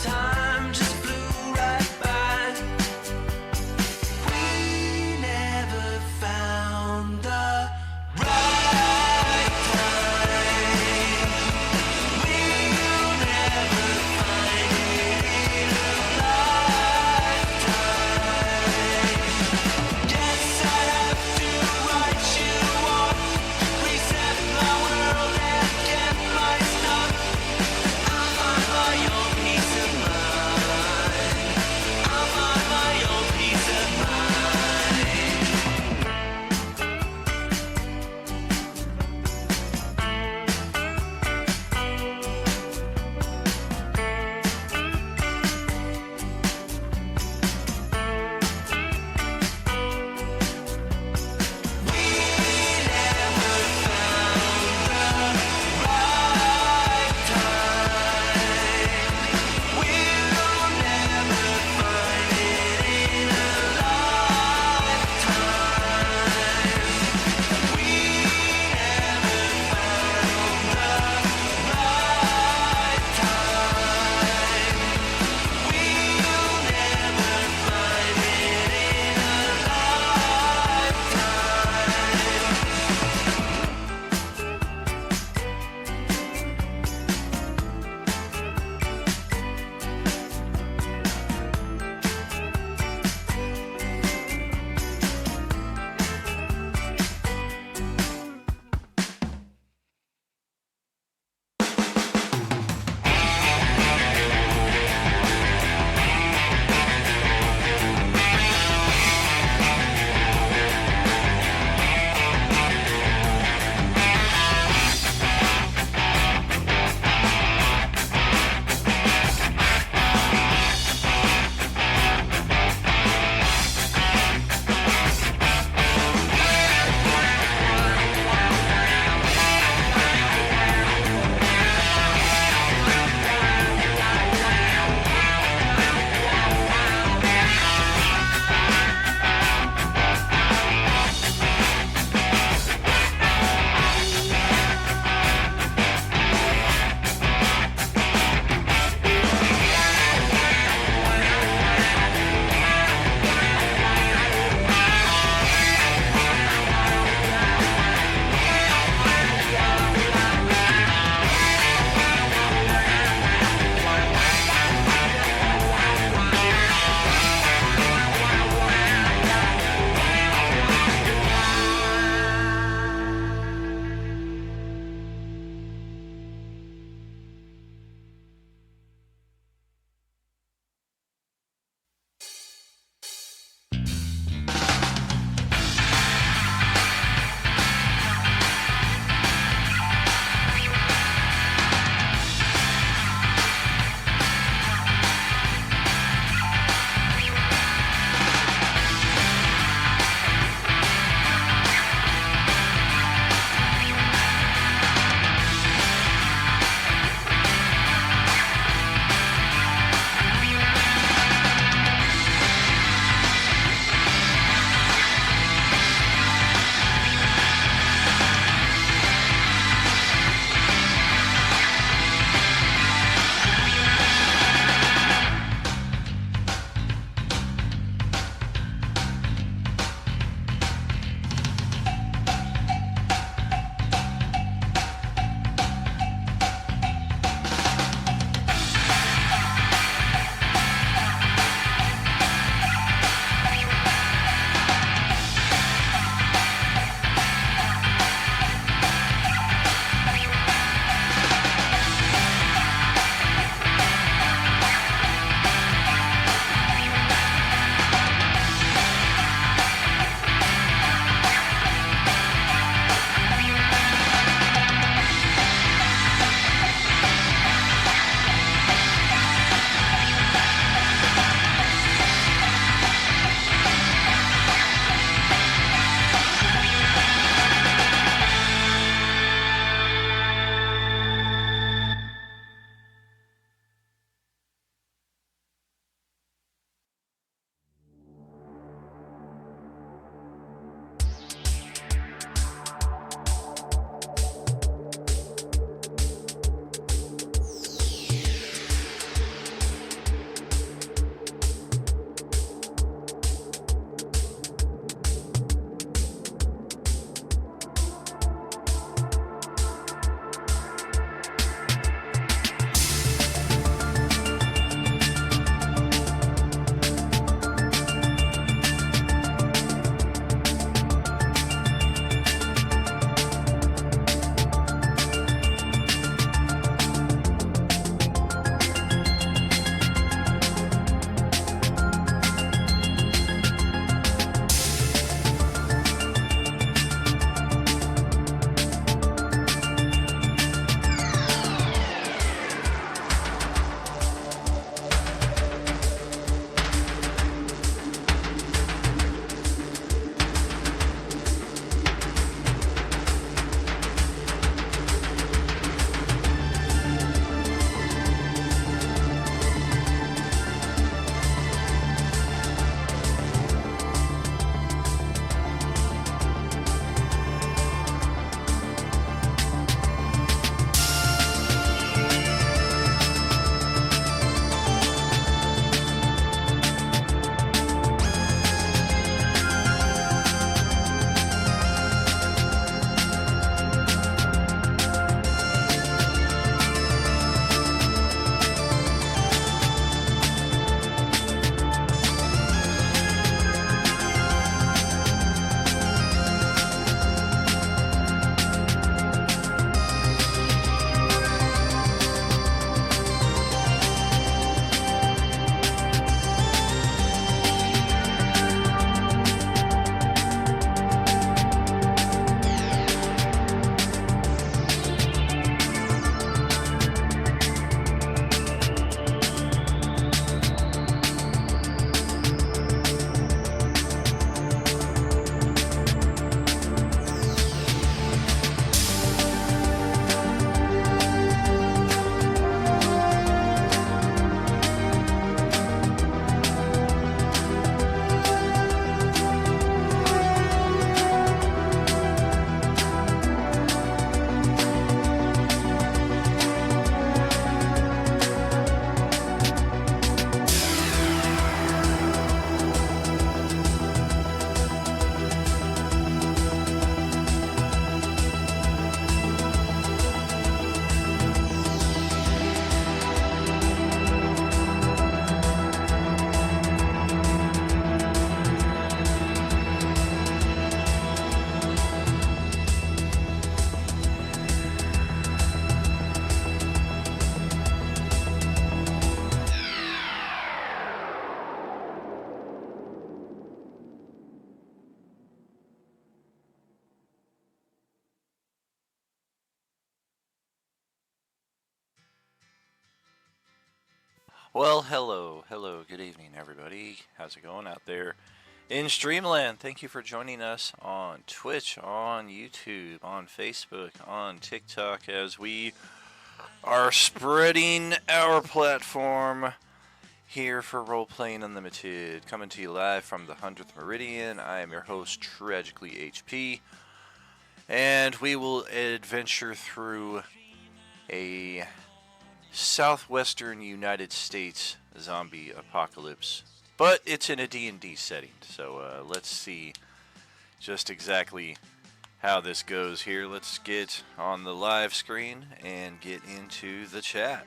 Time just flew right by. We never found the right time. We'll never find it in a lifetime. Guess I have to write you off, reset my world and get my stuff. I'll find my own peace of mind. Well, hello, good evening, everybody. How's it going out there in Streamland? Thank you for joining us on Twitch, on YouTube, on Facebook, on TikTok, as we are spreading our platform here for Role Playing Unlimited. Coming to you live from the 100th Meridian. I am your host, Tragically HP, and we will adventure through a southwestern United States zombie apocalypse, but it's in a D&D setting. So let's see just exactly how this goes here. Let's get on the live screen and get into the chat.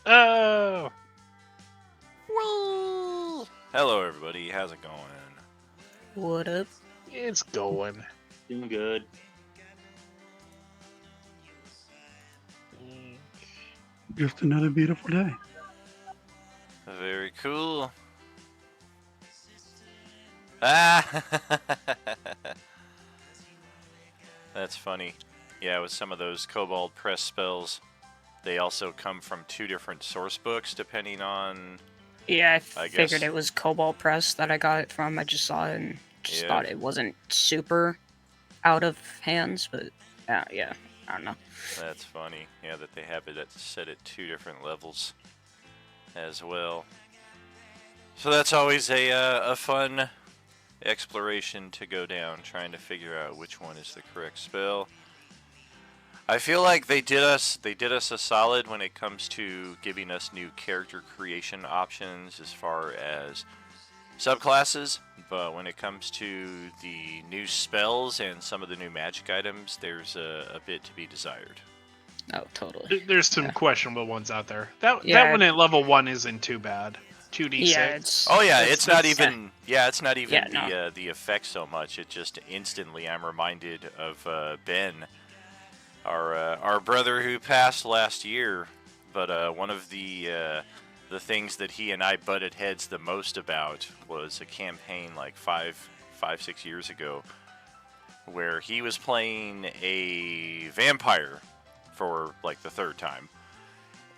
Oh, Woo! Hello, everybody. How's it going? What up? it's going. Doing good. Just another beautiful day. Very cool. Ah! That's funny. Yeah, with some of those Kobold Press spells, they also come from two different source books, depending on... Yeah, I figured guess- it was Cobalt Press that I got it from. I just saw it and just Yeah. thought it wasn't super out of hands, but yeah, I don't know. That's funny. Yeah, that they have it set at two different levels as well. So that's always a fun exploration to go down, trying to figure out which one is the correct spell. I feel like they did us a solid when it comes to giving us new character creation options as far as subclasses, but when it comes to the new spells and some of the new magic items, there's a bit to be desired. Oh, totally. There's some Yeah. questionable ones out there. That Yeah. one at level 1 isn't too bad. 2d6. Yeah, it's. Oh yeah, it's it's not it's- even. Yeah, it's not even Yeah, the effect so much. It just instantly I'm reminded of Ben, our brother who passed last year. But one of the things that he and I butted heads the most about was a campaign like 6 years ago, where he was playing a vampire for like the third time.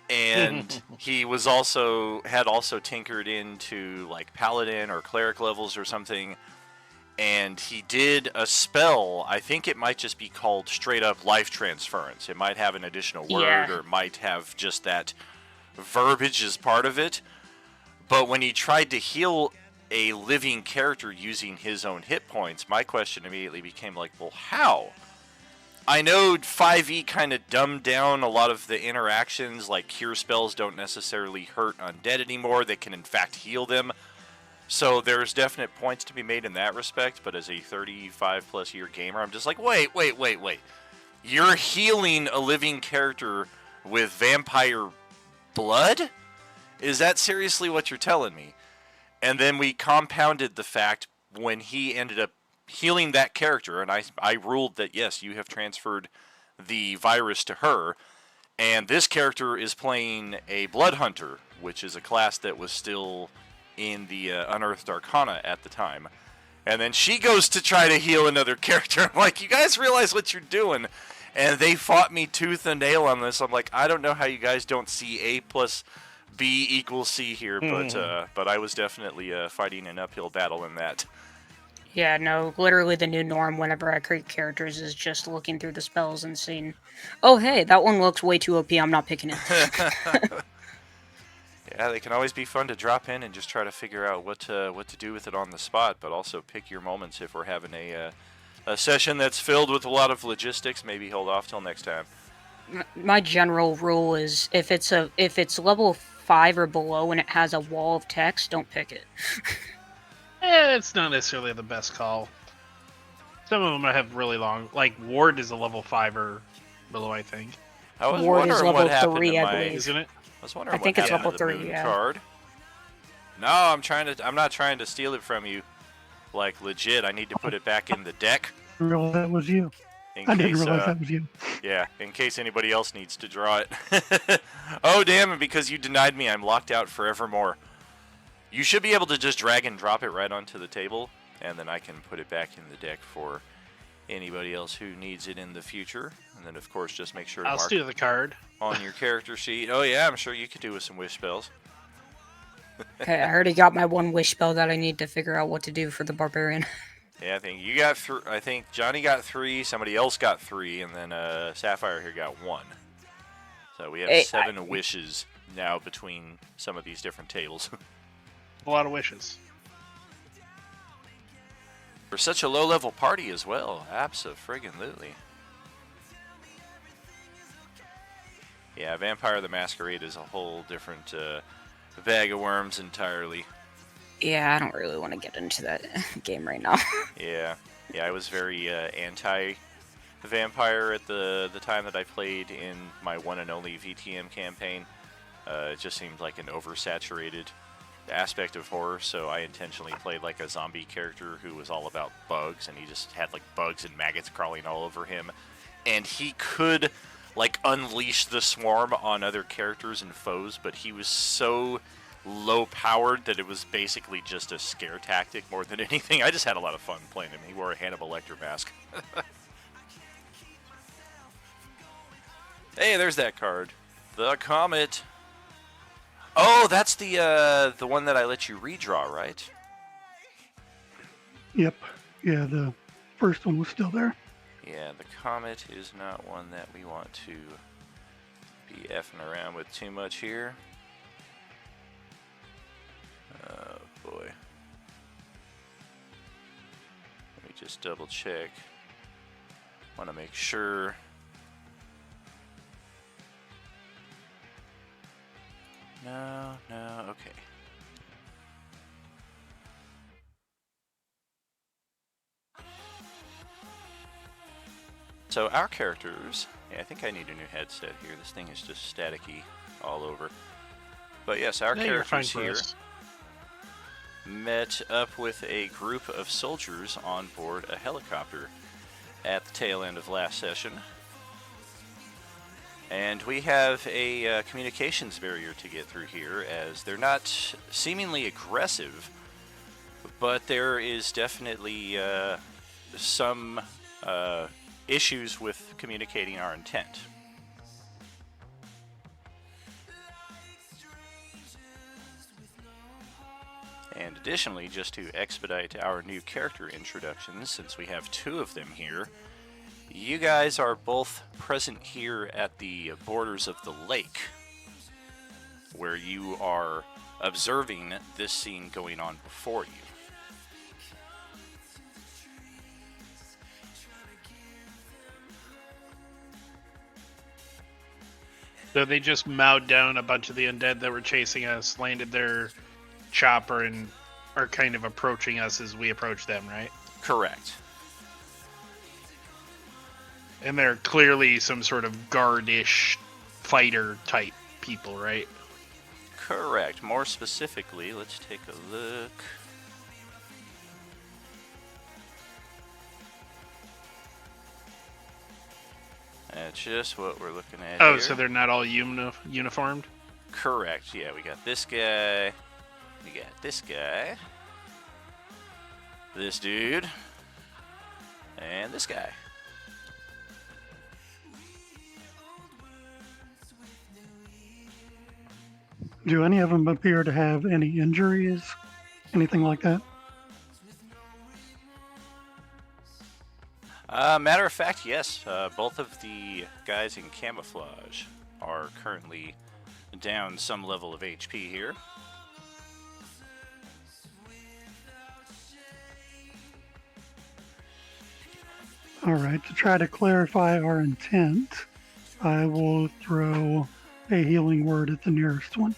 And he was had also tinkered into like paladin or cleric levels or something, and he did a spell. I think it might just be called straight up life transference. It might have an additional word, Yeah. or it might have just that verbiage as part of it. But when he tried to heal a living character using his own hit points, my question immediately became like, well, how? I know 5e kind of dumbed down a lot of the interactions, like cure spells don't necessarily hurt undead anymore, they can in fact heal them. So there's definite points to be made in that respect, but as a 35 plus year gamer, I'm just like, wait. You're healing a living character with vampire blood? Is that seriously what you're telling me? And then we compounded the fact when he ended up healing that character, and I ruled that yes, you have transferred the virus to her, and this character is playing a blood hunter, which is a class that was still in the Unearthed Arcana at the time. And then she goes to try to heal another character. I'm like, you guys realize what you're doing? And they fought me tooth and nail on this. I'm like, I don't know how you guys don't see A plus B equals C here, but I was definitely fighting an uphill battle in that. Yeah, no, literally the new norm whenever I create characters is just looking through the spells and seeing, oh hey, that one looks way too OP, I'm not picking it. Yeah, they can always be fun to drop in and just try to figure out what to do with it on the spot, but also pick your moments if we're having a session that's filled with a lot of logistics. Maybe hold off till next time. My general rule is if it's level 5 or below and it has a wall of text, don't pick it. It's not necessarily the best call. Some of them have really long, like Ward is a level 5 or below, I think. I was Ward is wondering level what happened 3, to I my. believe. Isn't it? I was wondering I think what it's happened level to the 3, moon yeah. card. No, I'm not trying to steal it from you. Like legit, I need to put it back in the deck. I didn't realize that was you. In I didn't case, realize that was you. Yeah, in case anybody else needs to draw it. Oh, damn it, because you denied me, I'm locked out forevermore. You should be able to just drag and drop it right onto the table, and then I can put it back in the deck for anybody else who needs it in the future. And then, of course, just make sure to I'll mark steal the card. on your character sheet. Oh, yeah, I'm sure you could do with some wish spells. Okay, I already got my one wish spell that I need to figure out what to do for the barbarian. Yeah, I think you got I think Johnny got 3, somebody else got 3, and then Sapphire here got 1. So we have Hey, 7 wishes now between some of these different tables. A lot of wishes. For such a low-level party as well. Abso-friggin-lutely. Yeah, Vampire the Masquerade is a whole different bag of worms entirely. Yeah, I don't really want to get into that game right now. Yeah, I was very anti-vampire at the time that I played in my one and only VTM campaign. It just seemed like an oversaturated aspect of horror, so I intentionally played like a zombie character who was all about bugs, and he just had like bugs and maggots crawling all over him, and he could like unleash the swarm on other characters and foes, but he was so low powered that it was basically just a scare tactic more than anything. I just had a lot of fun playing him. He wore a Hannibal Lecter mask. Hey, there's that card. The Comet. Oh, that's the one that I let you redraw, right? Yep. Yeah, the first one was still there. Yeah, the Comet is not one that we want to be effing around with too much here. Oh, boy. Let me just double check. Want to make sure. No, okay. So our characters, yeah, I think I need a new headset here. This thing is just staticky all over. But yes, our Yeah, you're fine characters for here us. met up with a group of soldiers on board a helicopter at the tail end of last session. And we have a communications barrier to get through here, as they're not seemingly aggressive, but there is definitely some issues with communicating our intent. And additionally, just to expedite our new character introductions, since we have 2 of them here, you guys are both present here at the borders of the lake, where you are observing this scene going on before you. So they just mowed down a bunch of the undead that were chasing us, landed their chopper, and are kind of approaching us as we approach them, right? Correct. And they're clearly some sort of guard-ish fighter type people, right? Correct. More specifically, let's take a look. That's just what we're looking at Oh, here. so they're not all uniformed? Correct. Yeah, we got this guy. We got this guy. This dude. And this guy. Do any of them appear to have any injuries? Anything like that? Matter of fact, yes. Both of the guys in camouflage are currently down some level of HP here. All right, to try to clarify our intent, I will throw a healing word at the nearest one.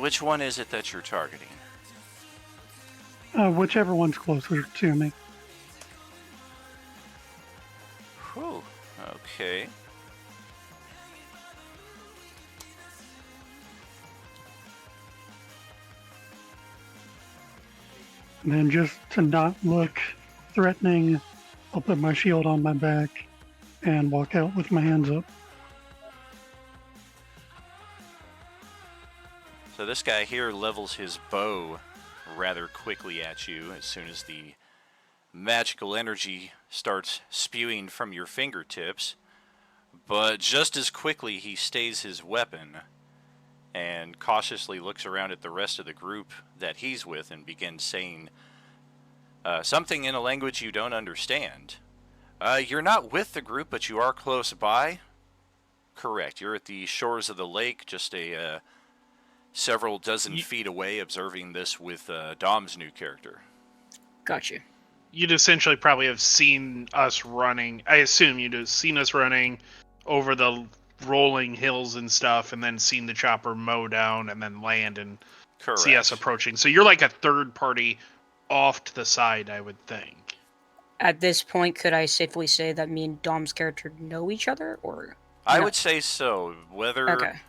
Which one is it that you're targeting? Whichever one's closer to me. Whew. Okay. And then just to not look threatening, I'll put my shield on my back and walk out with my hands up. So this guy here levels his bow rather quickly at you as soon as the magical energy starts spewing from your fingertips. But just as quickly he stays his weapon and cautiously looks around at the rest of the group that he's with and begins saying something in a language you don't understand. You're not with the group, but you are close by. Correct. You're at the shores of the lake, just a several dozen feet away, observing this with Dom's new character. Gotcha. You'd essentially probably have seen us running. I assume you'd have seen us running over the rolling hills and stuff, and then seen the chopper mow down and then land and Correct. see us approaching. So you're like a third party off to the side, I would think. At this point, could I safely say that me and Dom's character know each other, or? I No. would say so. Whether Okay.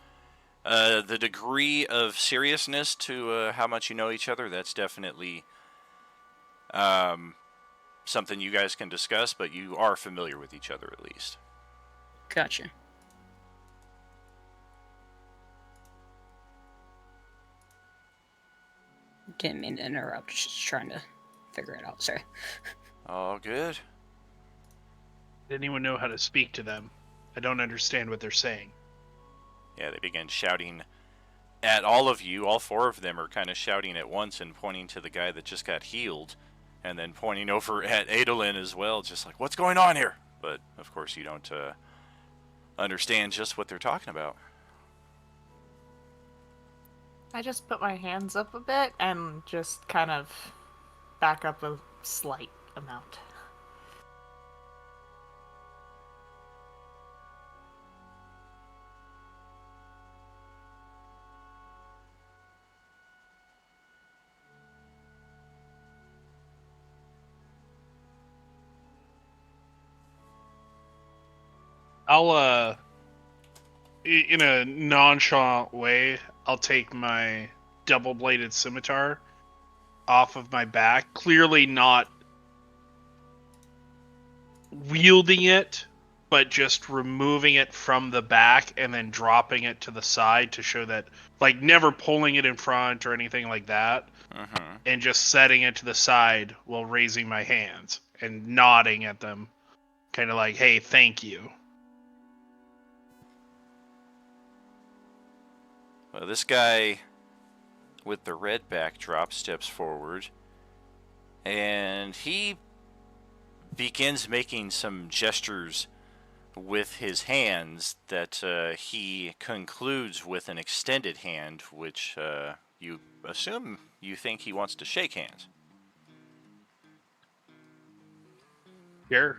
the degree of seriousness to how much you know each other, that's definitely something you guys can discuss, but you are familiar with each other at least. Gotcha. Didn't mean to interrupt. Just trying to figure it out. Sorry. All good. Did anyone know how to speak to them? I don't understand what they're saying. Yeah, they begin shouting at all of you. All four of them are kind of shouting at once and pointing to the guy that just got healed, and then pointing over at Adolin as well, just like, what's going on here? But, of course, you don't understand just what they're talking about. I just put my hands up a bit and just kind of back up a slight amount. I'll, in a nonchalant way, I'll take my double-bladed scimitar off of my back, clearly not wielding it, but just removing it from the back and then dropping it to the side to show that, like, never pulling it in front or anything like that, and just setting it to the side while raising my hands and nodding at them, kind of like, hey, thank you. Well, this guy with the red backdrop steps forward, and he begins making some gestures with his hands that he concludes with an extended hand, which you assume you think he wants to shake hands. Sure.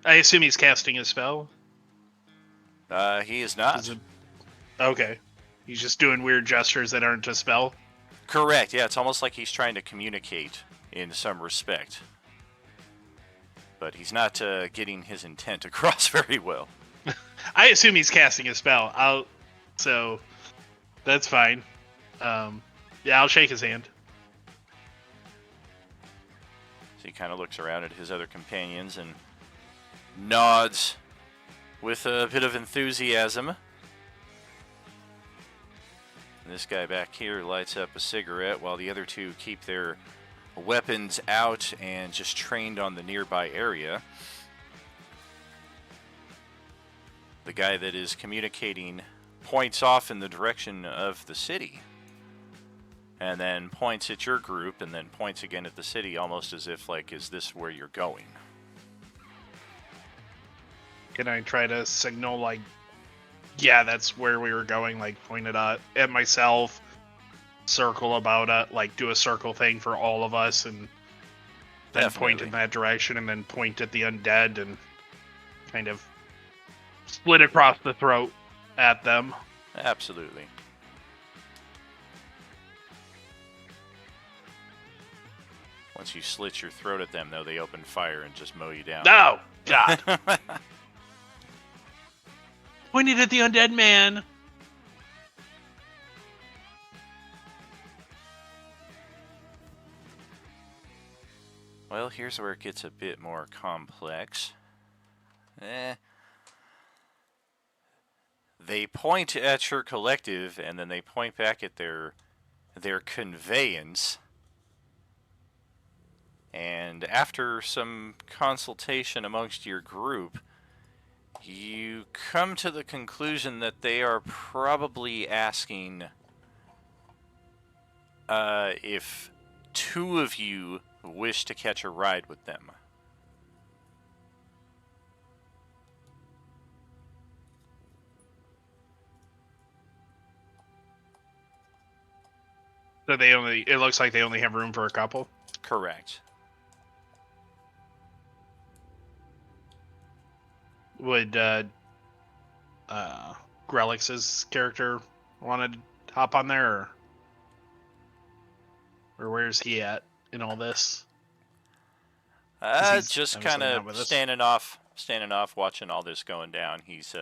I assume he's casting a spell. He is not. Is it... Okay. He's just doing weird gestures that aren't a spell. Correct, yeah, it's almost like he's trying to communicate in some respect. But he's not getting his intent across very well. I assume he's casting a spell. So that's fine. Yeah, I'll shake his hand. So he kind of looks around at his other companions and nods with a bit of enthusiasm. This guy back here lights up a cigarette while the other two keep their weapons out and just trained on the nearby area. The guy that is communicating points off in the direction of the city, and then points at your group, and then points again at the city, almost as if, like, is this where you're going? Can I try to signal, like, yeah, that's where we were going, like, point it at myself, circle about it, like, do a circle thing for all of us, and then point in that direction, and then point at the undead, and kind of split across the throat at them. Absolutely. Once you slit your throat at them, though, they open fire and just mow you down. No! God! Pointed at the undead man! Well, here's where it gets a bit more complex. They point at your collective, and then they point back at their conveyance. And after some consultation amongst your group, you come to the conclusion that they are probably asking if two of you wish to catch a ride with them. So it looks like they only have room for a couple. Correct. Would Grelix's character want to hop on there, or where's he at in all this? He's Just obviously kind not of with us. standing off, watching all this going down. He's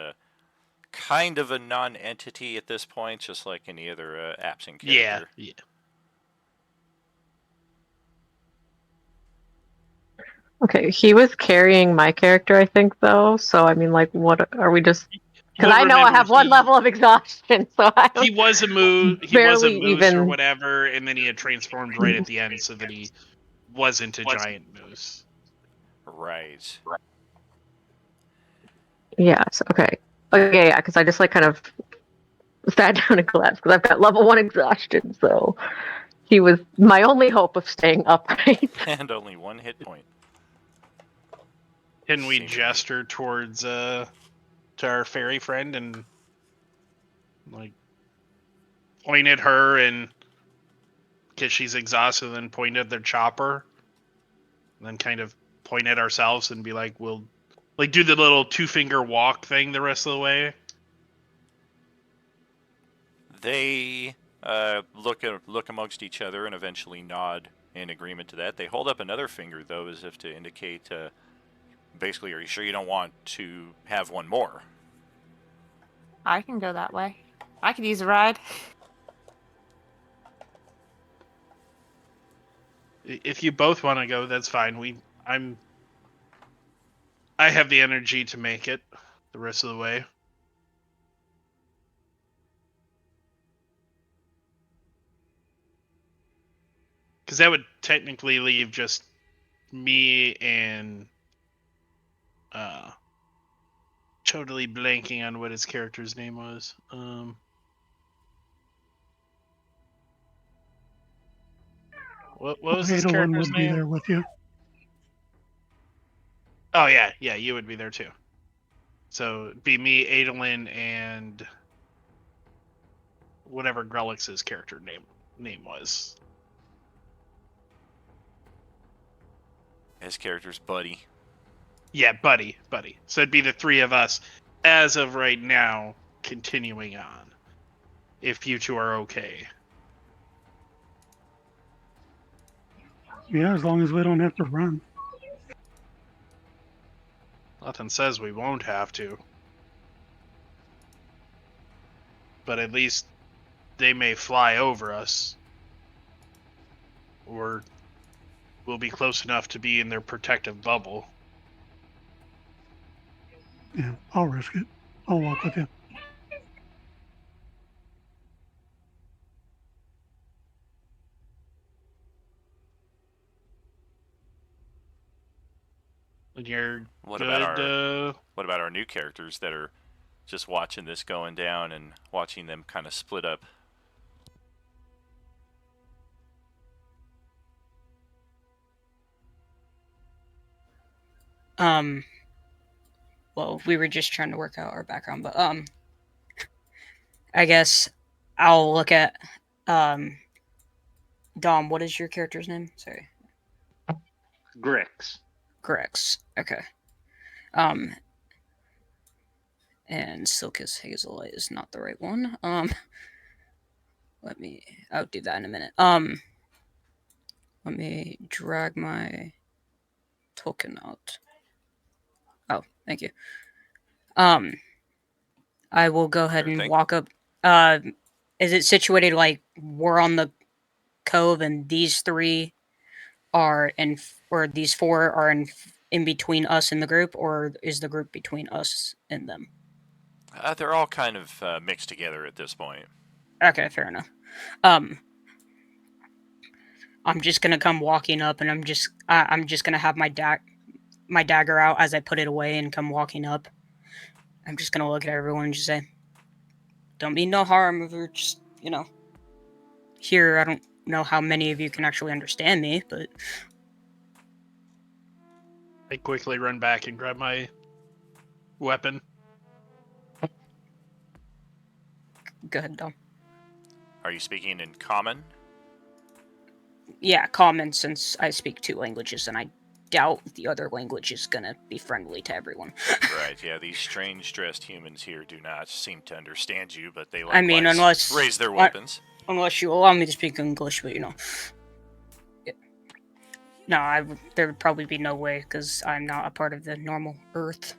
kind of a non-entity at this point, just like any other absent character. Yeah. Okay, he was carrying my character, I think, though. So I mean, like, what are we just? Because Well, I know I remember, have one level of exhaustion, so He I'm was a moose. He was a barely moose or even. whatever, and then he had transformed right at the end, so that he wasn't a giant moose. Right. Yes. Okay. Okay. Yeah. Because I just like kind of sat down and collapsed because I've got level 1 exhaustion. So he was my only hope of staying upright. And only one hit point. Can we Seems- gesture towards to our fairy friend and like point at her and because she's exhausted, and then point at their chopper, and then kind of point at ourselves and be like, we'll like do the little 2-finger walk thing the rest of the way. They look amongst each other and eventually nod in agreement to that. They hold up another finger, though, as if to indicate, basically, are you sure you don't want to have one more? I can go that way. I could use a ride. If you both want to go, that's fine. I have the energy to make it the rest of the way. Because that would technically leave just me and totally blanking on what his character's name was. What was his Adolin character's would be name? there with you. Oh yeah, you would be there too. So it'd be me, Adolin, and whatever Grelix's character name was. His character's Buddy. Yeah, buddy. So it'd be the three of us as of right now, continuing on. If you two are okay. Yeah, as long as we don't have to run. Nothing says we won't have to. But at least they may fly over us. Or we'll be close enough to be in their protective bubble. Yeah, I'll risk it. I'll walk with you. And you're What good, about our new characters that are just watching this going down and watching them kind of split up? Well, we were just trying to work out our background, but I guess I'll look at Dom. What is your character's name? Sorry. Grix. Grex. Okay. And Silkus Hazelight is not the right one. I'll do that in a minute. Let me drag my token out. Oh, thank you. I will go ahead Sure and thing. walk up. Is it situated like we're on the cove and these three are in or these four are in between us and the group, or is the group between us and them? They're all kind of mixed together at this point. Okay, fair enough. Um, I'm just gonna come walking up, and I'm just gonna have my dagger out as I put it away and come walking up. I'm just gonna look at everyone and just say, "Don't mean no harm if you're just here." I don't know how many of you can actually understand me, but I quickly run back and grab my weapon. go ahead, Dom. Are you speaking in common? Yeah, common, since I speak two languages, and I doubt the other language is gonna be friendly to everyone. Right, yeah, these strange dressed humans here do not seem to understand you, but they I mean, likewise raise their weapons. unless you allow me to speak English, but no, there would probably be no way because I'm not a part of the normal Earth,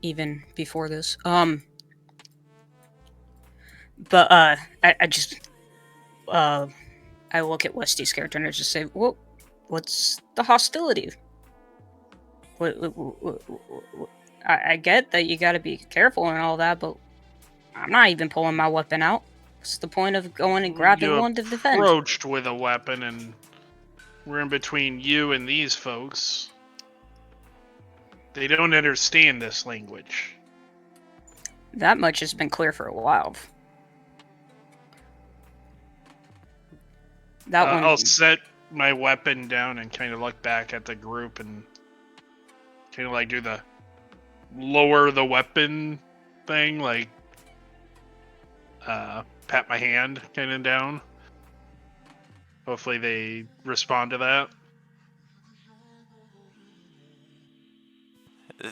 even before this. But I just I look at Westy's character and I just say, "Well, what's the hostility? I get that you got to be careful and all that, but I'm not even pulling my weapon out. What's the point of going and grabbing You one to defend?" approached with a weapon, and we're in between you and these folks. They don't understand this language. That much has been clear for a while. That one. I'll set my weapon down and kind of look back at the group and kind of like do the lower the weapon thing, like pat my hand kind of down. Hopefully they respond to that.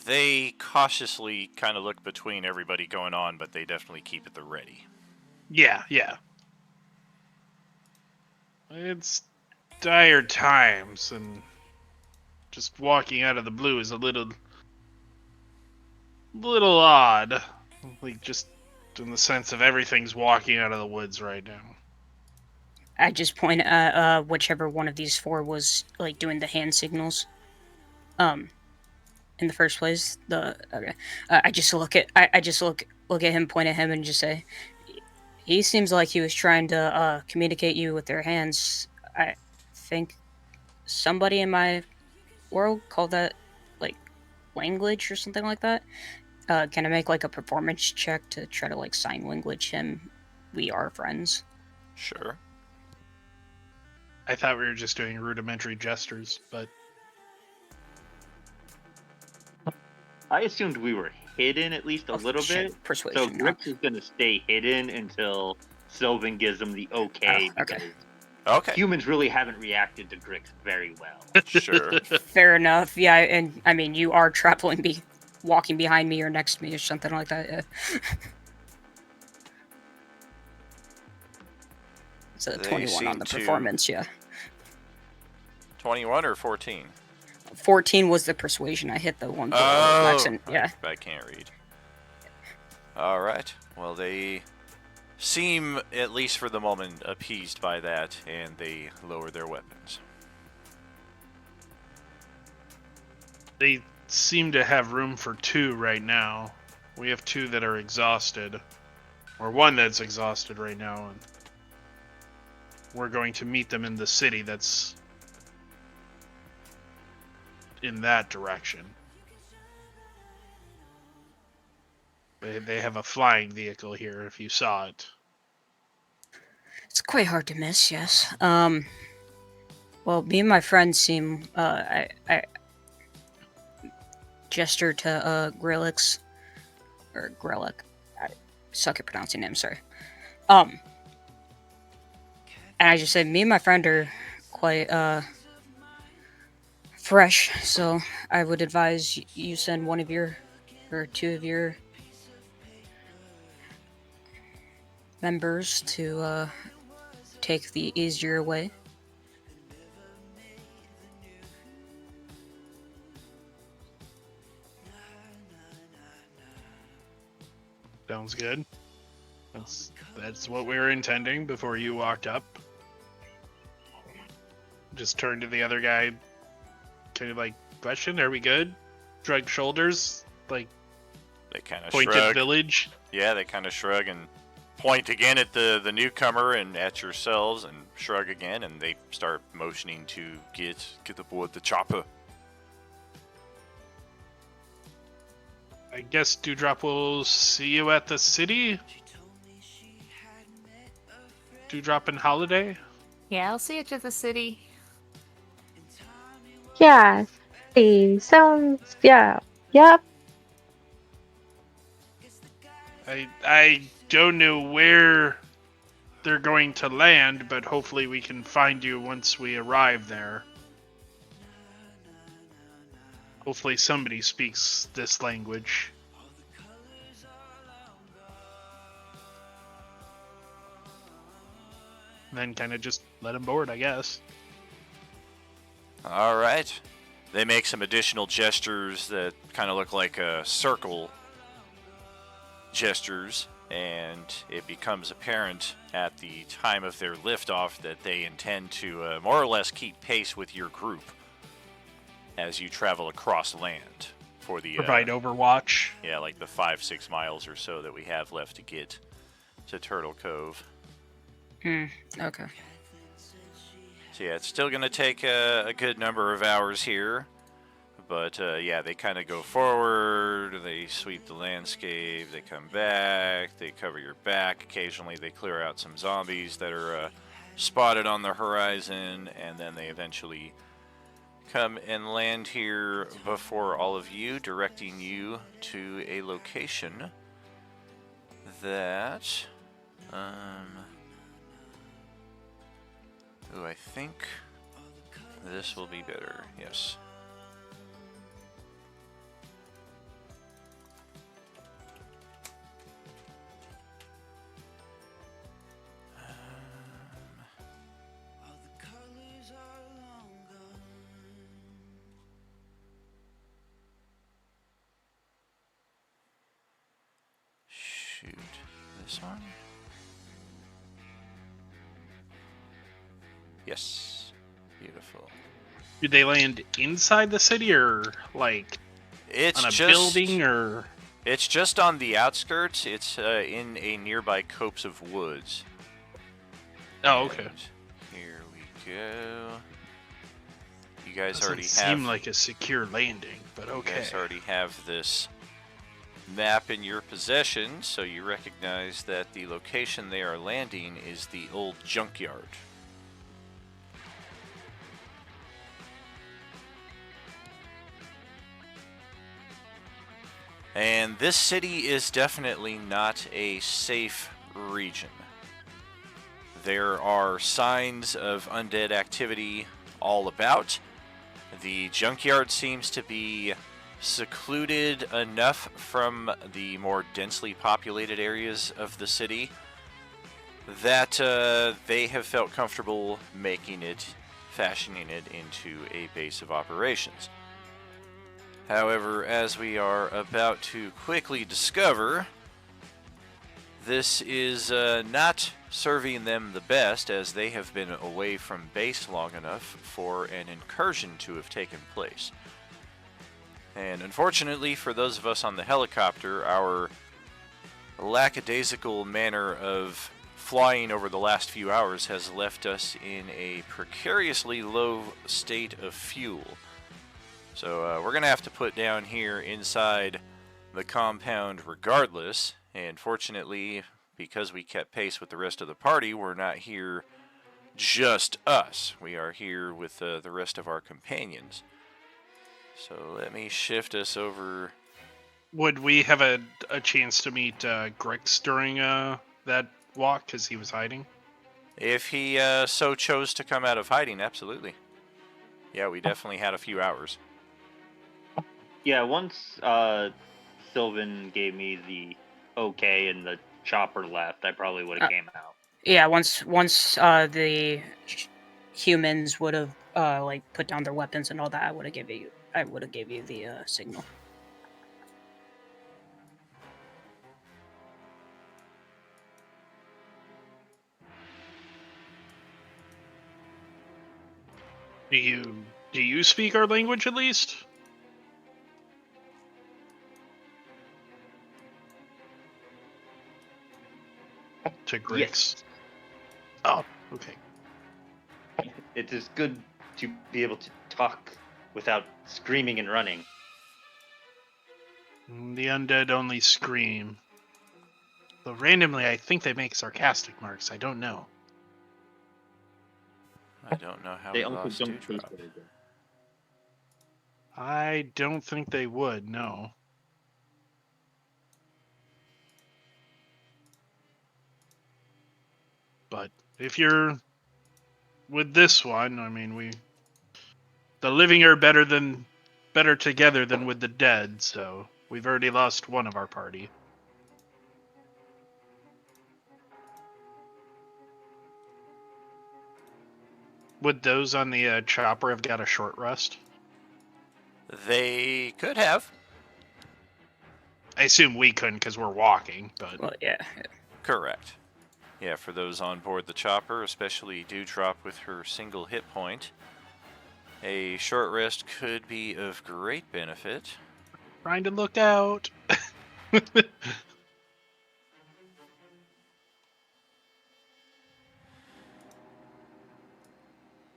They cautiously kind of look between everybody going on, but they definitely keep at the ready. Yeah. It's dire times, and just walking out of the blue is a little odd. Like, just in the sense of everything's walking out of the woods right now. I just point at whichever one of these four was like doing the hand signals. In the first place, I just look at look at him, point at him, and just say, he seems like he was trying to communicate you with their hands. I think somebody in my world called that like language or something like that. Can I make like a performance check to try to like sign language him? We are friends. Sure. I thought we were just doing rudimentary gestures, but I assumed we were hidden at least a little shit, bit. persuasion, So no. Grix is going to stay hidden until Sylvan gives him the okay. Oh, okay. Because Okay. humans really haven't reacted to Grix very well. Sure. Fair enough. Yeah, and I mean, you are walking behind me or next to me or something like that. Yeah. It's a They 21 on seem the to- performance. Yeah. 21 or 14? 14 was the persuasion. I hit the one below Oh, accent. Yeah. I can't read. All right. Well, they seem, at least for the moment, appeased by that, and they lower their weapons. they seem to have room for two right now. We have two that are exhausted, or one that's exhausted right now, and we're going to meet them in the city that's in that direction. They have a flying vehicle here, if you saw it. It's quite hard to miss. Yes. Well, me and my friends seem. I gesture to Grillix or Grellic. I suck at pronouncing names. Sorry. And I just said, me and my friend are quite fresh, so I would advise you send one of your or two of your members to take the easier way. Sounds good. That's what we were intending before you walked up. Just turn to the other guy. kind of like, question, are we good? Shrug shoulders, like They kind of pointed shrug. village. Yeah, they kind of shrug and point again at the newcomer and at yourselves and shrug again, and they start motioning to get aboard the chopper. I guess Dewdrop will see you at the city. Dewdrop and Holiday. Yeah, I'll see you to the city. Yeah. Sounds. Yeah. Yep. I don't know where they're going to land, but hopefully we can find you once we arrive there. Hopefully somebody speaks this language. And then kind of just let them board, I guess. All right. They make some additional gestures that kind of look like circle gestures, and it becomes apparent at the time of their liftoff that they intend to more or less keep pace with your group as you travel across land for the Provide overwatch. yeah, like the 5-6 miles or so that we have left to get to Turtle Cove. Okay. So yeah, it's still going to take a good number of hours here. But yeah, they kind of go forward, they sweep the landscape, they come back, they cover your back. Occasionally they clear out some zombies that are spotted on the horizon, and then they eventually come and land here before all of you, directing you to a location that... Ooh, I think this will be better, yes. Shoot, this one? Yes, beautiful. Do they land inside the city or like It's on a just building or? It's just on the outskirts. It's in a nearby copse of woods. Oh, okay. And here we go. You guys Doesn't already seem have like a secure landing, but you okay. guys already have this map in your possession, so you recognize that the location they are landing is the old junkyard. And this city is definitely not a safe region. There are signs of undead activity all about. The junkyard seems to be secluded enough from the more densely populated areas of the city that they have felt comfortable fashioning it into a base of operations. However, as we are about to quickly discover, this is not serving them the best, as they have been away from base long enough for an incursion to have taken place. And unfortunately for those of us on the helicopter, our lackadaisical manner of flying over the last few hours has left us in a precariously low state of fuel. So we're going to have to put down here inside the compound regardless, and fortunately, because we kept pace with the rest of the party, we're not here just us. We are here with the rest of our companions. So let me shift us over. Would we have a chance to meet Grix during that walk because he was hiding? If he so chose to come out of hiding, absolutely. Yeah, we definitely had a few hours. Yeah, once Sylvan gave me the okay and the chopper left, I probably would have came out. Yeah, once the humans would have like put down their weapons and all that, I would have gave you the signal. Do you Do you speak our language at least? To Grix. Oh, okay. It is good to be able to talk without screaming and running. The undead only scream. Though randomly, I think they make sarcastic marks. I don't know. I don't know how They we also lost don't taste Dewdrop. very good. I don't think they would, no. But if you're with this one, I mean, the living are better together than with the dead, so we've already lost one of our party. Would those on the chopper have got a short rest? They could have. I assume we couldn't because we're walking, but Well, yeah. Correct. Yeah, for those on board the chopper, especially Dewdrop with her single hit point, a short rest could be of great benefit. trying to look out.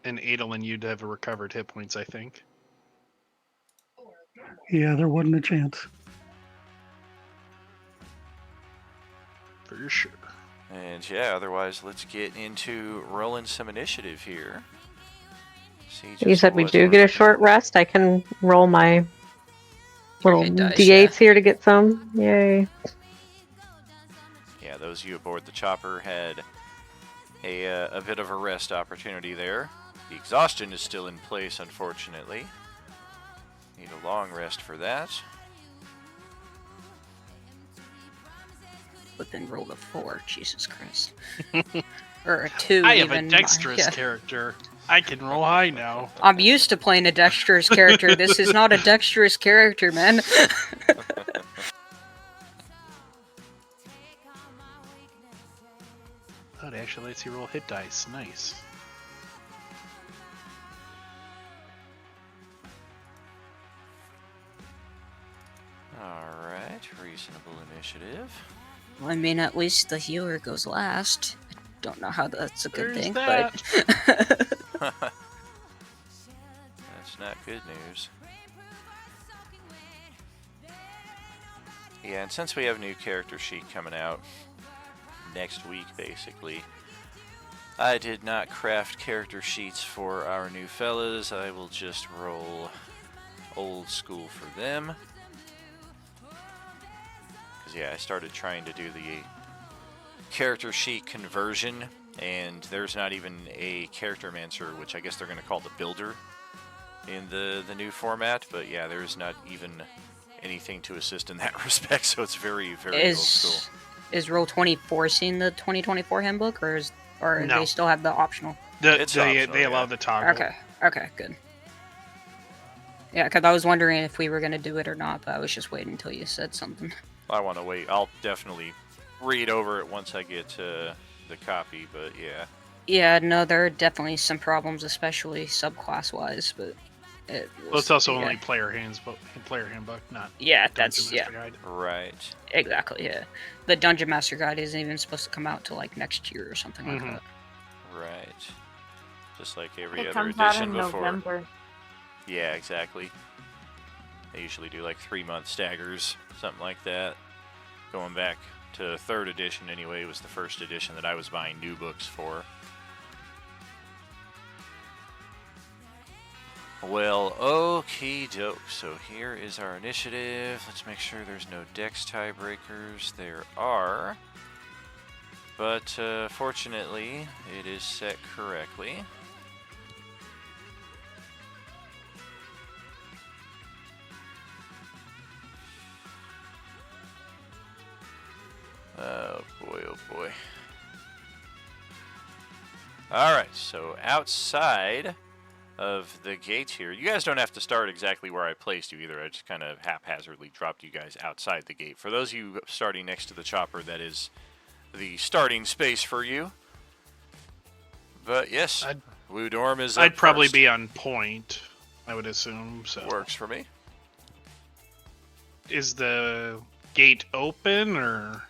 And Adolin, you'd have recovered hit points, I think. Yeah, there wasn't a chance. For sure. And yeah, otherwise, let's get into rolling some initiative here. See You just said we what do we're get a looking short at. rest. I can roll my Your little hit dice, d8s here to get some. Yay. Yeah, those of you aboard the chopper had a bit of a rest opportunity there. The exhaustion is still in place, unfortunately. Need a long rest for that. But then rolled a 4. Jesus Christ. Or a 2. I have a even. dexterous Yeah. character. I can roll high now. I'm used to playing a dexterous character. This is not a dexterous character, man. Oh, it actually lets you roll hit dice. Nice. Alright, reasonable initiative. Well, I mean, at least the healer goes last. I don't know how that's a good There's thing, that. but That's not good news. Yeah, and since we have a new character sheet coming out next week, basically, I did not craft character sheets for our new fellas. I will just roll old school for them. Because, yeah, I started trying to do the character sheet conversion, and there's not even a charactermancer, which I guess they're going to call the builder in the new format. But, yeah, there's not even anything to assist in that respect, so it's very, very old school. is Roll20 forcing the 2024 handbook, or No. they still have the optional? It's They optional, allow yeah. the toggle. Okay, good. Yeah, because I was wondering if we were going to do it or not, but I was just waiting until you said something. I want to wait. I'll definitely read over it once I get to the copy, but yeah. Yeah, no, there are definitely some problems, especially subclass-wise, but Well, it's also yeah. only player handbook, not Yeah, Dungeon that's, Master yeah, Guide. Right. exactly, yeah. The Dungeon Master Guide isn't even supposed to come out till, like, next year or something like Mhm. that. Right. Just like every It other comes out edition in before. November. Yeah, exactly. They usually do like 3-month staggers, something like that. Going back to 3rd edition anyway, was the first edition that I was buying new books for. Well, okie doke. So here is our initiative. Let's make sure there's no dex tiebreakers. There are. But fortunately, it is set correctly. Oh boy, oh boy. Alright, so outside of the gate here, you guys don't have to start exactly where I placed you either. I just kind of haphazardly dropped you guys outside the gate. For those of you starting next to the chopper, that is the starting space for you. But yes, Wudorm is up I'd probably first. be on point. I would assume so. Works for me. Is the gate open or?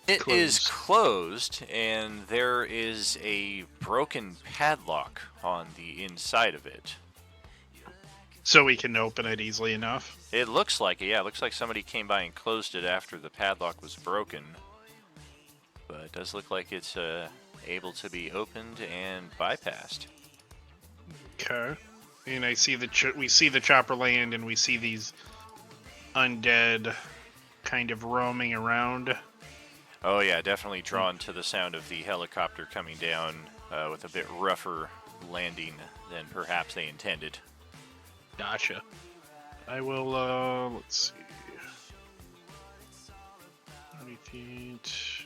It is Closed. closed, and there is a broken padlock on the inside of it. So we can open it easily enough. It looks like it, yeah. It looks like somebody came by and closed it after the padlock was broken. But it does look like it's able to be opened and bypassed. Okay. And I see we see the chopper land, and we see these undead kind of roaming around. Oh yeah, definitely drawn to the sound of the helicopter coming down with a bit rougher landing than perhaps they intended. Gotcha. I will, let's see. 30 feet.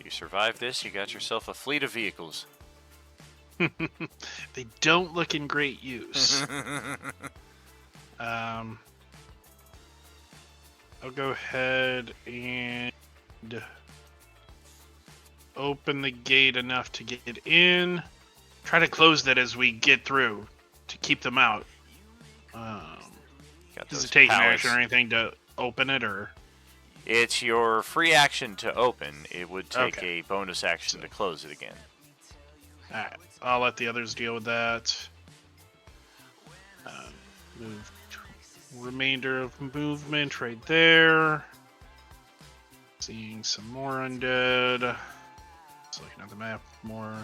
You survive this, you got yourself a fleet of vehicles. They don't look in great use. I'll go ahead and open the gate enough to get in. Try to close that as we get through to keep them out. Got Does those it take an pallets. action or anything to open it, or? It's your free action to open. It would take Okay. a bonus action to close it again. Alright, I'll let the others deal with that. Move remainder of movement right there. Seeing some more undead. Just looking at the map more.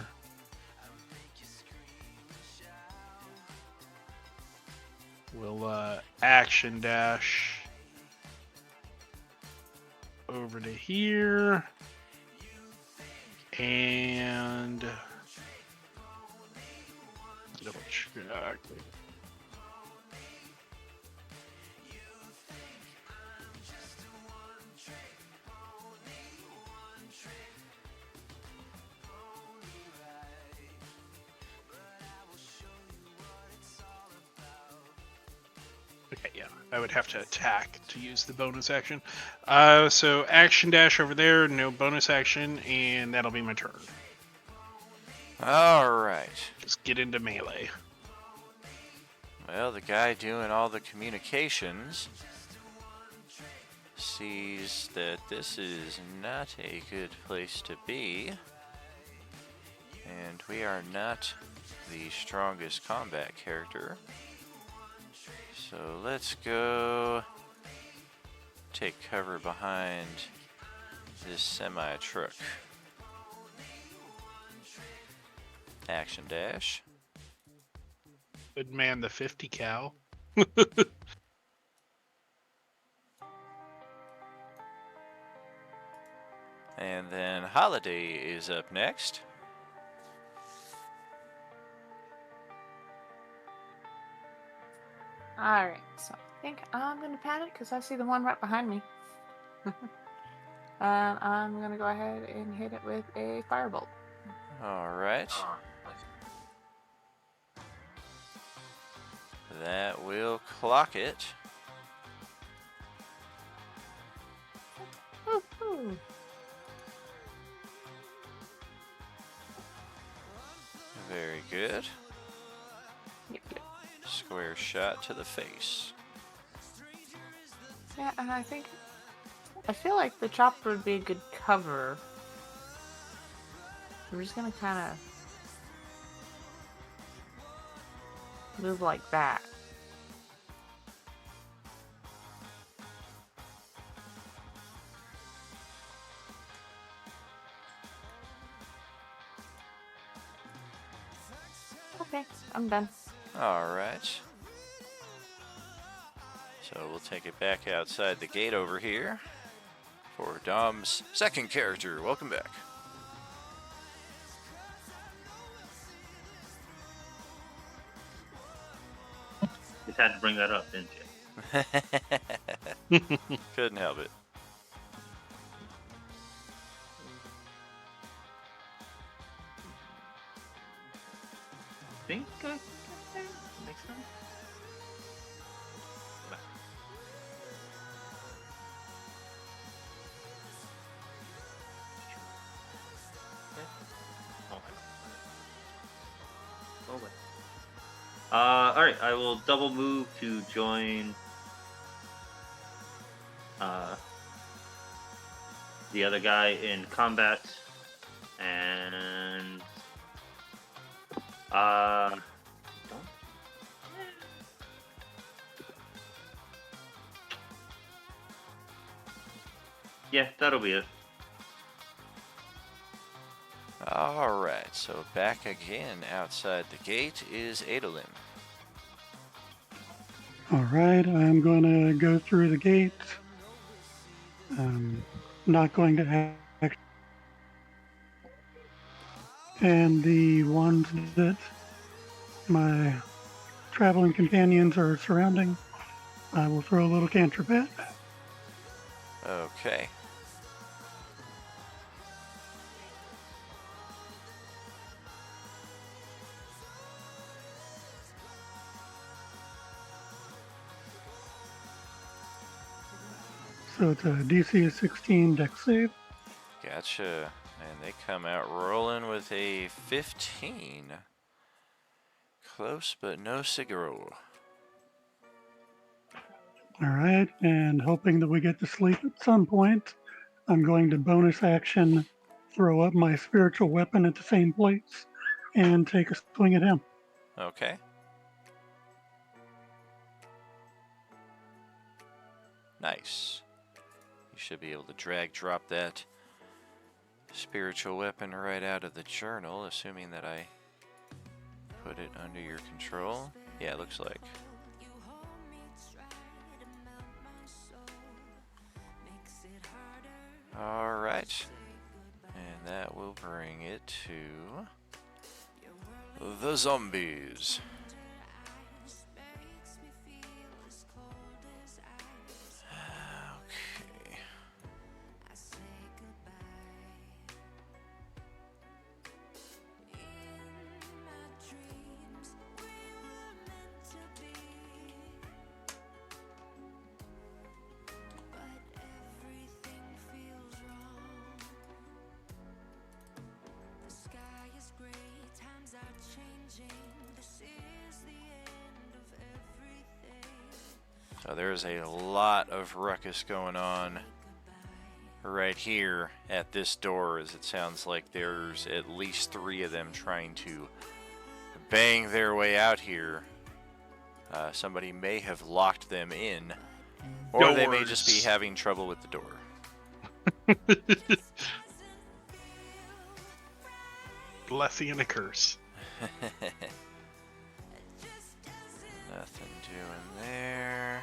We'll action dash over to here. And double check. Okay, yeah, I would have to attack to use the bonus action. So action dash over there, no bonus action, and that'll be my turn. Alright. Just get into melee. Well, the guy doing all the communications sees that this is not a good place to be. And we are not the strongest combat character. So let's go take cover behind this semi-truck. Action dash. Good man, the 50 cal. And then Holiday is up next. Alright, so I think I'm gonna panic because I see the one right behind me. And I'm gonna go ahead and hit it with a firebolt. Alright. That will clock it. Woo-hoo. Very good. Yep, yep. Square shot to the face. Yeah, and I feel like the chopper would be a good cover. I'm just gonna kind of move like that. Okay, I'm done. Alright. So we'll take it back outside the gate over here for Dom's second character. Welcome back. Just had to bring that up, didn't you? Couldn't help it. Think I got there next time. Oh, wait. Alright, I will double move to join the other guy in combat. And yeah, that'll be it. Alright, so back again outside the gate is Adolin. All right, I'm going to go through the gate. Not going to act. And the ones that my traveling companions are surrounding, I will throw a little cantrip at. Okay. So it's a DC of 16 dex save. Gotcha. And they come out rolling with a 15. Close, but no cigarro. All right, and hoping that we get to sleep at some point, I'm going to bonus action throw up my spiritual weapon at the same place and take a swing at him. Okay. Nice. You should be able to drag drop that spiritual weapon right out of the journal, assuming that I put it under your control. Yeah, it looks like. Alright. And that will bring it to the zombies. Okay. So there's a lot of ruckus going on right here at this door, as it sounds like there's at least 3 of them trying to bang their way out here. Somebody may have locked them in, or they may just be having trouble with the door. Blessing and a curse. Nothing doing there.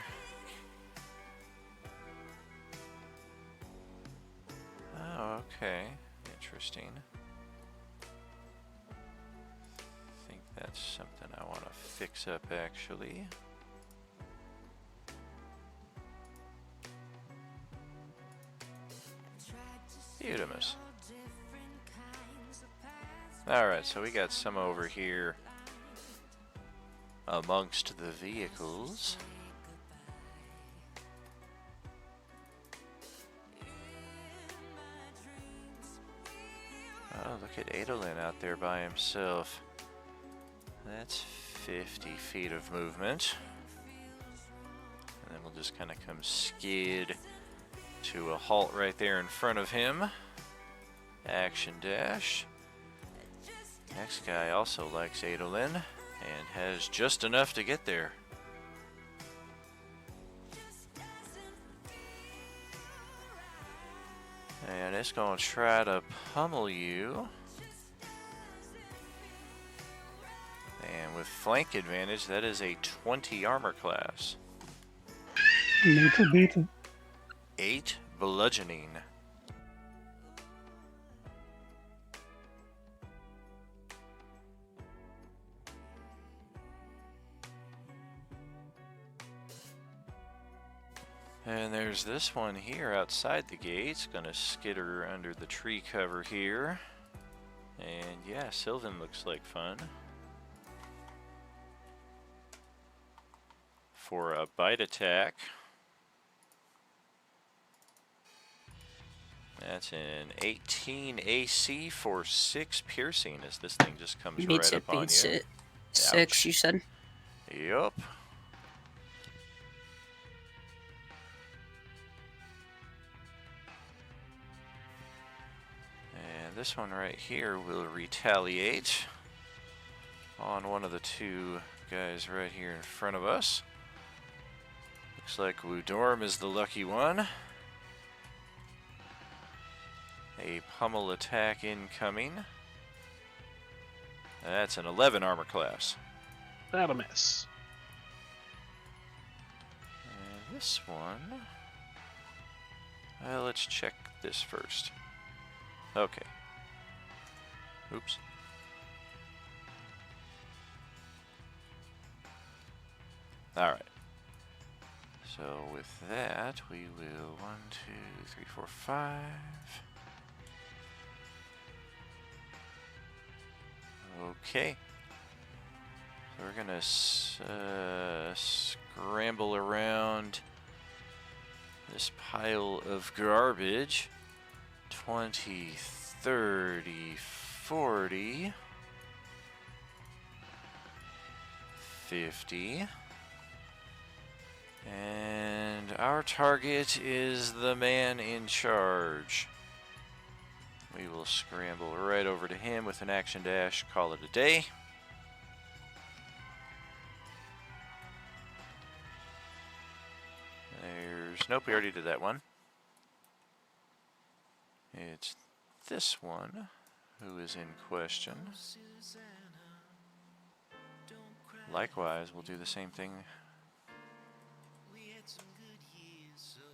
Oh, okay. Interesting. I think that's something I want to fix up, actually. Beautimus. Alright, so we got some over here amongst the vehicles. Oh, look at Adolin out there by himself. That's 50 feet of movement. And then we'll just kind of come skid to a halt right there in front of him. Action dash. Next guy also likes Adolin and has just enough to get there. And it's going to try to pummel you. And with flank advantage, that is a 20 armor class. Need to beat it. 8 bludgeoning. And there's this one here outside the gates, gonna skitter under the tree cover here. And yeah, Sylvan looks like fun. For a bite attack. That's an 18 AC for 6 piercing as this thing just comes Beats right it, up on beats you. it. 6, Ouch. you said? Yup. And this one right here will retaliate on one of the two guys right here in front of us. Looks like Wudorm is the lucky one. A pummel attack incoming. That's an 11 armor class. That'll miss. And this one... let's check this first. Okay. Oops. Alright. So with that, we will 1, 2, 3, 4, 5. Okay. So we're gonna scramble around this pile of garbage. 20, 30, 40, 50. And our target is the man in charge. We will scramble right over to him with an action dash, call it a day. Nope, we already did that one. It's this one who is in question. Likewise, we'll do the same thing.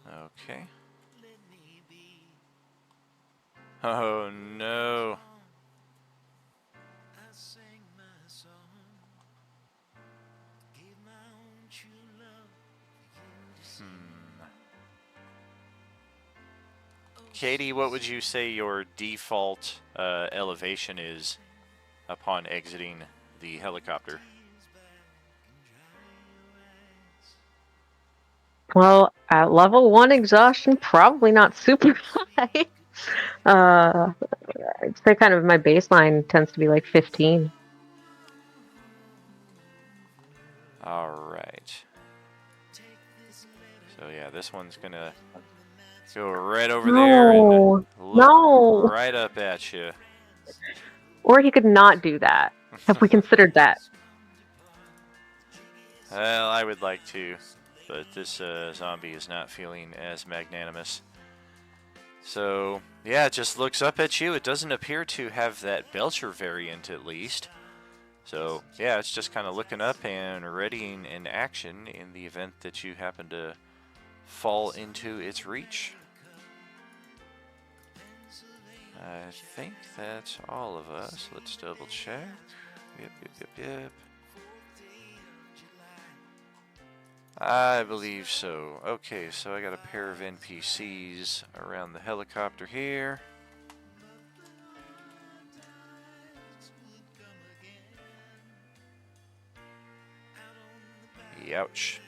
Okay. Oh no. Katie, what would you say your default elevation is upon exiting the helicopter? Well, at level 1 exhaustion, probably not super high. I'd say kind of my baseline tends to be like 15. Alright. So yeah, this one's gonna go right over there and look No. right up at you. Or he could not do that. Have we considered that? Well, I would like to, but this zombie is not feeling as magnanimous. So, yeah, it just looks up at you. It doesn't appear to have that Belcher variant, at least. So, yeah, it's just kind of looking up and readying in action in the event that you happen to fall into its reach. I think that's all of us. Let's double check. Yep. I believe so. Okay, so I got a pair of NPCs around the helicopter here. Ouch.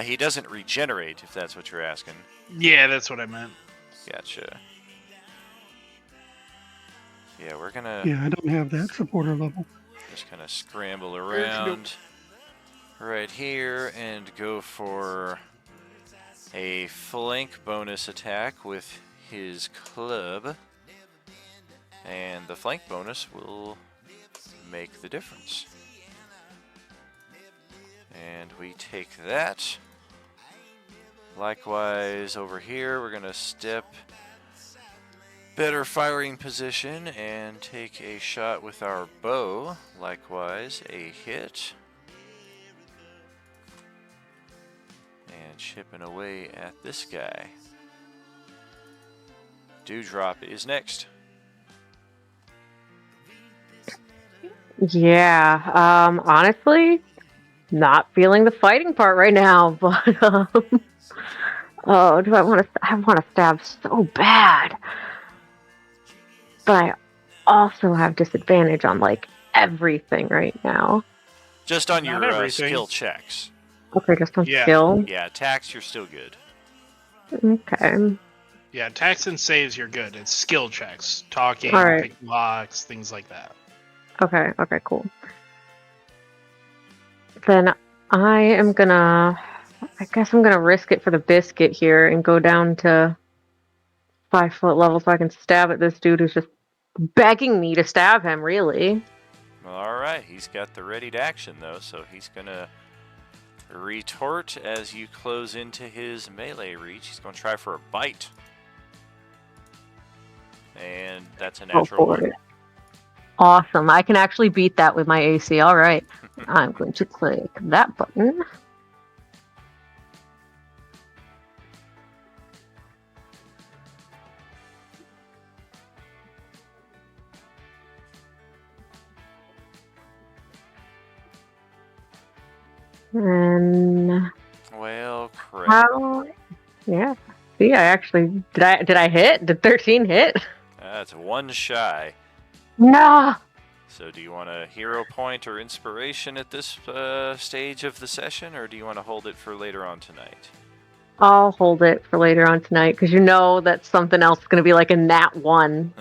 He doesn't regenerate, if that's what you're asking. Yeah, that's what I meant. Gotcha. Yeah, we're gonna Yeah, I don't have that supporter level. just kind of scramble around right here and go for a flank bonus attack with his club. And the flank bonus will make the difference. And we take that. Likewise, over here, we're going to step better firing position and take a shot with our bow. Likewise, a hit. And chipping away at this guy. Dewdrop is next. Yeah, honestly, not feeling the fighting part right now, but oh, do I want to? I want to stab so bad, but I also have disadvantage on like everything right now. Just on Not your everything. skill checks. Okay, just on Yeah. skill. Yeah, attacks, you're still good. Okay. Yeah, attacks and saves, you're good. It's skill checks, talking, All right. picking locks, things like that. Okay, cool. Then I guess I'm gonna risk it for the biscuit here and go down to 5-foot level so I can stab at this dude who's just begging me to stab him, really. All right, he's got the ready to action though, so he's gonna retort as you close into his melee reach. He's gonna try for a bite, and that's a Go natural for one. it. Awesome. I can actually beat that with my AC. All right. I'm going to click that button. And Well, crap. how? Yeah. See, I actually did I hit? Did 13 hit? That's one shy. No. So do you want a hero point or inspiration at this stage of the session, or do you want to hold it for later on tonight? I'll hold it for later on tonight because you know that something else is going to be like a nat 1.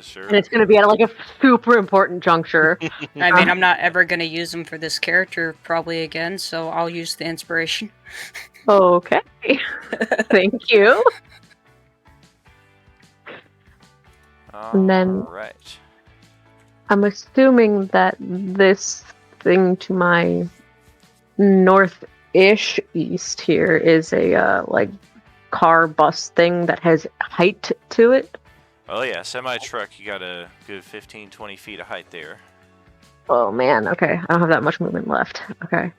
Sure. And it's going to be at like a super important juncture. I mean, I'm not ever gonna use them for this character probably again, so I'll use the inspiration. Okay. Thank you. And then- All right. I'm assuming that this thing to my north-ish east here is a like car bus thing that has height to it. Oh yeah, semi-truck, you got a good 15, 20 feet of height there. Oh man, okay. I don't have that much movement left. Okay.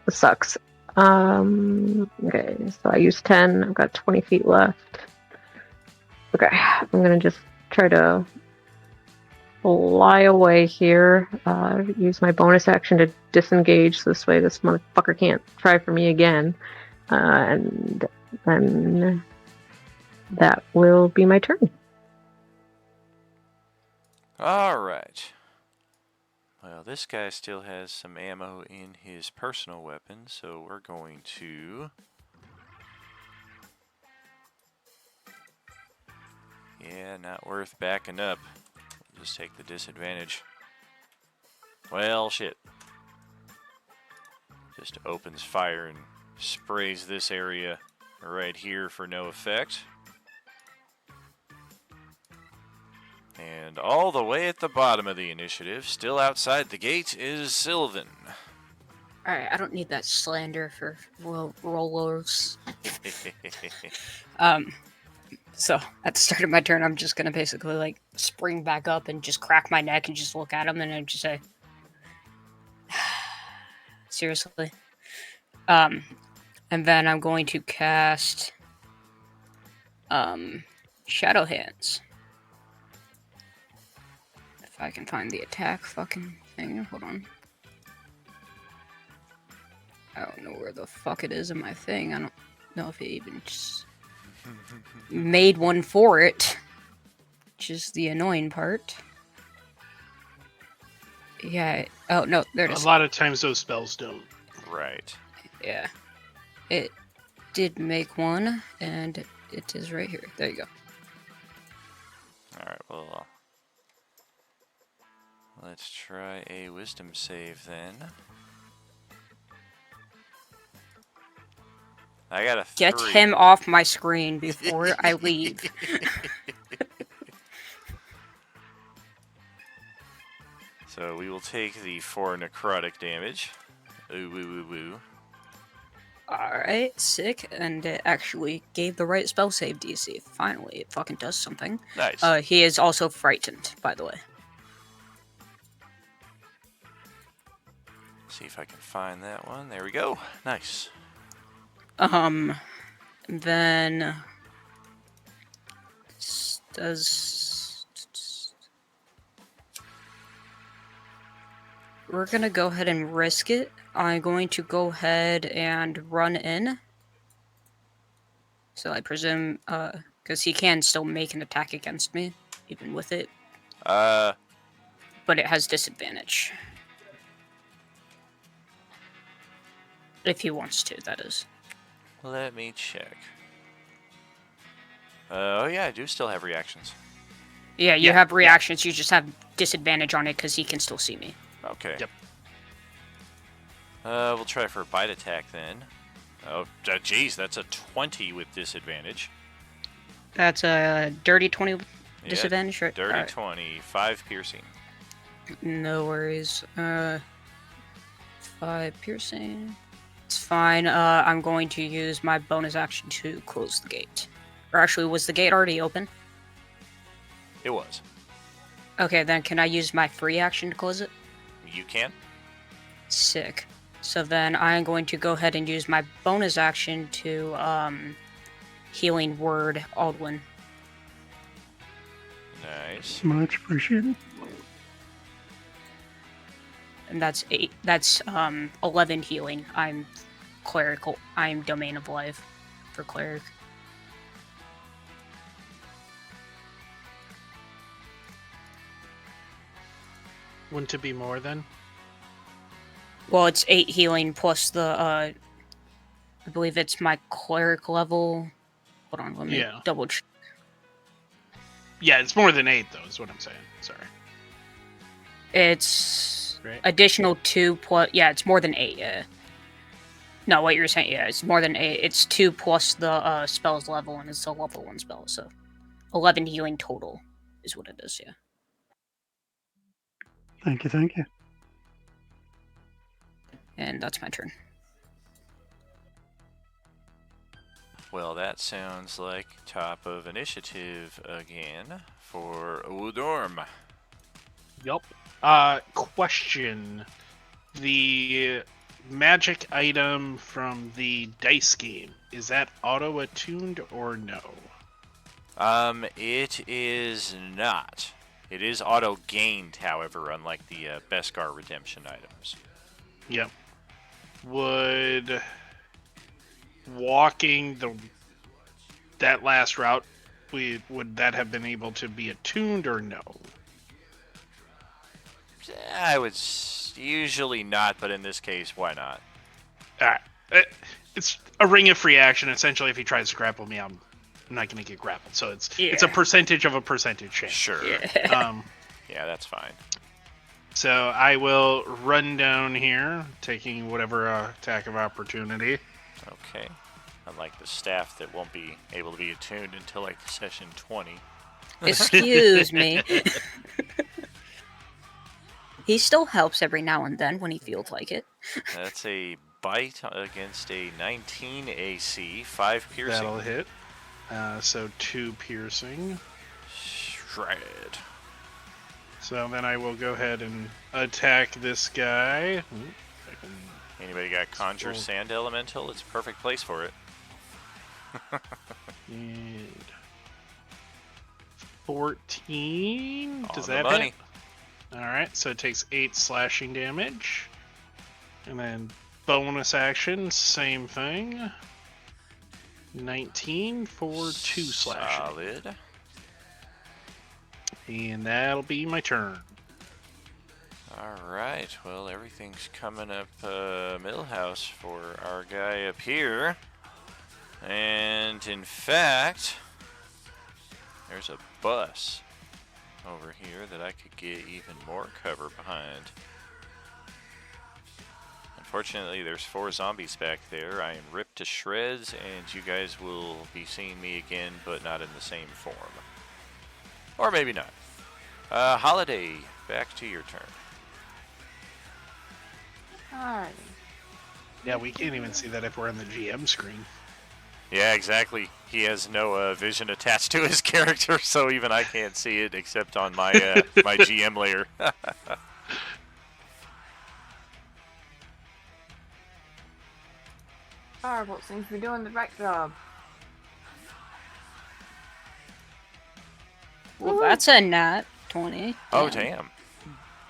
This sucks. Okay, so I used 10. I've got 20 feet left. Okay, I'm gonna just try to fly away here. Use my bonus action to disengage so this way this motherfucker can't try for me again. And then that will be my turn. All right. Well, this guy still has some ammo in his personal weapon, so we're going to... Yeah, not worth backing up. Just take the disadvantage. Well, shit. Just opens fire and sprays this area right here for no effect. And all the way at the bottom of the initiative, still outside the gate, is Sylvan. Alright, I don't need that slander for rollers. So at the start of my turn, I'm just gonna basically like spring back up and just crack my neck and just look at him and then just say, seriously. And then I'm going to cast Shadow Hands. If I can find the attack fucking thing, hold on. I don't know where the fuck it is in my thing. I don't know if it even just made one for it, which is the annoying part. Yeah. Oh no, there it A is. lot of times those spells don't. Right. Yeah. It did make one, and it is right here. There you go. Alright, well, let's try a wisdom save then. I got a 3. Get him off my screen before I leave. So we will take the 4 necrotic damage. Ooh, woo, woo, woo. Alright, sick. And it actually gave the right spell save DC. Finally, it fucking does something. Nice. He is also frightened, by the way. See if I can find that one. There we go. Nice. Then does we're gonna go ahead and risk it. I'm going to go ahead and run in. So I presume, because he can still make an attack against me, even with it. But it has disadvantage. If he wants to, that is. Let me check. Oh yeah, I do still have reactions. Yeah, you Yeah, have yeah. reactions. You just have disadvantage on it because he can still see me. Okay. Yep. We'll try for a bite attack then. Oh, geez, that's a 20 with disadvantage. That's a dirty 20 Yeah, disadvantage, right? Dirty Alright. 20, 5 piercing. No worries. 5 piercing. It's fine. I'm going to use my bonus action to close the gate. Or actually, was the gate already open? It was. Okay, then can I use my free action to close it? You can. Sick. So then I'm going to go ahead and use my bonus action to healing word Aldwin. Nice. Much appreciated. And that's 8. That's 11 healing. I'm clerical. I'm domain of life for cleric. Wouldn't it be more then? Well, it's 8 healing plus the I believe it's my cleric level. Hold on, let me Yeah. double check. Yeah, it's more than 8 though. Is what I'm saying. Sorry. It's Right. additional 2 plus. Yeah, it's more than 8. Yeah. No, what you're saying. Yeah, it's more than 8. It's 2 plus the spell's level, and it's a level 1 spell. So 11 healing total is what it is. Yeah. Thank you, thank you. And that's my turn. Well, that sounds like top of initiative again for Udorm. Yup. Question. The magic item from the dice game, is that auto-attuned or no? It is not. It is auto-gained, however, unlike the Beskar redemption items. Yep. Would walking that last route, would that have been able to be attuned or no? I would usually not, but in this case, why not? Alright. It's a ring of free action. Essentially, if he tries to grapple me, I'm not going to get grappled. So it's a percentage of a percentage chance. Sure. Yeah. Yeah, that's fine. So I will run down here, taking whatever attack of opportunity. Okay. Unlike the staff that won't be able to be attuned until like session 20. Excuse me. He still helps every now and then when he feels like it. That's a bite against a 19 AC, 5 piercing. That'll hit. So 2 piercing. Shred. So then I will go ahead and attack this guy. Anybody got Conjure Oh. Sand Elemental? It's a perfect place for it. And 14. Does On the that money. hit? Alright, so it takes 8 slashing damage. And then bonus action, same thing. 19 for 2 slashing. Solid. And that'll be my turn. Alright, well, everything's coming up Millhouse for our guy up here. And in fact, there's a bus over here that I could get even more cover behind. Unfortunately, there's 4 zombies back there. I am ripped to shreds, and you guys will be seeing me again, but not in the same form. Or maybe not. Holiday, back to your turn. Alrighty. Yeah, we can't even see that if we're on the GM screen. Yeah, exactly. He has no vision attached to his character, so even I can't see it except on my my GM layer. Firebolt seems to be doing the right job. Well, that's a nat 20. Oh, Damn.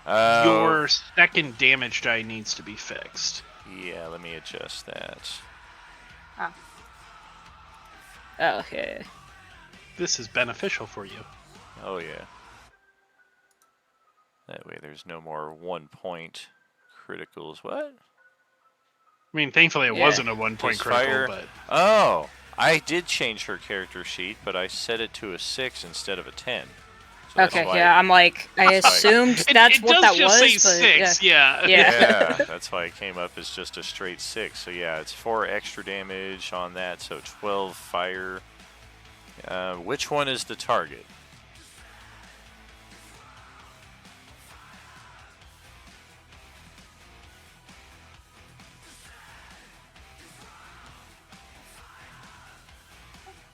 damn. Your second damage die needs to be fixed. Yeah, let me adjust that. Okay. This is beneficial for you. Oh, yeah. That way there's no more 1 point criticals. What? I mean, thankfully it Yeah. wasn't a 1-point Just critical, fire. but Oh, I did change her character sheet, but I set it to a 6 instead of a 10. So that's Okay, why- yeah, I'm like, I that's why- assumed that's it what does that just was, say but 6, yeah. Yeah. Yeah, that's why it came up as just a straight 6. So yeah, it's 4 extra damage on that, so 12 fire. Which one is the target?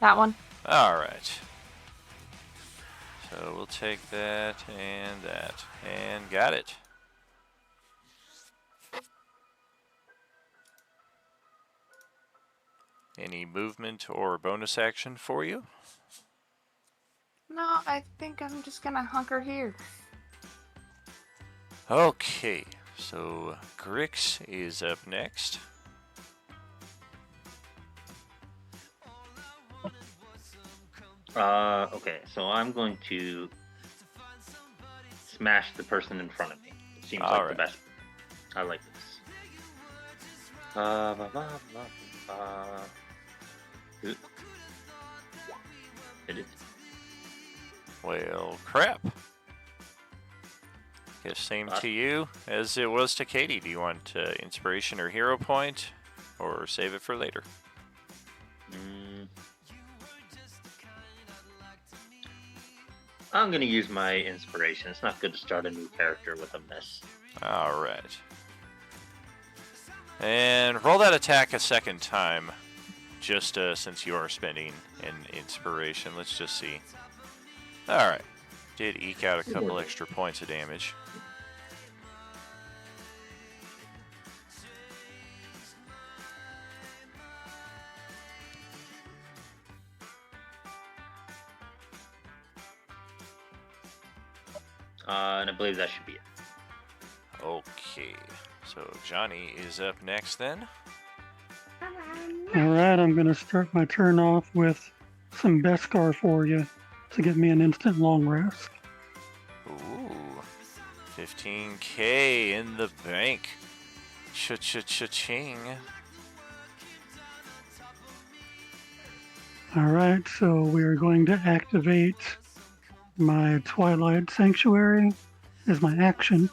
That one. All right. So we'll take that, and got it. Any movement or bonus action for you? No, I think I'm just gonna hunker here. Okay, so Grix is up next. Okay, so I'm going to smash the person in front of me. It seems like the Alright. best. I like this. Blah, blah, blah, blah. Hit it. Well, crap. Guess same to you as it was to Katie. Do you want inspiration or hero point, or save it for later? I'm gonna use my inspiration. It's not good to start a new character with a miss. All right. And roll that attack a second time, just since you are spending an inspiration. Let's just see. All right. Did eke out a couple extra points of damage. And I believe that should be it. Okay. So Johnny is up next then. All right, I'm going to start my turn off with some Beskar for you to get me an instant long rest. Ooh. 15K in the bank. Cha-cha-cha-ching. All right, so we are going to activate my Twilight Sanctuary as my action.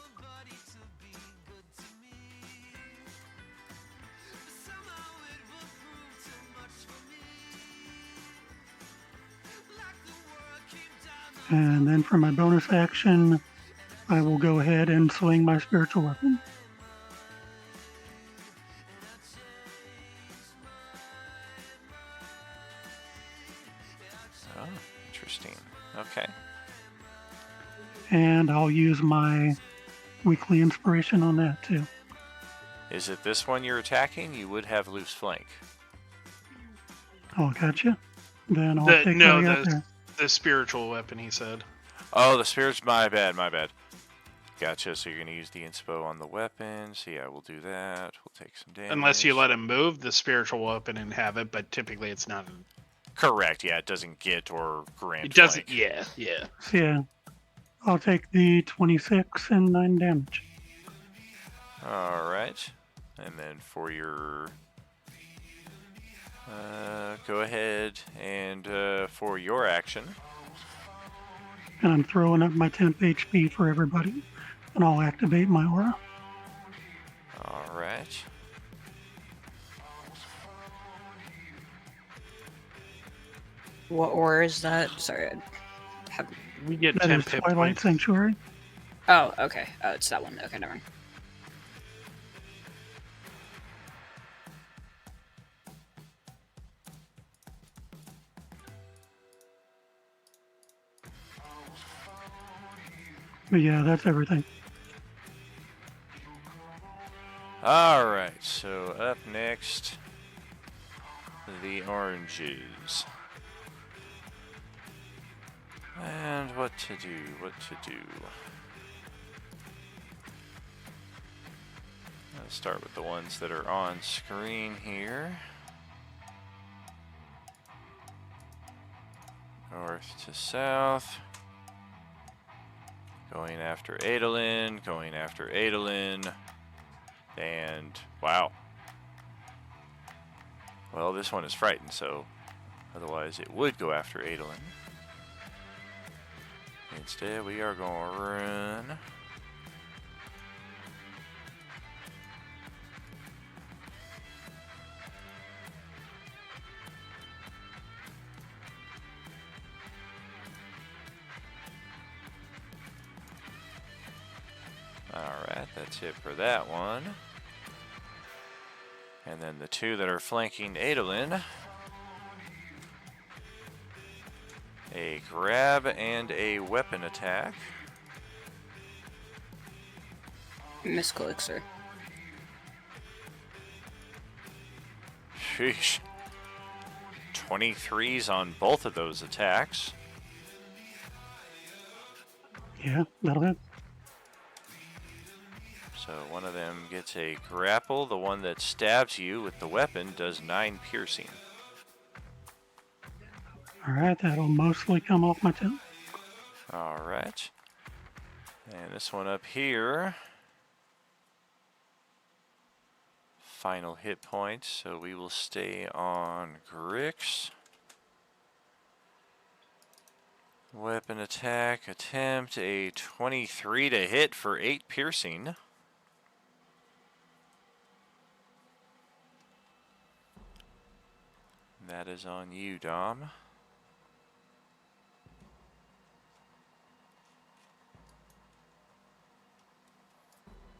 And then for my bonus action, I will go ahead and swing my spiritual weapon. Oh, interesting. Okay. And I'll use my weekly inspiration on that too. Is it this one you're attacking? You would have loose flank. Oh, gotcha. Then I'll take what I got there. The spiritual weapon, he said. Oh, the spirits. My bad. My bad. Gotcha. So you're gonna use the inspo on the weapon. So yeah, we'll do that. We'll take some damage. Unless you let him move the spiritual weapon and have it, but typically it's not. Correct. Yeah, it doesn't get or grant. It doesn't. flank. Yeah. So yeah, I'll take the 26 and 9 damage. All right. And then for your, go ahead and for your action. And I'm throwing up my temp HP for everybody. And I'll activate my aura. All right. What aura is that? Sorry. We get That 10 is hit Twilight points. Sanctuary. Oh, okay. Oh, it's that one. Okay, never mind. But yeah, that's everything. All right. So up next, the oranges. And what to do? What to do? Let's start with the ones that are on screen here. North to south. Going after Adolin, going after Adolin. And wow. Well, this one is frightened, so Otherwise, it would go after Adolin. Instead, we are going to run. Alright, that's it for that one. And then the two that are flanking Adolin. A grab and a weapon attack. Misclick, sir. Sheesh. 23s on both of those attacks. Yeah, that'll hit. So one of them gets a grapple. The one that stabs you with the weapon does 9 piercing. All right, that'll mostly come off my tail. Alright. And this one up here. Final hit points, so we will stay on Grix. Weapon attack, attempt a 23 to hit for 8 piercing. That is on you, Dom.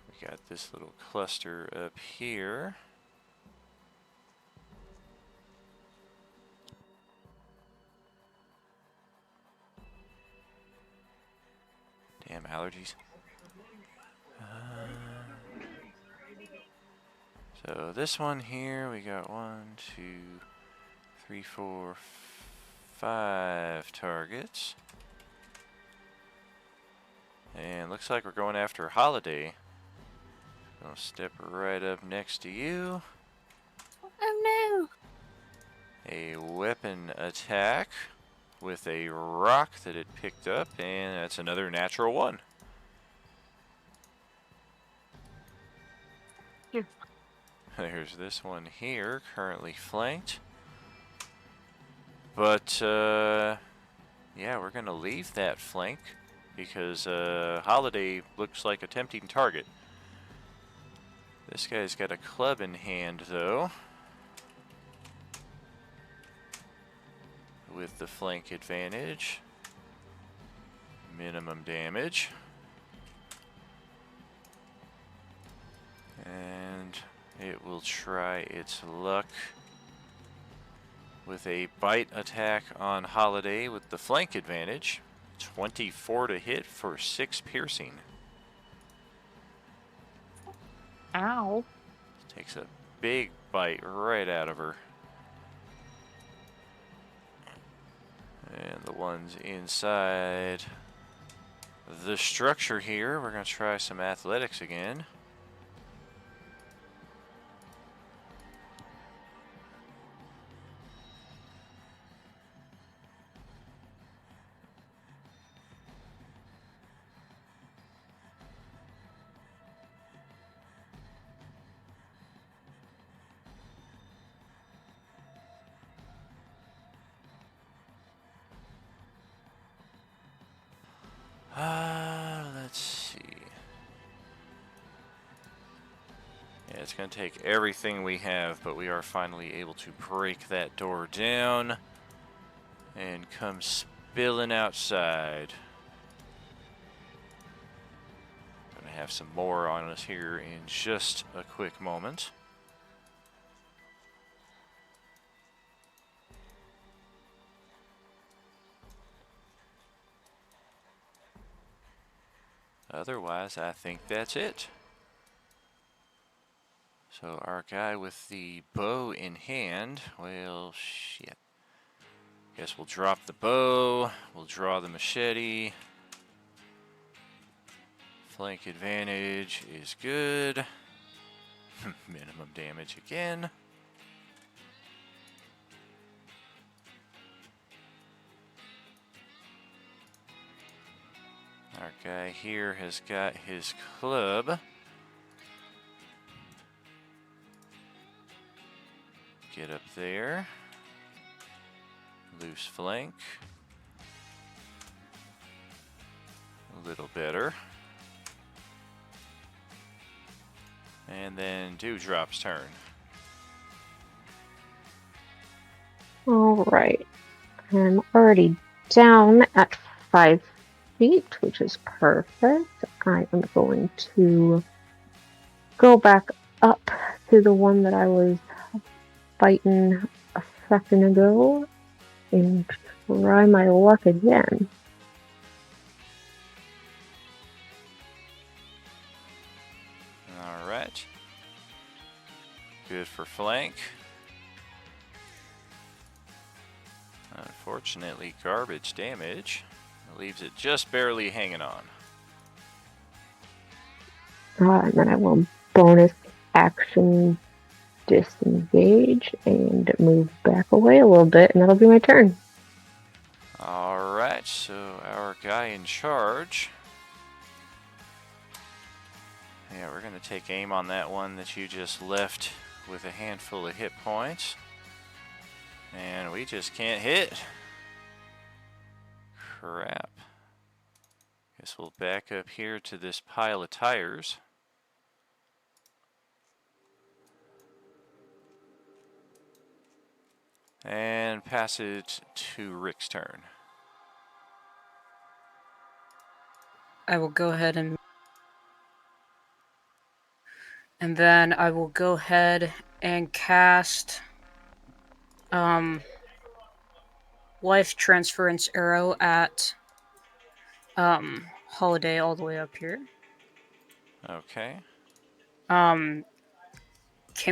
We got this little cluster up here. Damn allergies. So this one here, we got 1, 2, 3, 4, 5 targets. And looks like we're going after Holiday. I'll step right up next to you. Oh A weapon attack with a rock that it picked up, and that's another natural 1. Here. There's this one here, currently flanked. But, yeah, we're going to leave that flank because Holiday looks like a tempting target. This guy's got a club in hand, though, with the flank advantage. Minimum damage. And it will try its luck with a bite attack on Holiday with the flank advantage. 24 to hit for 6 piercing. Ow. Takes a big bite right out of her. And the ones inside the structure here, we're going to try some athletics again. Let's see. Yeah, it's going to take everything we have, but we are finally able to break that door down and come spilling outside. Gonna have some more on us here in just a quick moment. Otherwise, I think that's it. So our guy with the bow in hand, well, shit. Guess we'll drop the bow, we'll draw the machete. Flank advantage is good. Minimum damage again. Our guy here has got his club. Get up there. Loose flank. A little better. And then Dewdrop's turn. All right. I'm already down at 5 feet, which is perfect. I am going to go back up to the one that I was fighting a second ago and try my luck again. Alright. Good for flank. Unfortunately, garbage damage. Leaves it just barely hanging on. And then I will bonus action disengage and move back away a little bit, and that'll be my turn. Alright, so our guy in charge. Yeah, we're going to take aim on that one that you just left with a handful of hit points. And we just can't hit. Crap. Guess we'll back up here to this pile of tires. And pass it to Rick's turn. I will go ahead and then I will go ahead and cast life transference arrow at Holiday all the way up here. Okay. Can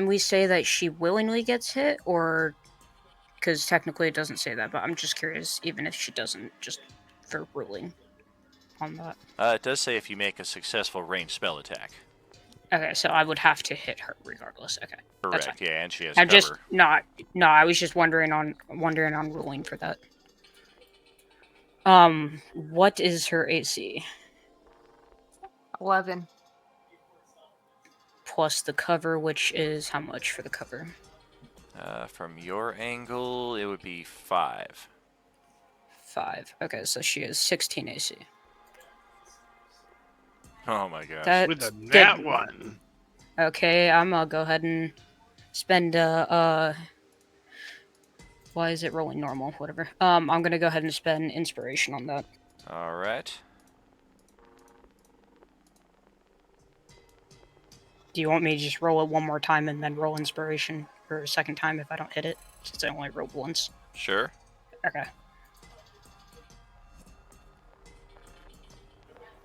we say that she willingly gets hit, or because technically it doesn't say that, but I'm just curious, even if she doesn't, just for ruling on that. It does say if you make a successful ranged spell attack. Okay, so I would have to hit her regardless. Okay, that's Correct. fine. Yeah, and she has I'm cover. just not. No, I was just wondering on ruling for that. What is her AC 11. plus the cover, which is how much for the cover? From your angle, it would be 5. 5. Okay, so she is 16 AC. Oh my gosh. That With a did- nat one. Okay, I'm gonna go ahead and spend why is it rolling normal? Whatever. I'm gonna go ahead and spend inspiration on that. Alright. Do you want me to just roll it one more time and then roll inspiration for a second time if I don't hit it? Since I only rolled once. Sure. Okay.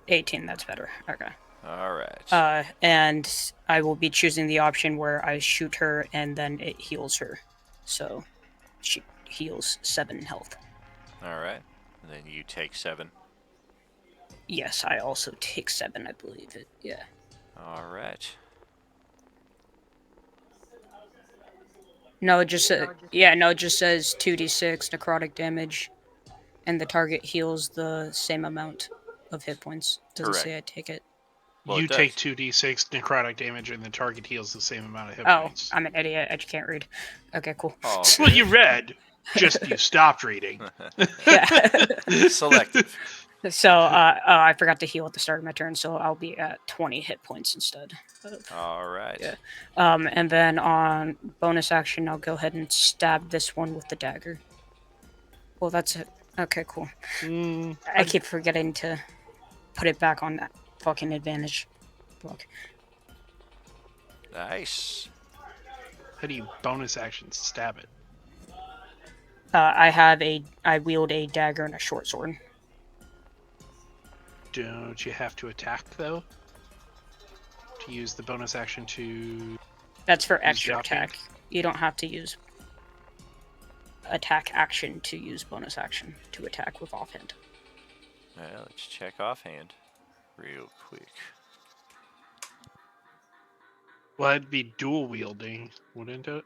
18, that's better. Okay. Alright. And I will be choosing the option where I shoot her and then it heals her. So she heals 7 health. Alright. And then you take 7. Yes, I also take 7, I believe it. Yeah. Alright. No, it just it just says 2d6 necrotic damage, and the target heals the same amount of hit points. Doesn't Correct. say I take it. Well, You it does. take 2d6 necrotic damage, and the target heals the same amount of hit Oh, points. I'm an idiot. I just can't read. Okay, cool. Oh, That's what you read. Just you stopped reading. Yeah. Selective. So I forgot to heal at the start of my turn, so I'll be at 20 hit points instead. Alright. Yeah. And then on bonus action, I'll go ahead and stab this one with the dagger. Well, that's it. Okay, cool. I keep forgetting to put it back on that fucking advantage block. Nice. How do you bonus action stab it? I wield a dagger and a short sword. Don't you have to attack, though? To use the bonus action to... That's for Use extra the offhand? attack. You don't have to use attack action to use bonus action to attack with offhand. Well, let's check offhand real quick. Well, it'd be dual wielding, wouldn't it?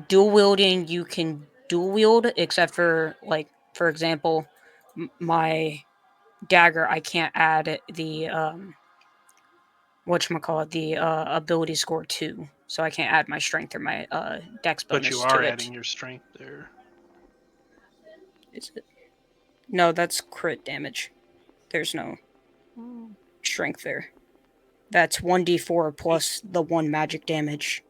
Dual wielding, you can dual wield, except for, like, for example, my dagger, I can't add the whatchamacallit, the ability score 2, so I can't add my strength or my dex bonus But you to are it. adding your strength there. Is it? No, that's crit damage. There's no Hmm. strength there. That's 1d4 plus the 1 magic damage,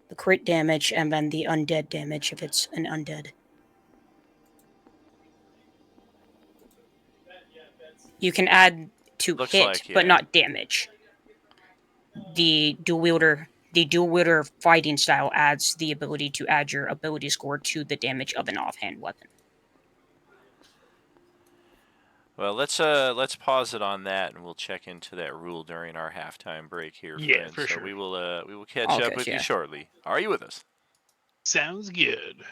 the crit damage, and then the undead damage if it's an undead. You can add to Looks hit, like, but yeah. not damage. The dual wielder fighting style adds the ability to add your ability score to the damage of an offhand weapon. Well, let's pause it on that, and we'll check into that rule during our halftime break here, Yeah, friends. for So sure. we will catch up Okay, with you yeah. shortly. Are you with us? Sounds good.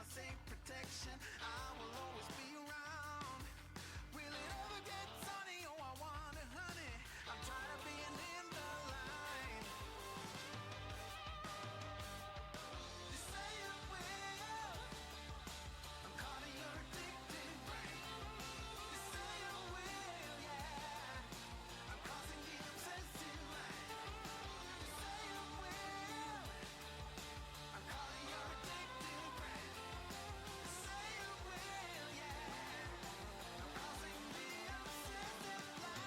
my safe protection. I will always be around. Will it ever get sunny? Oh, I wonder, honey. I'm tired of being in the line. You say it will. I'm caught in your addictive brain. You say it will, yeah. I'm crossing the obsessive line. You say it will. I'm caught in your addictive brain. You say it will, yeah. I'm crossing the obsessive line.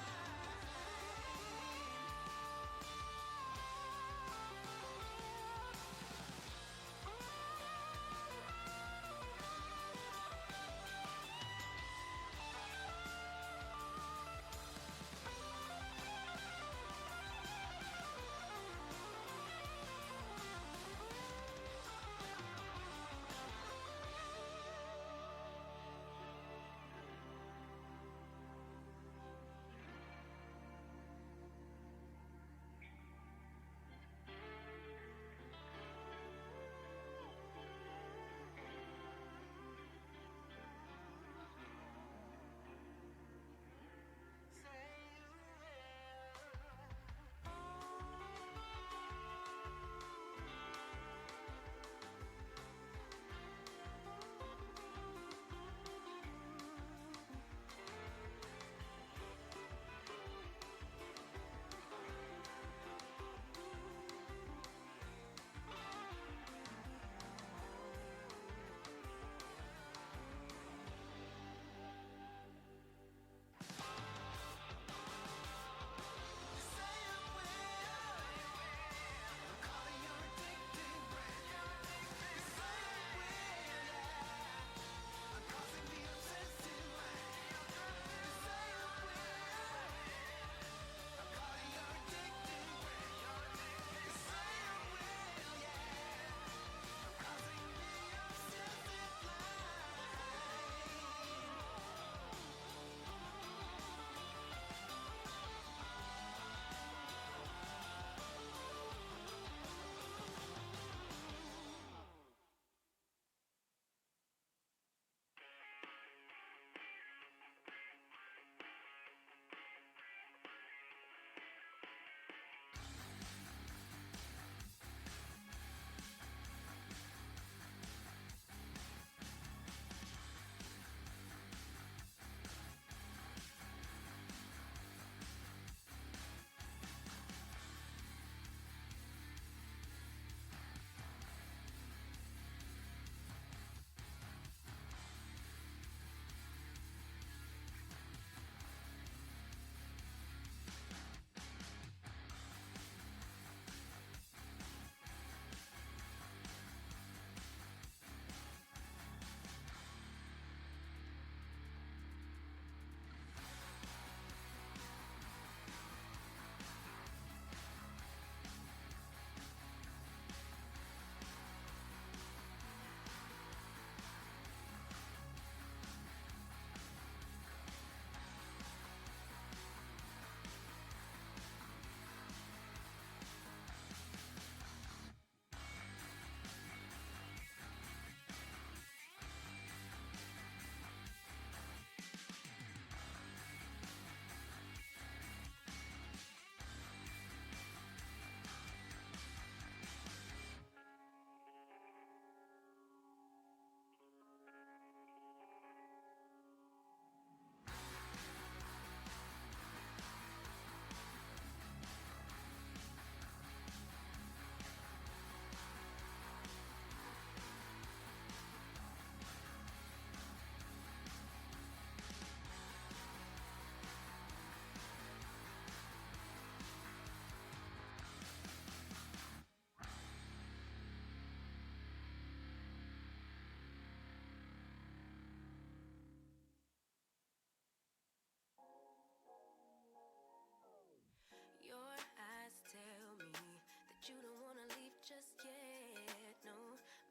Your eyes tell me that you don't wanna leave just yet. No,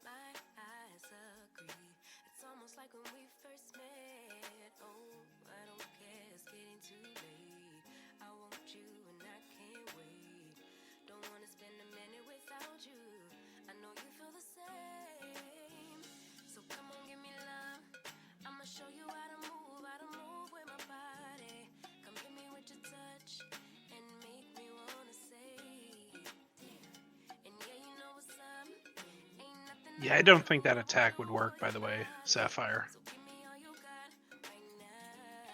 my eyes agree. It's almost like when we first met. Oh, I don't care, it's getting too late. I want you and I can't wait. Don't wanna spend a minute without you. I know you feel the same. So come Yeah, I don't think that attack would work, by the way, Sapphire.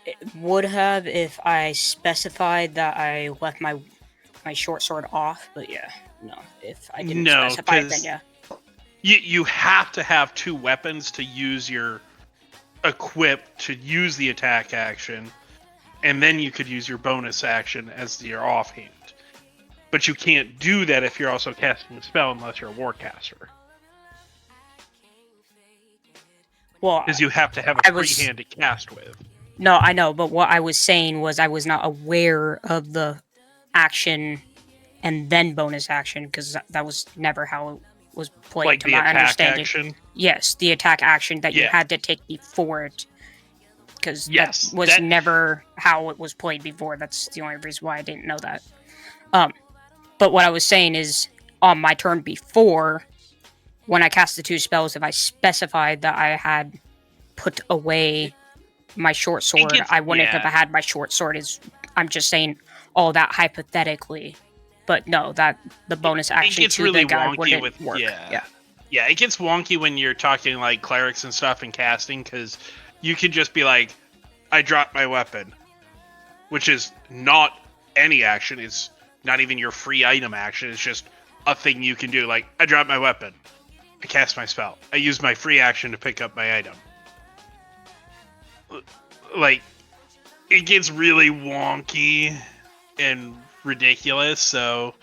It would have if I specified that I left my short sword off, but yeah, no. If I didn't No, specify it, then 'cause yeah. You have to have two weapons to use your equip to use the attack action, and then you could use your bonus action as your offhand. But you can't do that if you're also casting a spell unless you're a warcaster. Well, Because you have to have I a was- free hand to cast with. no, I know, but what I was saying was I was not aware of the action and then bonus action because that was never how it was played Like to the my attack understanding. action. Yes, the attack action that you Yeah. had to take before it, because Yes, that was that- never how it was played before. That's the only reason why I didn't know that. But what I was saying is, on my turn before, when I cast the two spells, if I specified that I had put away my short sword, gets- I wouldn't yeah. have had my short sword. I'm just saying all that hypothetically. But no, that the bonus action gets to really the guy wonky wouldn't with work. yeah. Yeah, it gets wonky when you're talking like clerics and stuff and casting, because you could just be like, I dropped my weapon, which is not any action. It's not even your free item action. It's just a thing you can do. Like, I dropped my weapon. I cast my spell. I used my free action to pick up my item. Like, it gets really wonky and ridiculous, so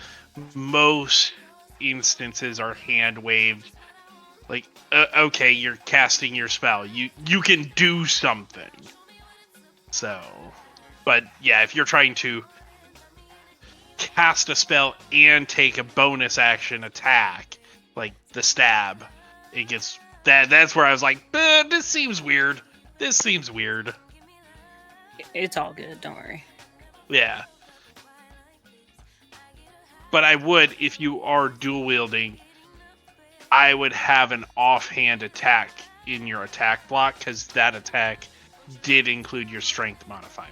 most instances are hand waved. Like, okay, you're casting your spell. You can do something. So, but yeah, if you're trying to cast a spell and take a bonus action attack, like the stab, it gets that's where I was like, this seems weird. This seems weird. It's all good. Don't worry. Yeah. But I would, if you are dual wielding, I would have an offhand attack in your attack block, because that attack did include your strength modifier.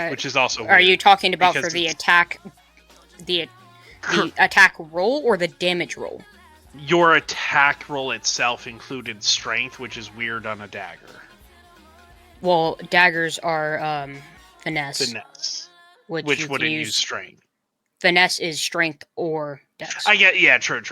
Which is also weird. Are you talking about because for the it's- attack, the attack roll or the damage roll? Your attack roll itself included strength, which is weird on a dagger. Well, daggers are finesse, Finesse. which Which you wouldn't can use strength. Finesse is strength or dex. I get, yeah, true.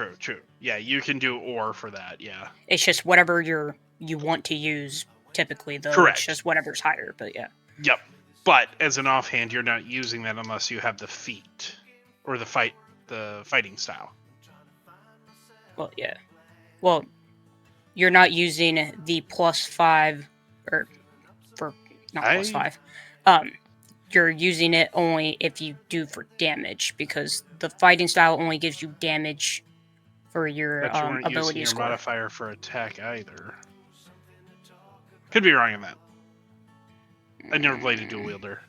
Yeah, you can do or for that, yeah. It's just whatever you want to use. Typically, though, Correct. it's just whatever's higher. But yeah, Yep. But as an offhand, you're not using that unless you have the feat or the fighting style. well, yeah, well, you're not using the +5 or for not +5. You're using it only if you do for damage, because the fighting style only gives you damage for your But you weren't using ability your score. modifier for attack either. Could be wrong on that. I never played a dual wielder.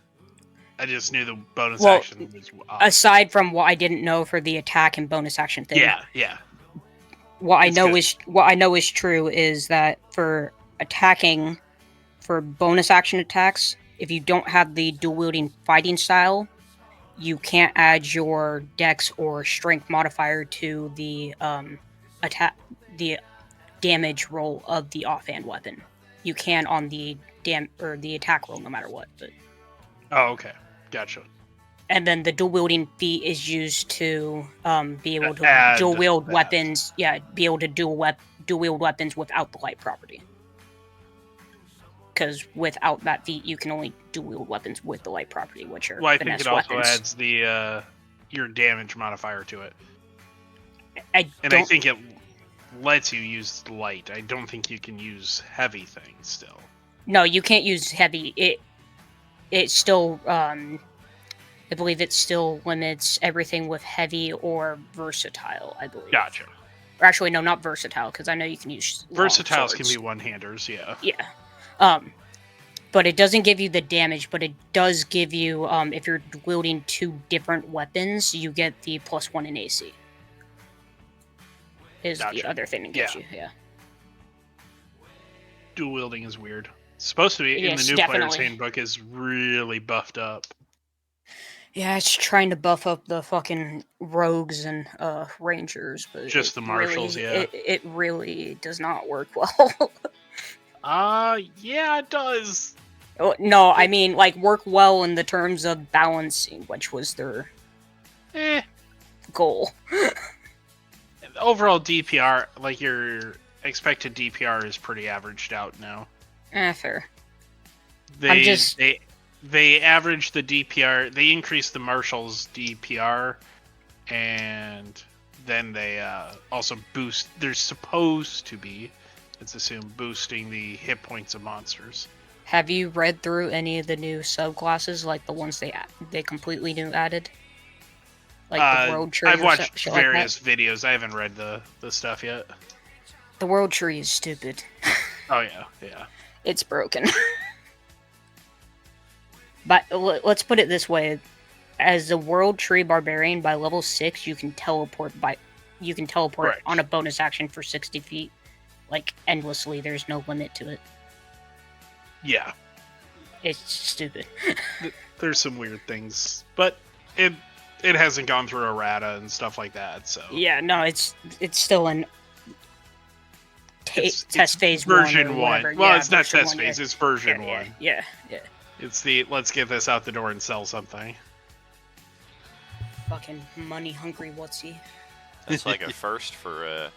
I just knew the bonus Well, action was Aside from what I didn't know for the attack and bonus action thing, yeah. what I It's know good. is true is that for attacking, for bonus action attacks, if you don't have the dual wielding fighting style, you can't add your dex or strength modifier to the attack, the damage roll of the offhand weapon. You can on the the attack roll, no matter what. But Oh, okay. Gotcha. and then the dual wielding feat is used to be able to Add dual wield that. weapons. Yeah, be able to dual wield weapons without the light property. Because without that feat, you can only dual wield weapons with the light property, which are Well, I think finesse it also weapons. adds the your damage modifier to it. I And don't. I think it lets you use light. I don't think you can use heavy things still. No, you can't use heavy. It still I believe it still limits everything with heavy or versatile, I believe. Gotcha. Or actually, no, not versatile, because I know you can use long Versatiles can swords. be one-handers, yeah. Yeah. But it doesn't give you the damage, but it does give you, if you're wielding two different weapons, you get the +1 in AC. Is the Gotcha. other thing it gives Yeah. you, yeah. Dual wielding is weird. It's supposed to be in Yes, the new player's definitely. handbook is really buffed up. Yeah, it's trying to buff up the fucking rogues and rangers, but Just the marshals, yeah. it really does not work well. Yeah, it does. Oh, no, I mean like work well in the terms of balancing, which was their Eh. goal. Overall DPR, like your expected DPR is pretty averaged out now. Fair. They they average the DPR. They increase the marshals DPR, and then they also boost. They're supposed to be, let's assume, boosting the hit points of monsters. Have you read through any of the new subclasses, like the ones they completely new added? Like the world tree. I've watched shit like that? various videos. I haven't read the stuff yet. The world tree is stupid. Oh yeah, yeah. It's broken. But let's put it this way: as a world tree barbarian, by level 6, you can teleport Right. on a bonus action for 60 feet, like endlessly. There's no limit to it. Yeah. It's stupid. There's some weird things, but it hasn't gone through errata and stuff like that. So Yeah, no, it's still in It's test phase version 1. Or one. whatever. Well, Yeah, it's not version test 1, phase. yeah. It's version yeah, one. Yeah. It's the let's get this out the door and sell something. Fucking money hungry whatsy. That's like a first for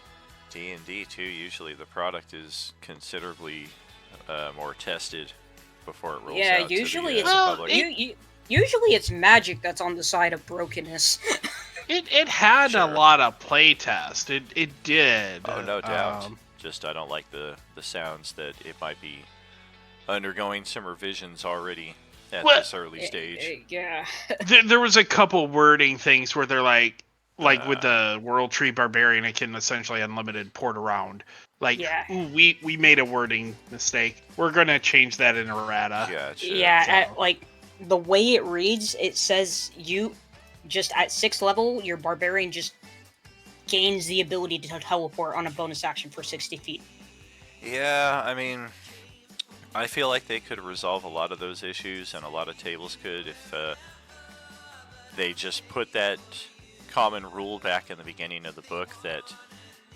D&D too. Usually the product is considerably more tested before it rolls Yeah, out usually to it's the public. usually it's magic that's on the side of brokenness. It had a Sure. lot of play test. It did. Oh, no doubt. Just I don't like the sounds that it might be undergoing some revisions already at Well, this early stage. Yeah. There was a couple wording things where they're like with the World Tree Barbarian, it can essentially unlimited port around. Like, Yeah. ooh, we made a wording mistake. We're gonna change that in errata. Gotcha. Yeah, So- like the way it reads, it says you just at 6th level, your barbarian just gains the ability to teleport on a bonus action for 60 feet. Yeah, I mean, I feel like they could resolve a lot of those issues, and a lot of tables could if they just put that common rule back in the beginning of the book that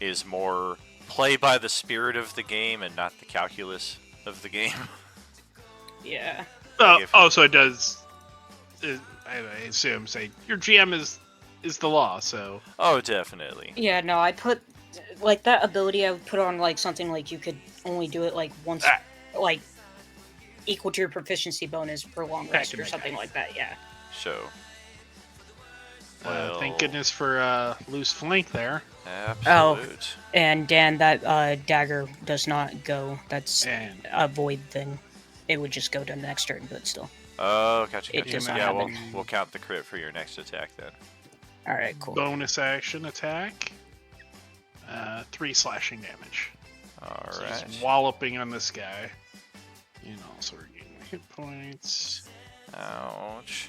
is more play by the spirit of the game and not the calculus of the game. Yeah. So it does. I assume say your GM is the law. So Oh, definitely. Yeah, no, I put like that ability. I would put on like something like you could only do it like once, like equal to your proficiency bonus per long Back rest in or the something day. like that. Yeah. So. Well, thank goodness for loose flank there. Absolute. And Dan, that dagger does not go. That's And a void thing. It would just go to the next turn, but still. Oh, gotcha. It does not Yeah, happen. we'll count the crit for your next attack then. All right, cool. bonus action attack. 3 slashing damage. All So right. he's walloping on this guy. And also we're getting hit points. Ouch.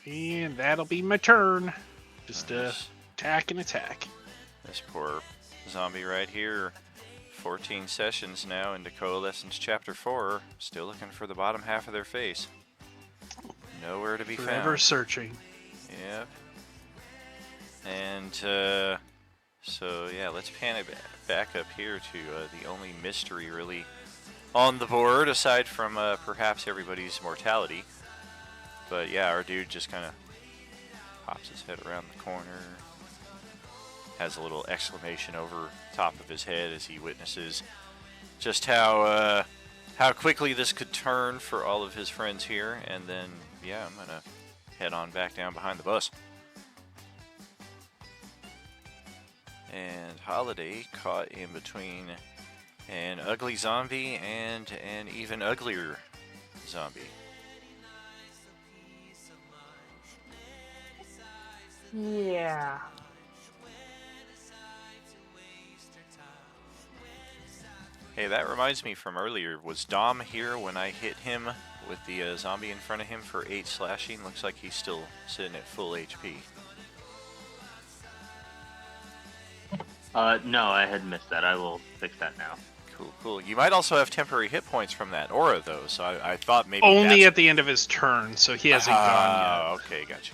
And that'll be my turn. Just Nice. attack and attack. This poor zombie right here. 14 sessions now into Coalescence Chapter 4. Still looking for the bottom half of their face. Nowhere to be Forever found. searching. Yep. And, so yeah, let's pan it back up here to the only mystery really on the board, aside from perhaps everybody's mortality. But yeah, our dude just kind of pops his head around the corner, has a little exclamation over top of his head as he witnesses just how quickly this could turn for all of his friends here. And then, yeah, I'm gonna head on back down behind the bus. And Holiday caught in between an ugly zombie and an even uglier zombie. Yeah. Hey, that reminds me from earlier. Was Dom here when I hit him with the zombie in front of him for 8 slashing? Looks like he's still sitting at full HP. No, I had missed that. I will fix that now. Cool, cool. You might also have temporary hit points from that aura, though, so I thought maybe Only that's... at the end of his turn, so he hasn't gone yet. Okay, gotcha.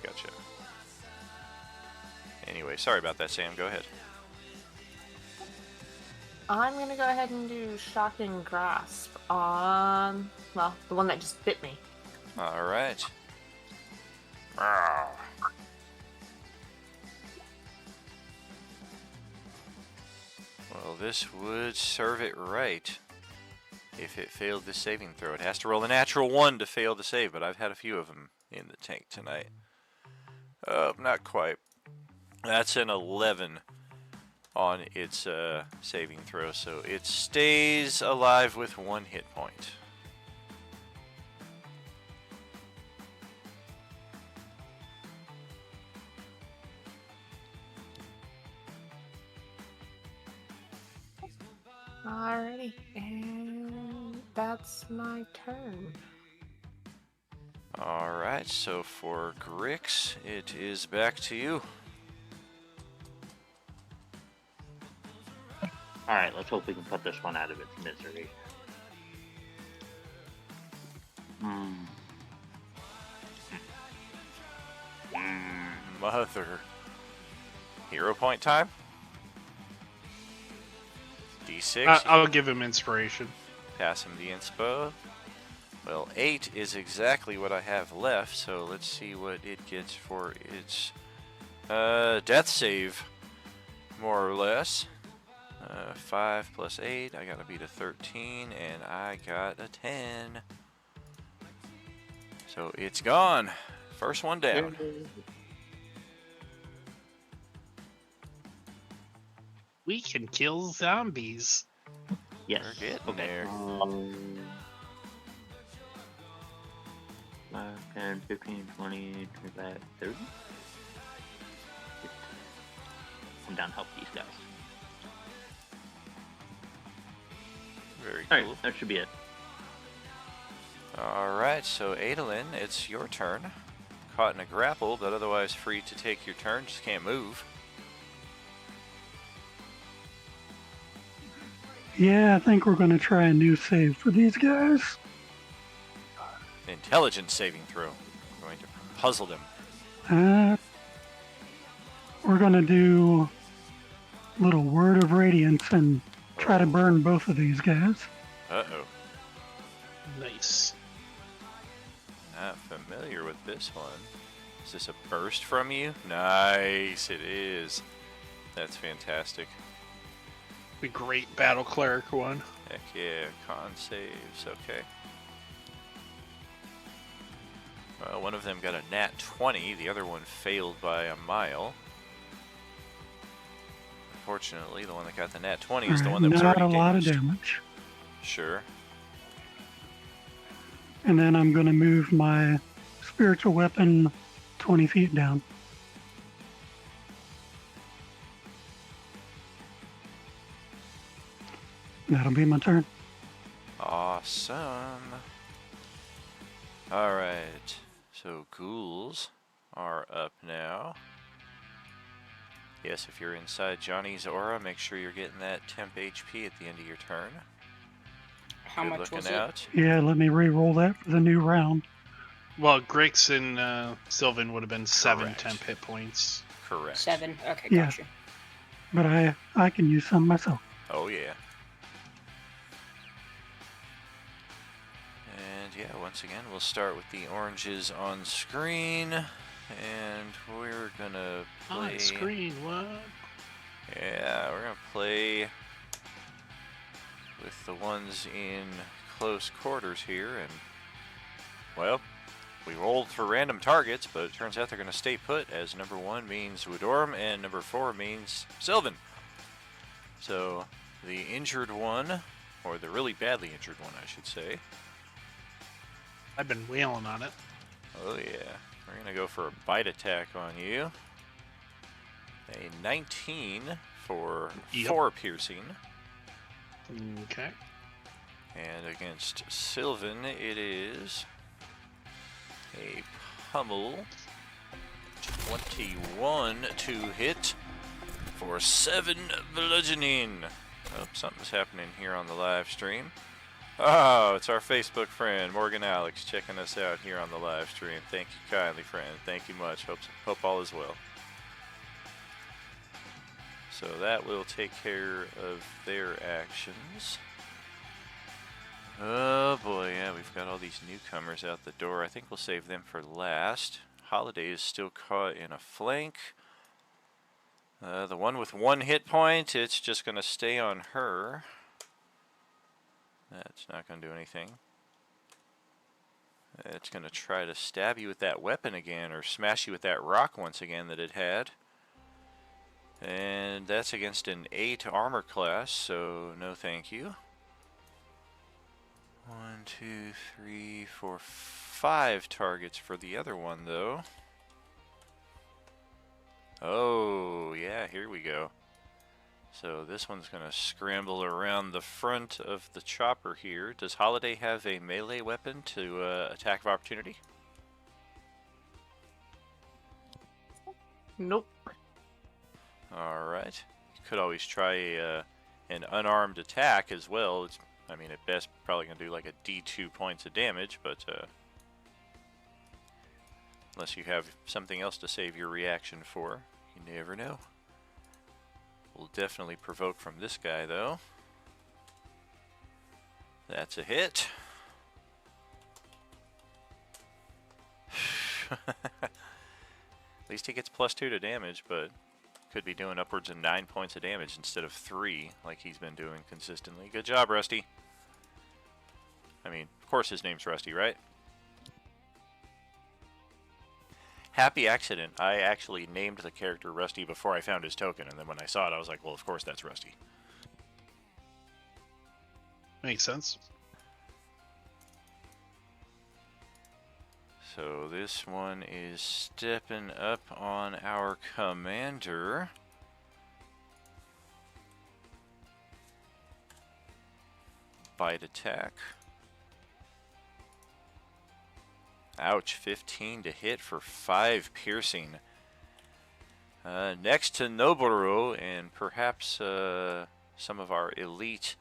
Anyway, sorry about that, Sam. Go ahead. I'm gonna go ahead and do Shocking Grasp on, well, the one that just bit me. All right. Well, this would serve it right if it failed the saving throw. It has to roll a natural 1 to fail the save, but I've had a few of them in the tank tonight. Not quite. That's an 11 on its saving throw, so it stays alive with 1 hit point. Alrighty, and that's my turn. Alright, so for Grix, it is back to you. Alright, let's hope we can put this one out of its misery. Mother. Hero point time? D6. I'll give him inspiration. Pass him the inspo. Well, 8 is exactly what I have left, so let's see what it gets for its death save, more or less. 5 plus 8, I gotta beat a 13, and I got a 10. So it's gone. First one down. We can kill zombies. Yes. We're getting there. 5, 10, 15, 20, 25, 30. Come down and help these guys. Very cool. Alright, that should be it. Alright, so Adolin, it's your turn. Caught in a grapple, but otherwise free to take your turn, just can't move. Yeah, I think we're going to try a new save for these guys. Intelligence saving throw. I'm going to puzzle them. We're going to do a little Word of Radiance and try to burn both of these guys. Uh-oh. Nice. Not familiar with this one. Is this a burst from you? Nice, it is. That's fantastic. The great battle cleric one. Heck yeah, con saves, okay. Well, one of them got a nat 20, the other one failed by a mile. Unfortunately, the one that got the nat 20 is the one that was not already a lot of damaged. damage. Sure. And then I'm going to move my spiritual weapon 20 feet down. That'll be my turn. Awesome. Alright, so ghouls are up now. Yes, if you're inside Johnny's aura, make sure you're getting that temp HP at the end of your turn. How Good much looking was it? out. Yeah, let me re-roll that for the new round. Well, Grix and Sylvan would have been 7 Correct. temp hit points. Correct. 7. Okay, Yeah. gotcha. But I can use some myself. Oh yeah. And yeah, once again, we'll start with the oranges on screen, and we're gonna play. On screen, what? Yeah, we're gonna play with the ones in close quarters here, and well, we rolled for random targets, but it turns out they're gonna stay put, as number 1 means Woodorm and number 4 means Sylvan. So the injured one, or the really badly injured one, I should say. I've been wailing on it. Oh yeah, we're gonna go for a bite attack on you. A 19 for Yep. 4 piercing. Okay. And against Sylvan, it is a pummel. 21 to hit for 7 bludgeoning. Oh, something's happening here on the live stream. Oh, it's our Facebook friend, Morgan Alex, checking us out here on the live stream. Thank you kindly, friend. Thank you much. Hope all is well. So that will take care of their actions. Oh boy, yeah, we've got all these newcomers out the door. I think we'll save them for last. Holiday is still caught in a flank. The one with 1 hit point, it's just going to stay on her. That's not going to do anything. It's going to try to stab you with that weapon again, or smash you with that rock once again that it had. And that's against an 8 armor class, so no thank you. 1, 2, 3, 4, 5 targets for the other one, though. Oh, yeah, here we go. So this one's going to scramble around the front of the chopper here. Does Holiday have a melee weapon to attack of opportunity? Nope. Alright. You could always try an unarmed attack as well. I mean, at best, probably going to do like a D2 points of damage, but unless you have something else to save your reaction for, you never know. We'll definitely provoke from this guy, though. That's a hit. At least he gets +2 to damage, but could be doing upwards of 9 points of damage instead of 3, like he's been doing consistently. Good job, Rusty. I mean, of course his name's Rusty, right? Happy accident. I actually named the character Rusty before I found his token, and then when I saw it, I was like, well, of course that's Rusty. Makes sense. So this one is stepping up on our commander. Bite attack. Ouch, 15 to hit for 5 piercing. Next to Noboru and perhaps some of our elite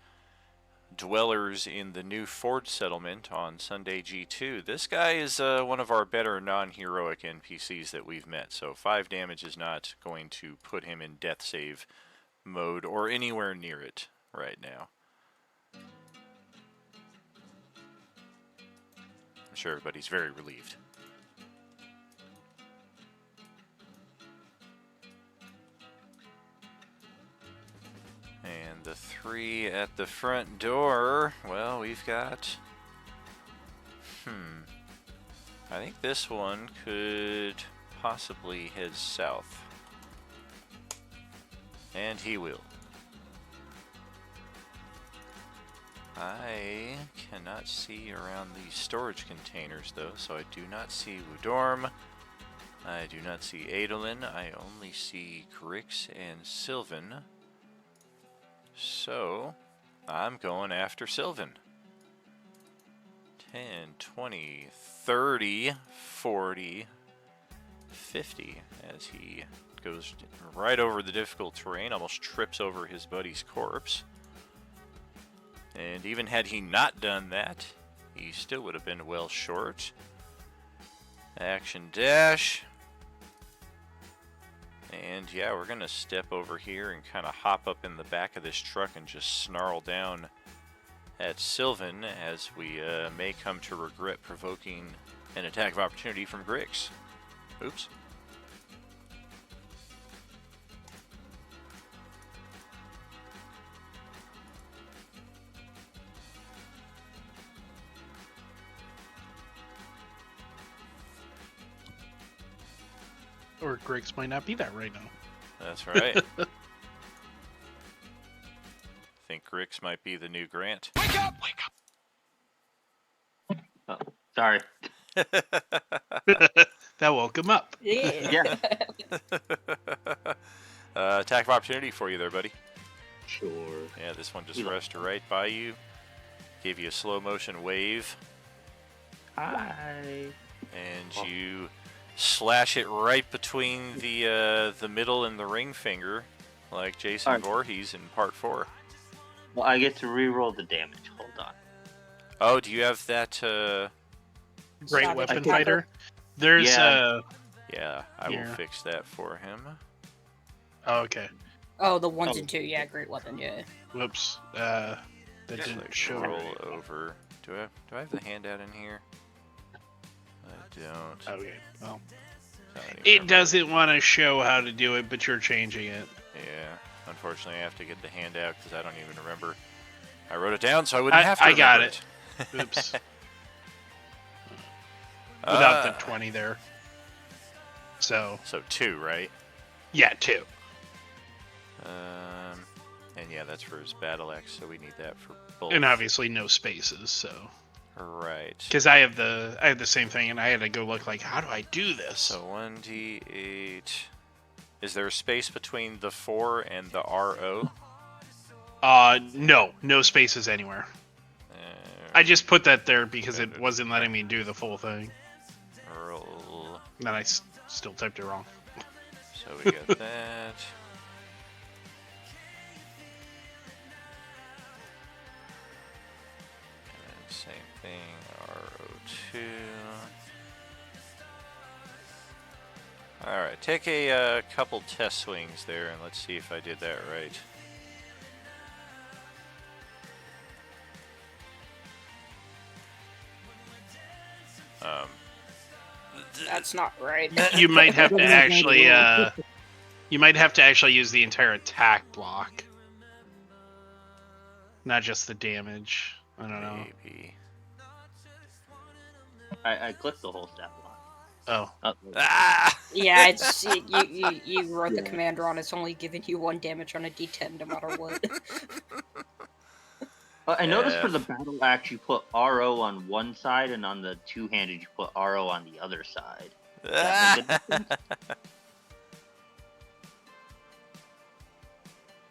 dwellers in the new Ford settlement on Sunday G2. This guy is one of our better non-heroic NPCs that we've met, so 5 damage is not going to put him in death save mode or anywhere near it right now. I'm sure everybody's very relieved. And the 3 at the front door, well, we've got... I think this one could possibly head south. And he will. I cannot see around these storage containers, though, so I do not see Wudorm. I do not see Adolin. I only see Grix and Sylvan. So, I'm going after Sylvan. 10, 20, 30, 40, 50 as he goes right over the difficult terrain, almost trips over his buddy's corpse. And even had he not done that, he still would have been well short. Action dash. And yeah, we're going to step over here and kind of hop up in the back of this truck and just snarl down at Sylvan as we may come to regret provoking an attack of opportunity from Grix. Oops. Or Griggs might not be that right now. That's right. I think Grix might be the new Grant. Wake up! Wake Oh, sorry. up. That woke him up. Yeah. Attack of opportunity for you there, buddy. Sure. Yeah, this one just rushed right by you. Gave you a slow motion wave. Hi. And you slash it right between the middle and the ring finger, like Jason Alright. Voorhees in part 4. Well, I get to re-roll the damage. Hold on. Oh, do you have that? Great Not weapon even fighter. There's Yeah. Yeah, I will Here. fix that for him. Oh, okay. Oh, the ones Oh. and two. Yeah, great weapon. Yeah. Whoops. That Just didn't like show. roll right. over. Do I have the handout in here? I don't. Okay. Well, It's not even it remote. doesn't want to show how to do it, but you're changing it. Yeah, unfortunately, I have to get the handout because I don't even remember. I wrote it down so I wouldn't have to I remember got it. Oops. Without the Ah, 20 there. So, So 2, right? yeah, 2. And yeah, that's for his battle axe, so we need that for both. And obviously no spaces, so. Right. Because I have the same thing, and I had to go look like, how do I do this? So 1d8. Is there a space between the 4 and the RO? No spaces anywhere. I just put that there because it wasn't letting me do the full thing. Roll. Then I still typed it wrong. So we got that. And same thing, RO2. Alright, take a couple test swings there and let's see if I did that right. That's not right. You might have to actually use the entire attack block. Not just the damage. I don't know. Maybe. I clicked the whole stat block. Oh. Ah! Yeah, it's you wrote the Yeah. commander on. It's only giving you 1 damage on a D10 no matter what. I noticed for F. the battle axe you put RO on one side, and on the two-handed you put RO on the other side. Does that make a difference?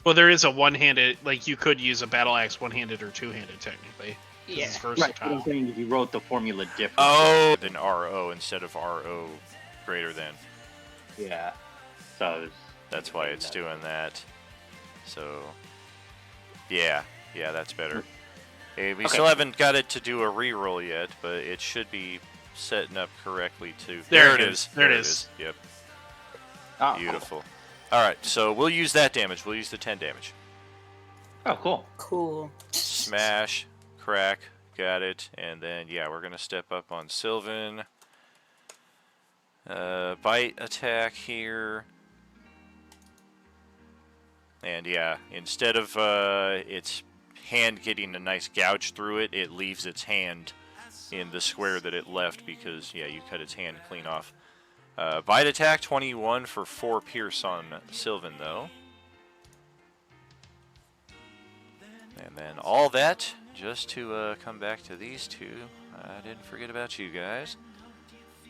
Well, there is a one-handed, like you could use a battle axe one-handed or two-handed technically. 'Cause Yeah. It's Right, what I'm versatile. saying is you wrote the formula differently. Oh! Then RO instead of RO greater than. Yeah. So That's why it's doing that. So, yeah, that's better. Hey, we still haven't got it to do a reroll yet, but it should be setting up correctly too. There it is. There it is. Yep, Oh, cool. beautiful. All right, so we'll use that damage. We'll use the 10 damage. Oh, cool. Cool. Smash, crack, got it, and then yeah, we're gonna step up on Sylvan. Bite attack here. And yeah, instead of its hand getting a nice gouge through it, it leaves its hand in the square that it left because, yeah, you cut its hand clean off. Bite attack, 21 for 4 pierce on Sylvan, though. And then all that just to come back to these two. I didn't forget about you guys.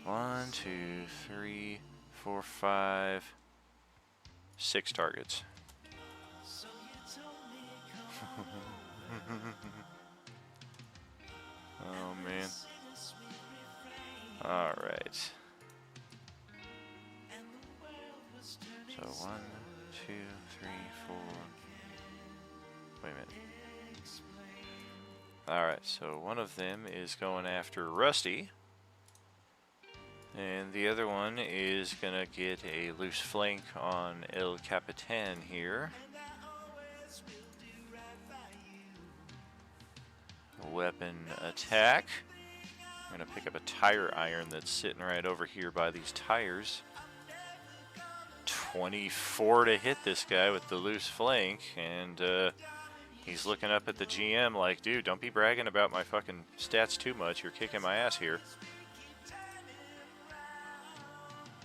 1, 2, 3, 4, 5, 6 targets. Oh man. Alright. So 1, 2, 3, 4. Wait a minute. Alright, so one of them is going after Rusty. And the other one is gonna get a loose flank on El Capitan here. Weapon attack. I'm gonna pick up a tire iron that's sitting right over here by these tires. 24 to hit this guy with the loose flank, and he's looking up at the GM like, dude, don't be bragging about my fucking stats too much. You're kicking my ass here.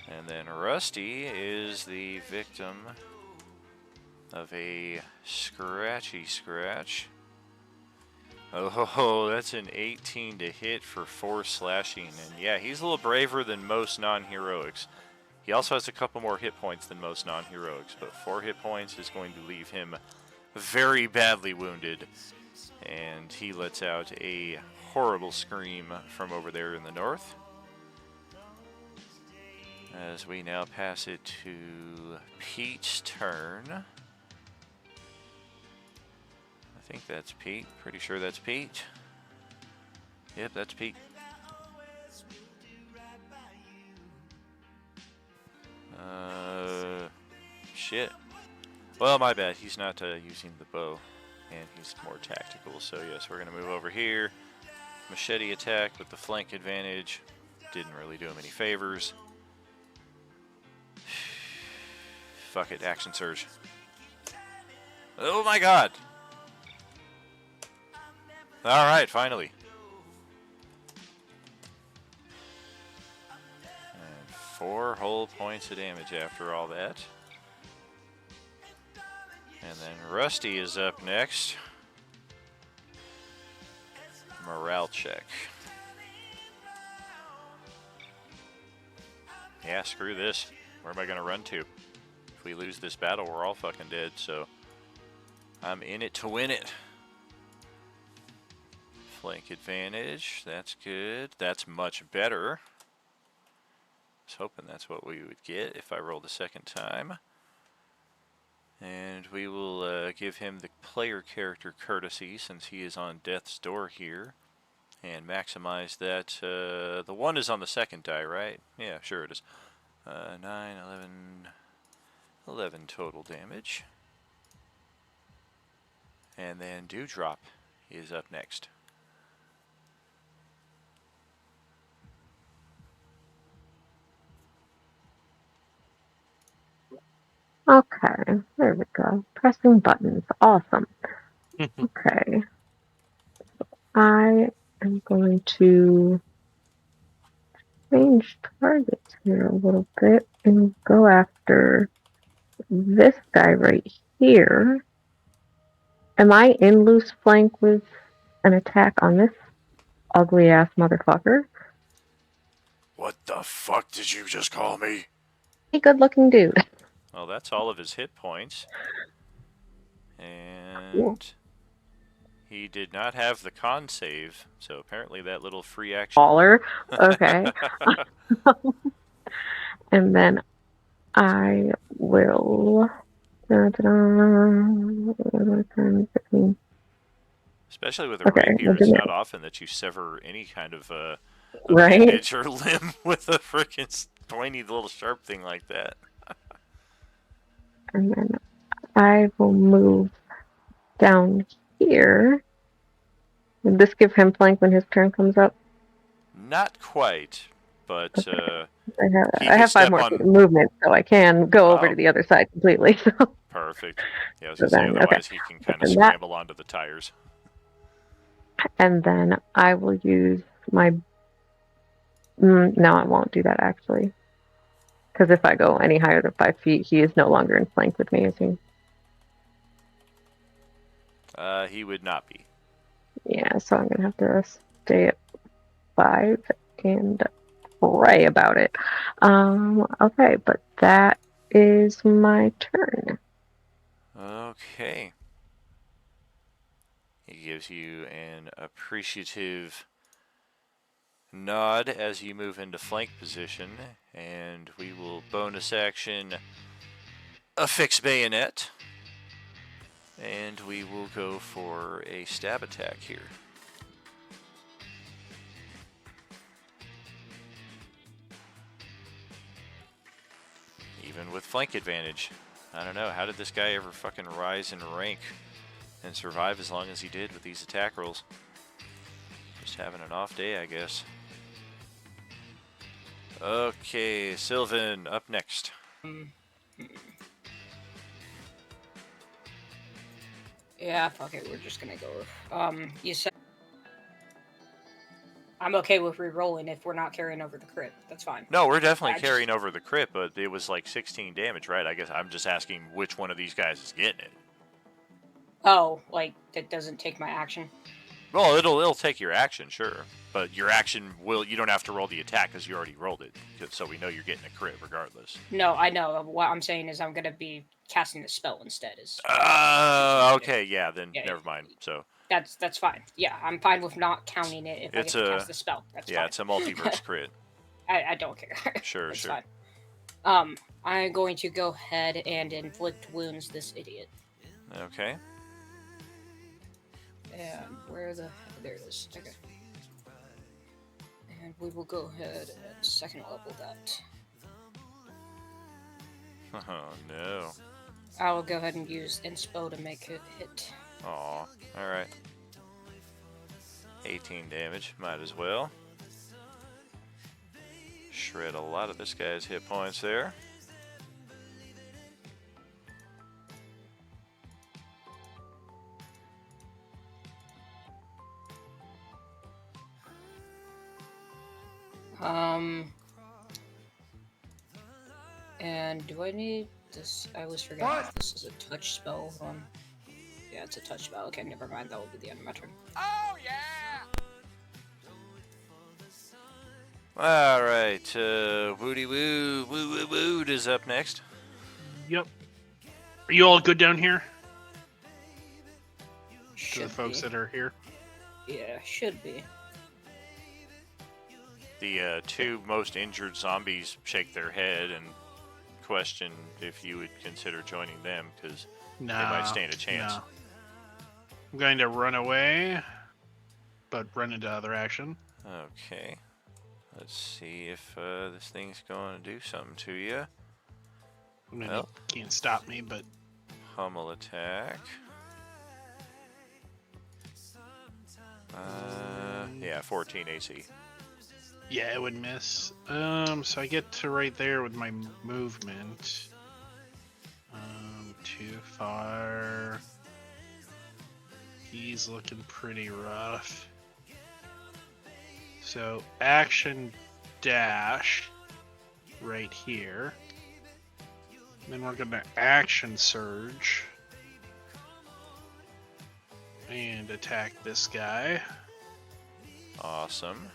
And then Rusty is the victim of a scratchy scratch. Oh, that's an 18 to hit for 4 slashing. And yeah, he's a little braver than most non-heroics. He also has a couple more hit points than most non-heroics, but 4 hit points is going to leave him very badly wounded. And he lets out a horrible scream from over there in the north. As we now pass it to Pete's turn. I think that's Pete. Pretty sure that's Pete. Yep, that's Pete. Shit. Well, my bad. He's not using the bow, and he's more tactical. So yes, we're gonna move over here. Machete attack with the flank advantage. Didn't really do him any favors. Fuck it, action surge. Oh my god! Alright, finally. And 4 whole points of damage after all that. And then Rusty is up next. Morale check. Yeah, screw this. Where am I gonna run to? If we lose this battle, we're all fucking dead, so I'm in it to win it. Flank advantage, that's good. That's much better. I was hoping that's what we would get if I rolled a second time. And we will give him the player character courtesy since he is on death's door here. And maximize that. The 1 is on the second die, right? Yeah, sure it is. 9, 11 total damage. And then Dewdrop is up next. Okay, there we go. Pressing buttons. Awesome. Okay. I am going to change targets here a little bit and go after this guy right here. Am I in loose flank with an attack on this ugly ass motherfucker? What the fuck did you just call me? Hey, good looking dude. Well, that's all of his hit points. And Cool. he did not have the con save, so apparently that little free action. Baller. Okay. And then I will. Especially with a Okay, rapier, we'll do it's that. not often that you sever any kind of Right? appendage or limb with a freaking pointy little sharp thing like that. And then I will move down here. Would this give him flank when his turn comes up? Not quite, but he I can have 5 step more on. feet of movement, so I can go over to Oh. the other side completely. So, Perfect. Yeah, I was So gonna say, then, otherwise okay. he can kind of then that- scramble onto the tires. and then I will use my. No, I won't do that actually. Because if I go any higher than 5 feet, he is no longer in flank with me, is he? He would not be. Yeah, so I'm gonna have to stay at 5 and pray about it. Okay, but that is my turn. Okay. He gives you an appreciative nod as you move into flank position, and we will bonus action affix bayonet, and we will go for a stab attack here. Even with flank advantage. I don't know, how did this guy ever fucking rise in rank and survive as long as he did with these attack rolls? Just having an off day, I guess. Okay, Sylvan, up next. Yeah, fuck it. We're just gonna go. You said I'm okay with re-rolling if we're not carrying over the crit. That's fine. No, we're definitely I just- carrying over the crit, but it was like 16 damage, right? I guess I'm just asking which one of these guys is getting it. Oh, like that doesn't take my action. Well, it'll take your action, sure, but your action you don't have to roll the attack because you already rolled it, so we know you're getting a crit regardless. No, I know. What I'm saying is I'm gonna be casting the spell instead. Okay, yeah, then Yeah, never mind. So that's fine. Yeah, I'm fine with not counting it if I get to cast the spell. That's yeah, fine. it's a multiverse crit. I don't care. Sure, That's sure. fine. I'm going to go ahead and inflict wounds this idiot. Okay. And where the... There it is. Okay. And we will go ahead and second level that. Oh no. I will go ahead and use Inspo to make it hit. Aw. Alright. 18 damage. Might as well. Shred a lot of this guy's hit points there. And do I need this? I always forget if this is a touch spell. Yeah, it's a touch spell. Okay, never mind. That will be the end of my turn. Oh yeah! Alright, Woody Woo, Woo Woo Wood is up next. Yep. Are you all good down here? To Should the folks be. that are here? Yeah, should be. The two most injured zombies shake their head and question if you would consider joining them, because No. they might stand a chance. No. I'm going to run away, but run into other action. Okay. Let's see if this thing's going to do something to you. I mean, Well. it can't stop me, but Hummel attack. Yeah, 14 AC. yeah, it would miss. So I get to right there with my movement. Too far. He's looking pretty rough. So action dash right here. Then we're gonna action surge and attack this guy. Awesome.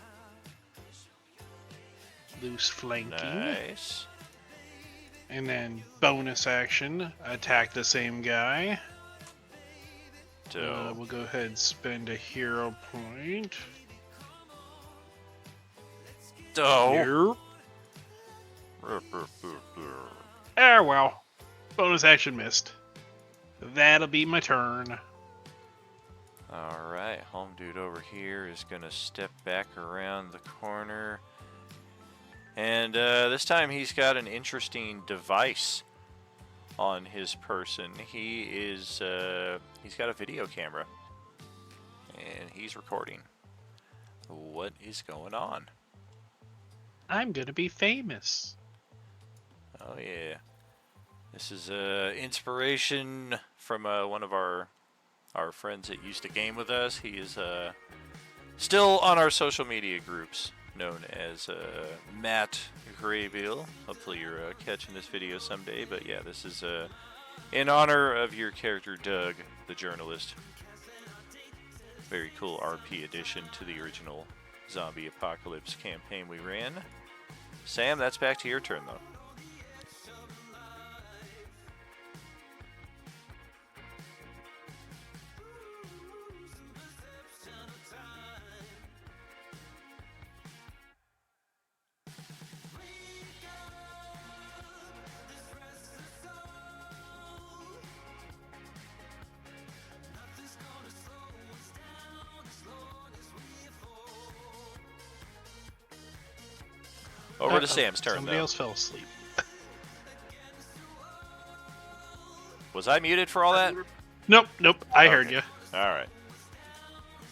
Loose flanking. Nice. And then bonus action, attack the same guy. Dope. We'll go ahead and spend a hero point. Dope. Yep. Ah, well. Bonus action missed. That'll be my turn. Alright, home dude over here is going to step back around the corner. And this time he's got an interesting device on his person. He's got a video camera. And he's recording. What is going on? I'm gonna be famous. Oh yeah. This is inspiration from one of our friends that used to game with us. He is still on our social media groups, known as Matt Graybill. Hopefully you're catching this video someday. But yeah, this is in honor of your character Doug, the journalist. Very cool RP addition to the original Zombie Apocalypse campaign we ran. Sam, that's back to your turn though. Over to Sam's turn, Somebody though. else fell asleep. Was I muted for all that? Nope. I Okay. heard you. Alright.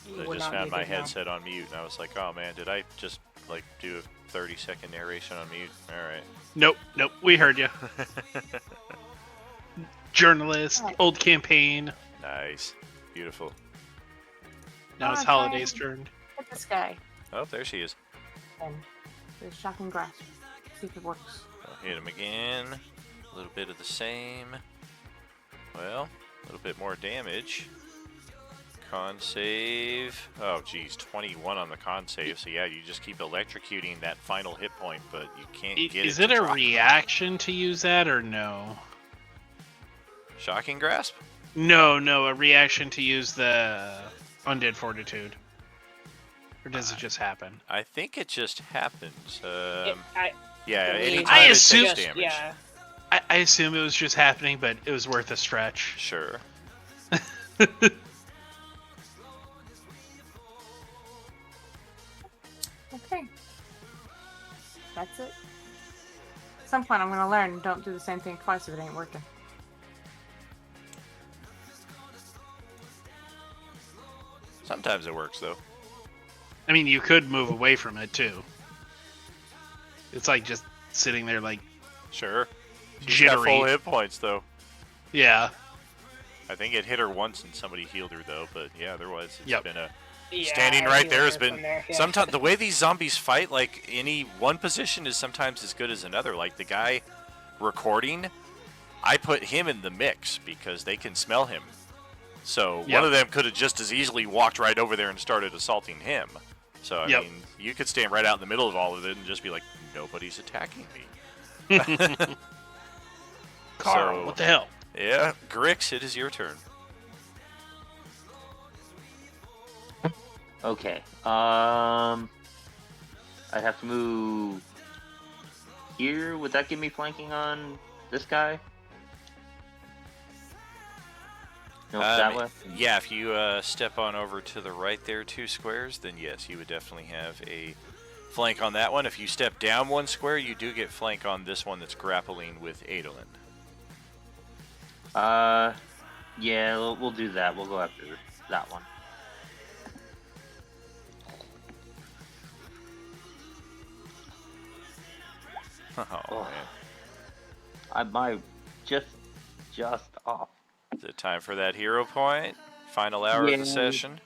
I We're just not found my muted now. headset on mute, and I was like, oh man, did I just, like, do a 30-second narration on mute? Alright. Nope. We heard you. Journalist, old campaign. Nice. Beautiful. Now it's Okay. Holiday's turn. Hit this guy. Oh, there she is. And the shocking grasp. See if it works. I'll hit him again. A little bit of the same. Well, a little bit more damage. Con save. Oh, geez, 21 on the con save. So yeah, you just keep electrocuting that final hit point, but you can't get Is it it to a drop. reaction to use that or no? Shocking grasp? No, a reaction to use the Undead Fortitude. Or does it just happen? I think it just happens. I Yeah, believe anytime I it assume- takes damage. Yeah. I assume it was just happening, but it was worth a stretch. Sure. point, I'm gonna learn. Don't do the same thing twice if it ain't working. Sometimes it works though. I mean, you could move away from it too. It's like just sitting there, like Sure. She's got full jittery. hit points though. Yeah. I think it hit her once and somebody healed her though, but yeah, otherwise it's Yep. been a Yeah, standing I right healed there has her been from there, yeah. sometimes the way these zombies fight, like any one position is sometimes as good as another. Like the guy recording, I put him in the mix because they can smell him. So Yep. one of them could have just as easily walked right over there and started assaulting him. So I Yep. mean, you could stand right out in the middle of all of it and just be like, nobody's attacking me. Carl, So- what the hell? Yeah, Grix, it is your turn. Okay. I'd have to move here. Would that give me flanking on this guy? No, that way. Yeah, if you step on over to the right there 2 squares, then yes, you would definitely have a flank on that one. If you step down 1 square, you do get flank on this one that's grappling with Adolin. Yeah, we'll do that. We'll go after that one. Oh, Oh. man. My just off. Is it time for that hero point? Final hour of Yeah. the session?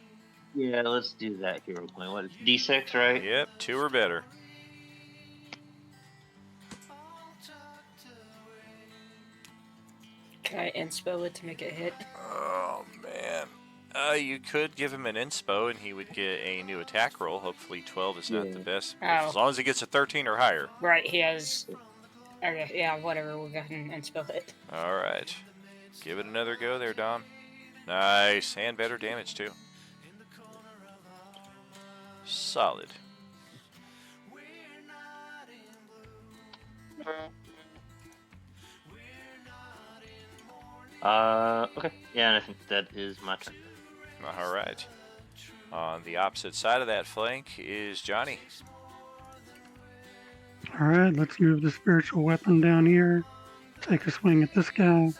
Yeah, let's do that hero point. What is D6, right? Yep, 2 or better. Can I inspo it to make it hit? Oh, man. You could give him an inspo and he would get a new attack roll. Hopefully 12 is not the best. Oh. As long as he gets a 13 or higher. Right, he has. Okay, yeah, whatever. We'll go ahead and inspo it. All right. Give it another go there, Dom. Nice. And better damage, too. Solid. Okay. Yeah, and I think that is my turn. All right. On the opposite side of that flank is Johnny. All right, let's move the spiritual weapon down here. Take a swing at this guy.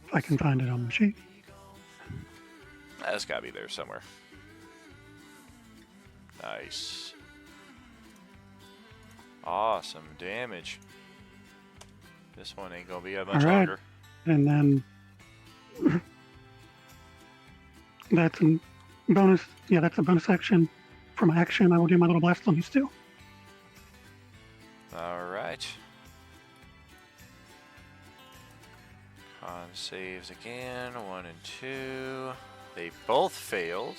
If I can find it on the sheet. That's got to be there somewhere. Nice. Awesome damage. This one ain't going to be much All right. longer. And then that's a bonus. Yeah, that's a bonus action. From action, I will do my little blast on these two. All right. Con saves again. 1 and 2. They both failed.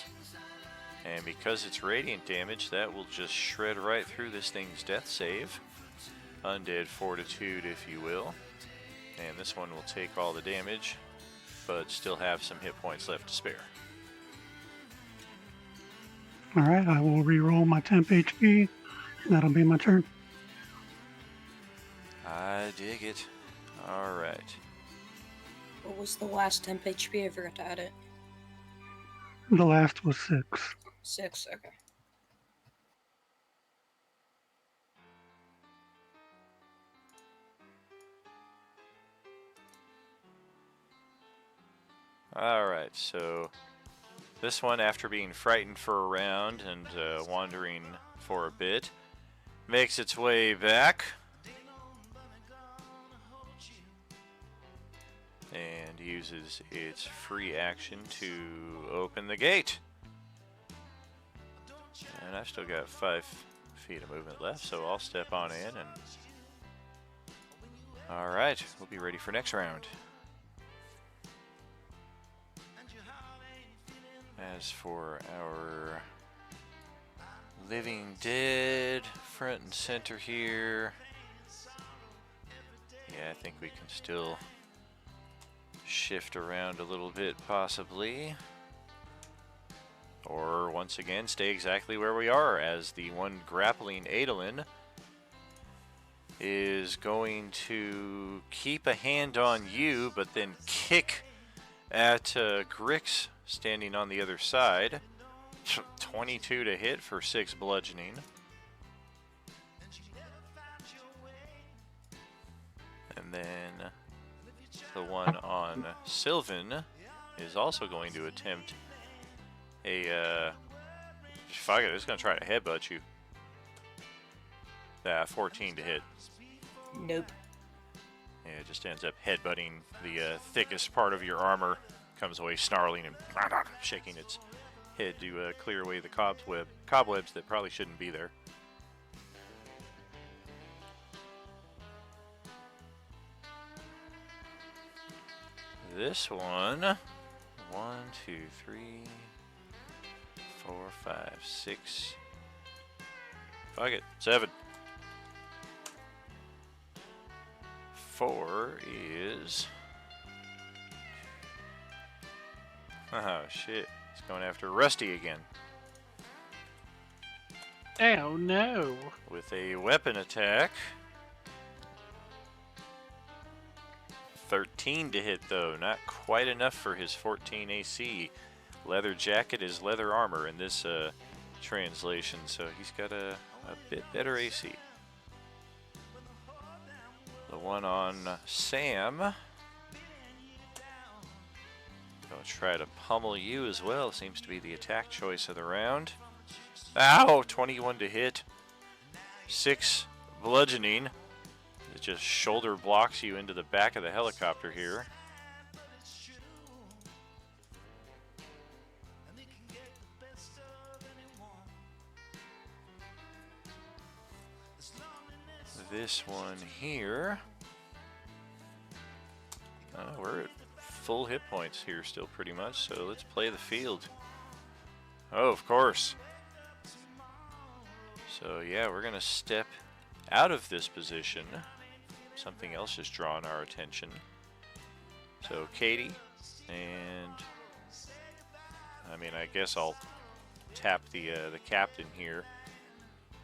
And because it's radiant damage, that will just shred right through this thing's death save. Undead fortitude, if you will. And this one will take all the damage, but still have some hit points left to spare. All right, I will re-roll my temp HP. And that'll be my turn. I dig it. All right. What was the last temp HP? I forgot to add it. The last was 6. 6, okay. All right, so this one, after being frightened for a round and wandering for a bit, makes its way back and uses its free action to open the gate. And I've still got 5 feet of movement left, so I'll step on in and... All right, we'll be ready for next round. As for our living dead, front and center here, yeah, I think we can still shift around a little bit possibly. Or once again, stay exactly where we are, as the one grappling Adolin is going to keep a hand on you, but then kick at Grix, standing on the other side. 22 to hit for 6 bludgeoning. And then the one on Sylvan is also going to attempt a, fuck it, it's going to try to headbutt you. 14 to hit. Nope. Yeah, it just ends up headbutting the thickest part of your armor. Comes away snarling and shaking its head to clear away the cobwebs that probably shouldn't be there. This one, 1, 2, 3, 4, 5, 6. Fuck it, 7. 4 is. Oh shit! It's going after Rusty again Oh no. with a weapon attack. 13 to hit though, not quite enough for his 14 AC. Leather jacket is leather armor in this translation, so he's got a bit better AC. The one on Sam. Gonna try to pummel you as well. Seems to be the attack choice of the round. Ow! 21 to hit. 6 bludgeoning. It just shoulder blocks you into the back of the helicopter here. This one here. We're at full hit points here still pretty much, so let's play the field. Oh, of course. So yeah, we're gonna step out of this position. Something else has drawn our attention. So Katie, and I mean, I guess I'll tap the captain here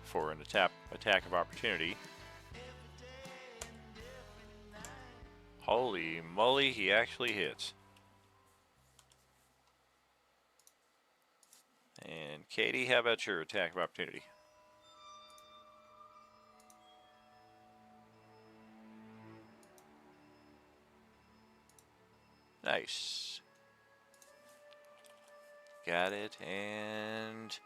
for an attack of opportunity. Holy moly, he actually hits. And Katie, how about your attack of opportunity? Nice. Got it, and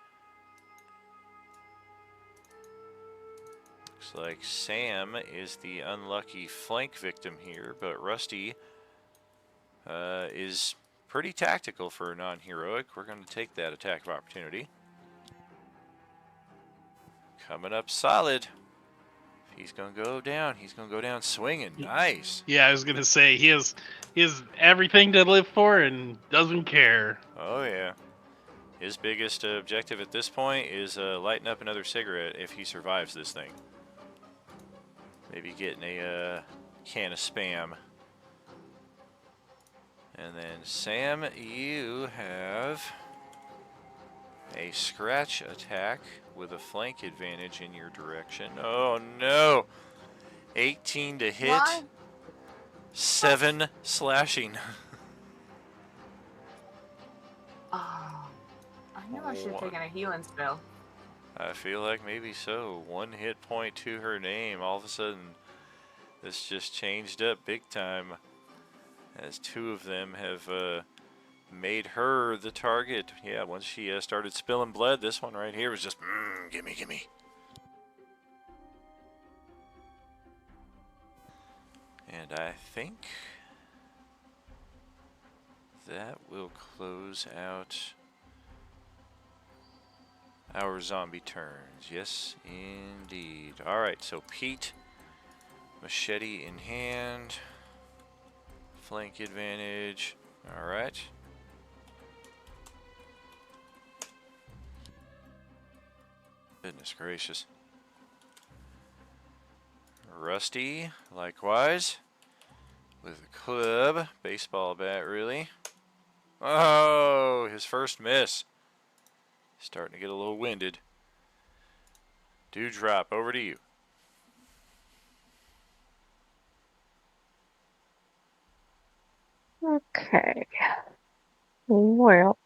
looks like Sam is the unlucky flank victim here, but Rusty is pretty tactical for a non-heroic. We're going to take that attack of opportunity. Coming up solid. He's going to go down. He's going to go down swinging. Nice. Yeah, I was gonna say he has everything to live for and doesn't care. Oh, yeah. His biggest objective at this point is lighting up another cigarette if he survives this thing. Maybe getting a can of Spam. And then Sam, you have a scratch attack with a flank advantage in your direction. Oh no! 18 to hit. Why? 7 slashing. Oh, I knew I should have taken a healing spell. I feel like maybe so. 1 hit point to her name. All of a sudden, this just changed up big time. As 2 of them have made her the target. Yeah, once she started spilling blood, this one right here was just, gimme, gimme. And I think that will close out our zombie turns. Yes, indeed. Alright, so Pete, machete in hand, flank advantage. Alright. Goodness gracious. Rusty, likewise, with a club, baseball bat, really. Oh, his first miss. Starting to get a little winded. Dewdrop, over to you. Okay. Well,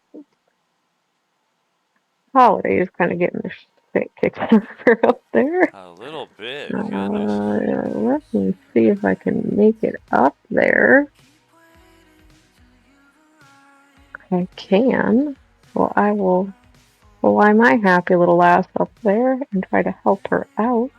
Holiday is kind of getting the shit kicked out of her up there. A little bit. Goodness. Let me see if I can make it up there. I can. Well, I will fly my happy little ass up there and try to help her out.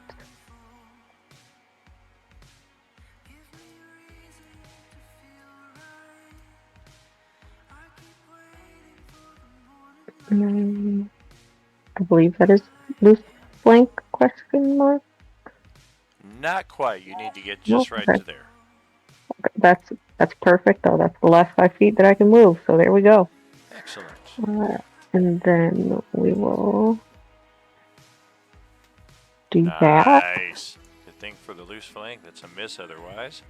I believe that is loose blank question mark. Not quite. You need to get No, just right okay. to there. That's perfect though. That's the last 5 feet that I can move. So there we go. Excellent. And then we will do that. Nice. Good thing for the loose flank. That's a miss otherwise.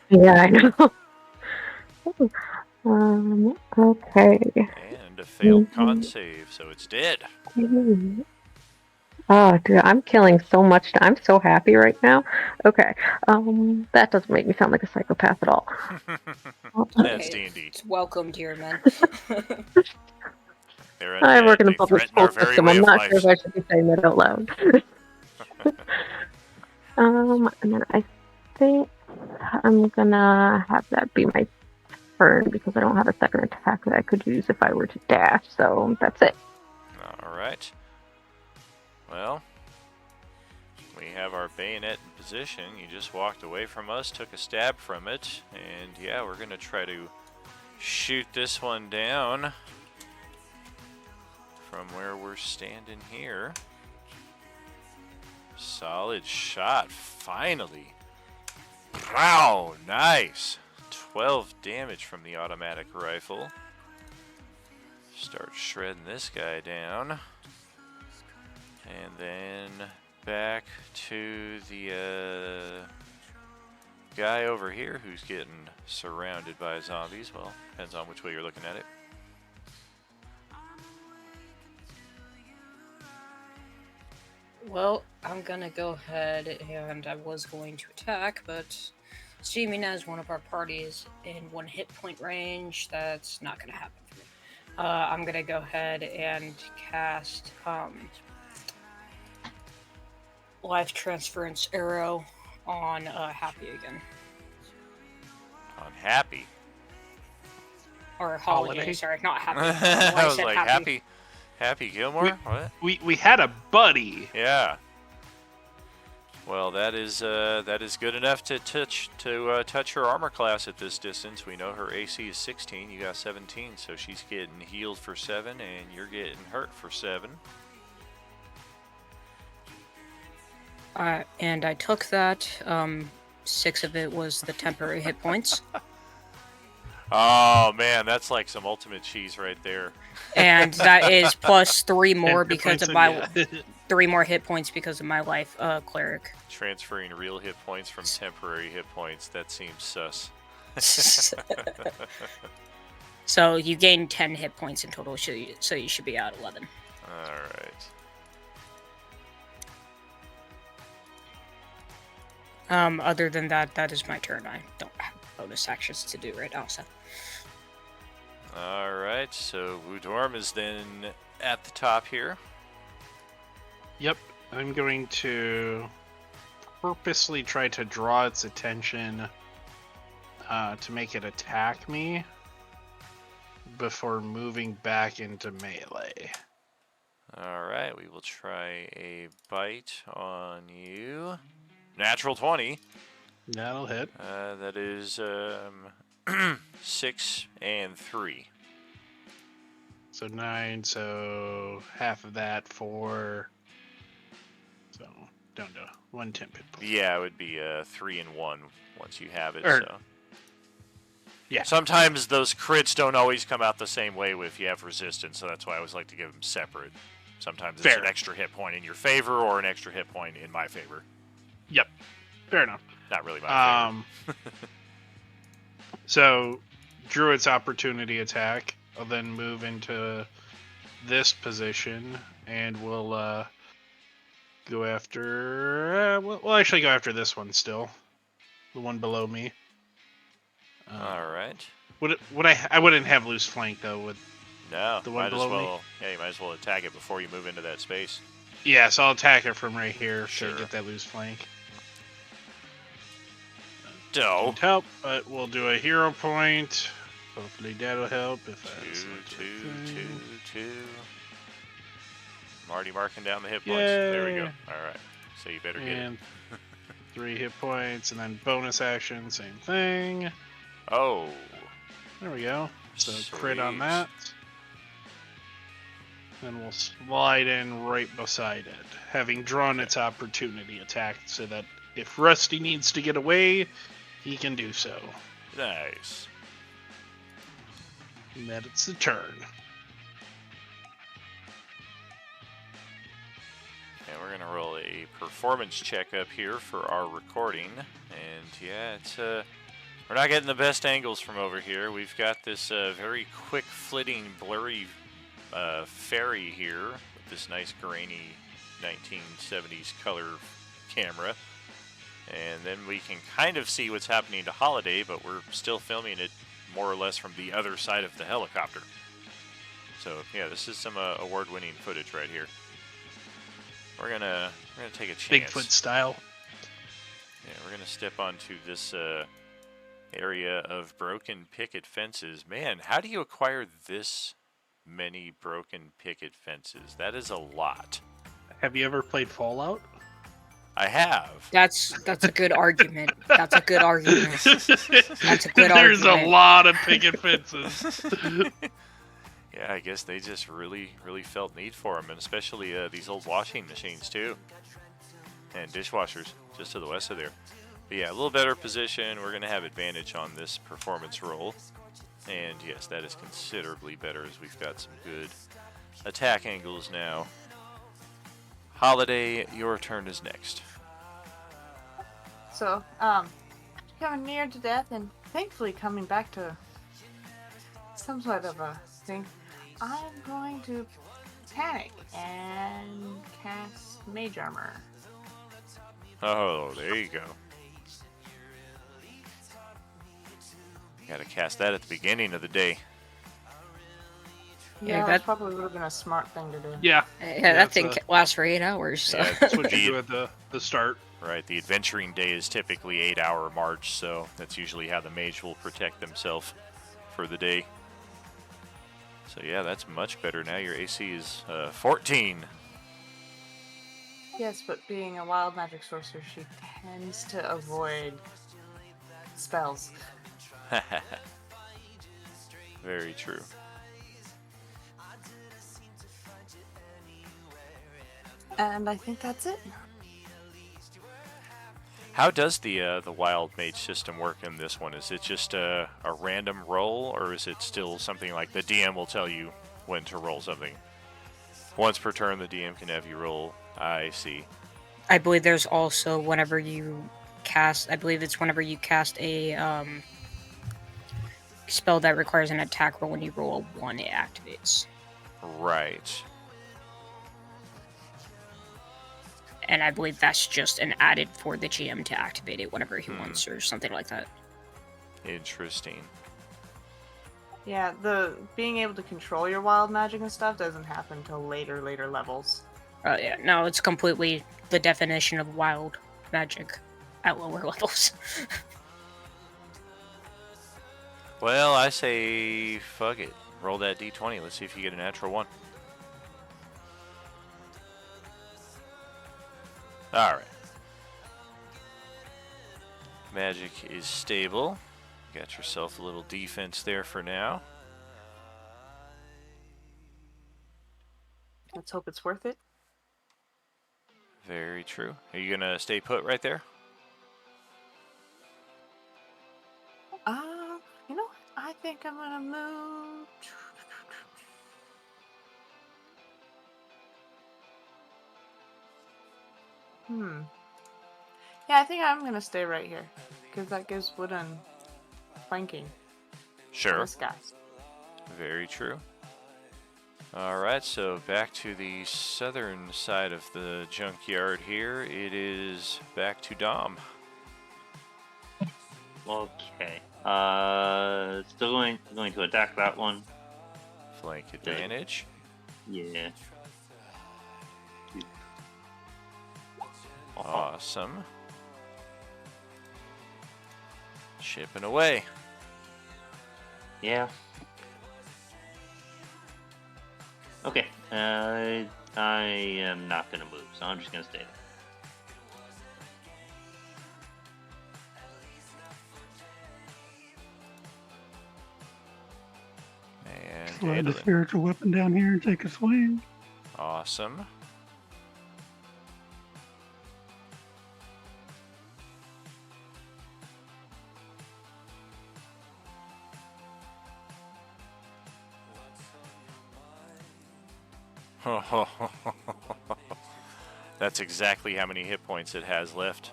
Yeah, I know. Okay. And a failed con save, so it's dead. Oh, dude, I'm killing so much. I'm so happy right now. Okay. That doesn't make me sound like a psychopath at all. That's D&D. It's welcome, dear men. They're I undead. work in the They public threaten our school very system. way I'm of not sure life. if I should be saying that out loud. And then I think I'm gonna have that be my turn because I don't have a second attack that I could use if I were to dash. So that's it. All right. Well, we have our bayonet in position. You just walked away from us, took a stab from it, and yeah, we're gonna try to shoot this one down from where we're standing here. Solid shot, finally. Wow, nice. 12 damage from the automatic rifle. Start shredding this guy down. And then back to the guy over here who's getting surrounded by zombies. Well, depends on which way you're looking at it. Well, I'm gonna go ahead and I was going to attack, but seeming as one of our parties in 1 hit point range, that's not gonna happen for me. I'm gonna go ahead and cast Life Transference Arrow on Happy again. On Happy. Or Holiday? Holiday, sorry, not Happy. I was said like, Happy Gilmore? What? We had a buddy. Yeah. Well, that is good enough to touch her armor class at this distance. We know her AC is 16. You got 17, so she's getting healed for 7, and you're getting hurt for 7. And I took that. 6 of it was the temporary hit points. Oh man, that's like some ultimate cheese right there. And that is plus 3 more And hit because of points my again. 3 more hit points because of my life cleric. Transferring real hit points from temporary hit points, that seems sus. So you gain 10 hit points in total, so you should be out 11. Alright. Other than that, that is my turn. I don't have bonus actions to do right now, so. Alright, so Wudorm is then at the top here. Yep, I'm going to purposely try to draw its attention to make it attack me before moving back into melee. Alright, we will try a bite on you. Natural 20. That'll hit. That is 6 and 3. So 9, so half of that, 4. So, down to 1 temp hit point. Yeah, it would be 3 and 1 once you have it. So. Yeah. Sometimes those crits don't always come out the same way if you have resistance, so that's why I always like to give them separate. Sometimes it's Fair. an extra hit point in your favor or an extra hit point in my favor. Yep. Fair enough. Not really my favor. So, drew its opportunity attack. I'll then move into this position, and we'll go after. We'll actually go after this one still, the one below me. All right. I wouldn't have loose flank though with No, the one might as below me. well. Yeah, you might as well attack it before you move into that space. Yeah, so I'll attack it from right here Sure. to get that loose flank. Dough. Didn't help, but we'll do a hero point. Hopefully that'll help if I Two. I'm already marking down the hit points. There we go. Yay. All right. So you better get it. And 3 hit points, and then bonus action, same thing. Oh. There we go. So crit on Sweet. that. Then we'll slide in right beside it, having drawn its opportunity attack so that if Rusty needs to get away, he can do so. Nice. And that it's the turn. And we're gonna roll a performance check up here for our recording. And yeah, it's we're not getting the best angles from over here. We've got this very quick flitting, blurry ferry here with this nice grainy 1970s color camera. And then we can kind of see what's happening to Holiday, but we're still filming it more or less from the other side of the helicopter. So yeah, this is some award-winning footage right here. We're gonna take a chance. Bigfoot style. Yeah, we're gonna step onto this area of broken picket fences. Man, how do you acquire this many broken picket fences? That is a lot. Have you ever played Fallout? I have. That's a good argument. That's a good argument. That's a good There's argument. a lot of picket fences. Yeah, I guess they just really felt need for them, and especially these old washing machines too, and dishwashers just to the west of there. But yeah, a little better position. We're gonna have advantage on this performance roll, and yes, that is considerably better as we've got some good attack angles now. Holiday, your turn is next. So, coming near to death and thankfully coming back to some sort of a thing, I'm going to panic and cast Mage Armor. Oh, there you go. Gotta cast that at the beginning of the day. Yeah, Yeah, that- that probably would have been a smart thing to do. Yeah. Yeah, that thing that's lasts for 8 hours. So. Yeah, That's what you the- do at the start. Right, the adventuring day is typically 8-hour march, so that's usually how the mage will protect themselves for the day. So yeah, that's much better now. Your AC is 14. Yes, but being a wild magic sorcerer, she tends to avoid spells. Very true. And I think that's it. How does the wild mage system work in this one? Is it just a random roll, or is it still something like the DM will tell you when to roll something? Once per turn, the DM can have you roll. I see. I believe there's also whenever you cast. I believe it's whenever you cast a spell that requires an attack roll. When you roll a 1, it activates. Right. And I believe that's just an added for the GM to activate it whenever he wants, or something like that. Interesting. Yeah, the being able to control your wild magic and stuff doesn't happen until later levels. Yeah, no, it's completely the definition of wild magic at lower levels. Well, I say fuck it. Roll that d20. Let's see if you get a natural 1. Alright. Magic is stable. Got yourself a little defense there for now. Let's hope it's worth it. Very true. Are you gonna stay put right there? You know what? I think I'm gonna move. Yeah, I think I'm gonna stay right here because that gives Wooden flanking. Sure. This guy. Very true. Alright, so back to the southern side of the junkyard here. It is back to Dom. Okay. Still going to attack that one. Flank advantage. Yeah. Awesome. Shipping away. Yeah. Okay. I am not gonna move, so I'm just gonna stay there. And Slide the Adolin. spiritual weapon down here and take a swing. Awesome. That's exactly how many hit points it has left.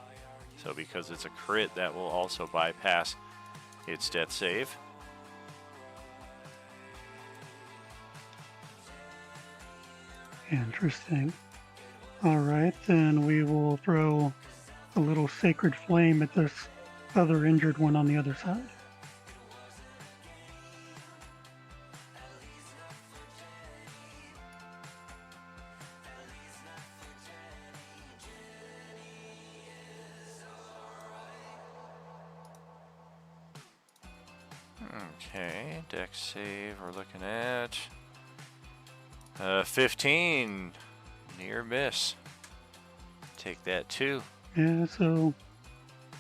So because it's a crit, that will also bypass its death save. Interesting. All right, then we will throw a little sacred flame at this other injured one on the other side. Okay, dex save we're looking at 15. Near miss. Take that too. Yeah, so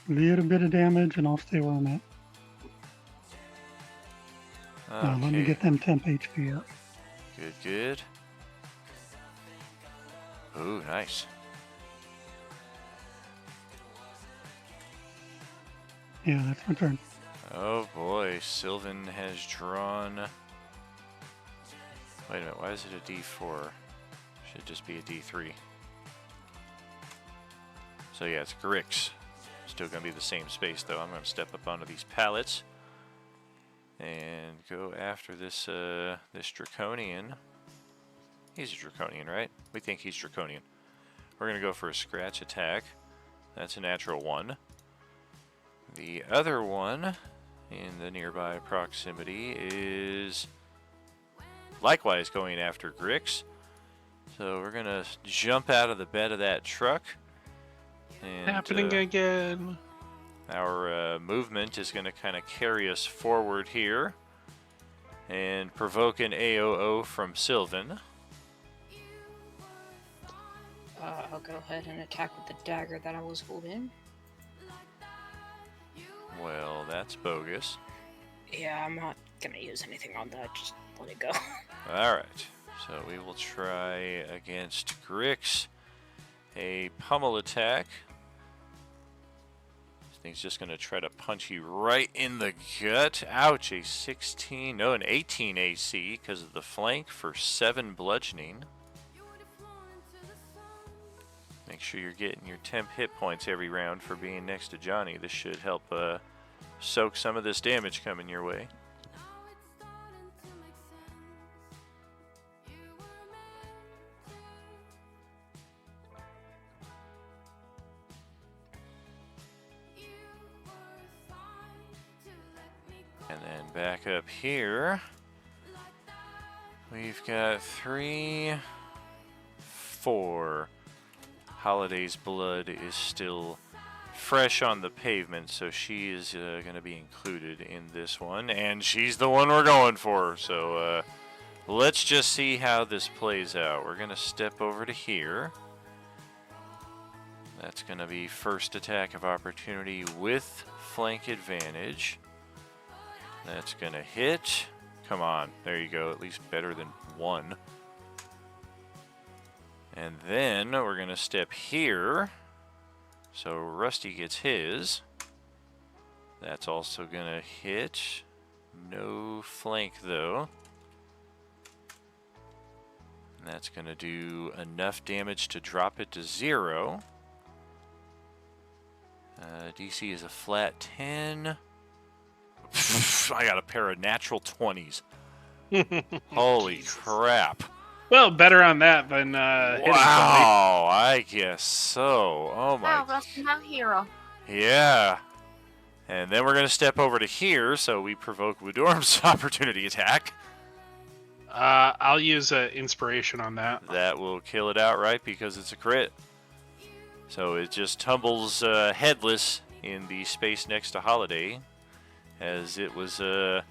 a little bit of damage, and I'll stay where I'm at. Let me Okay, get them temp HP up. good, good. Ooh, nice. Yeah, that's my turn. Oh boy, Sylvan has drawn. Wait a minute, why is it a D4? Should just be a D3. So yeah, it's Grix. Still gonna be the same space though. I'm gonna step up onto these pallets and go after this this Draconian. He's a Draconian, right? We think he's Draconian. We're gonna go for a scratch attack. That's a natural 1. The other one in the nearby proximity is likewise going after Grix. So we're gonna jump out of the bed of that truck. And, Happening again. Our movement is going to kind of carry us forward here and provoke an AOO from Sylvan. I'll go ahead and attack with the dagger that I was holding. Well, that's bogus. Yeah, I'm not gonna use anything on that. Just let it go. Alright, so we will try against Grix a pummel attack. This thing's just going to try to punch you right in the gut. Ouch, a 16, no, an 18 AC because of the flank for 7 bludgeoning. Make sure you're getting your temp hit points every round for being next to Johnny. This should help soak some of this damage coming your way. And then back up here, we've got 3, 4. Holiday's blood is still fresh on the pavement, so she is going to be included in this one, and she's the one we're going for. So let's just see how this plays out. We're going to step over to here. That's going to be first attack of opportunity with flank advantage. That's going to hit. Come on. There you go. At least better than 1. And then we're going to step here. So Rusty gets his. That's also going to hit. No flank, though. And that's going to do enough damage to drop it to 0. DC is a flat 10. I got a pair of natural 20s. Holy crap. Well, better on that than hitting somebody. Wow, I guess so. Oh my. Wow, that's my hero. Yeah. And then we're going to step over to here, so we provoke Woodorm's opportunity attack. I'll use inspiration on that. That will kill it outright because it's a crit. So it just tumbles headless in the space next to Holiday, as it was, let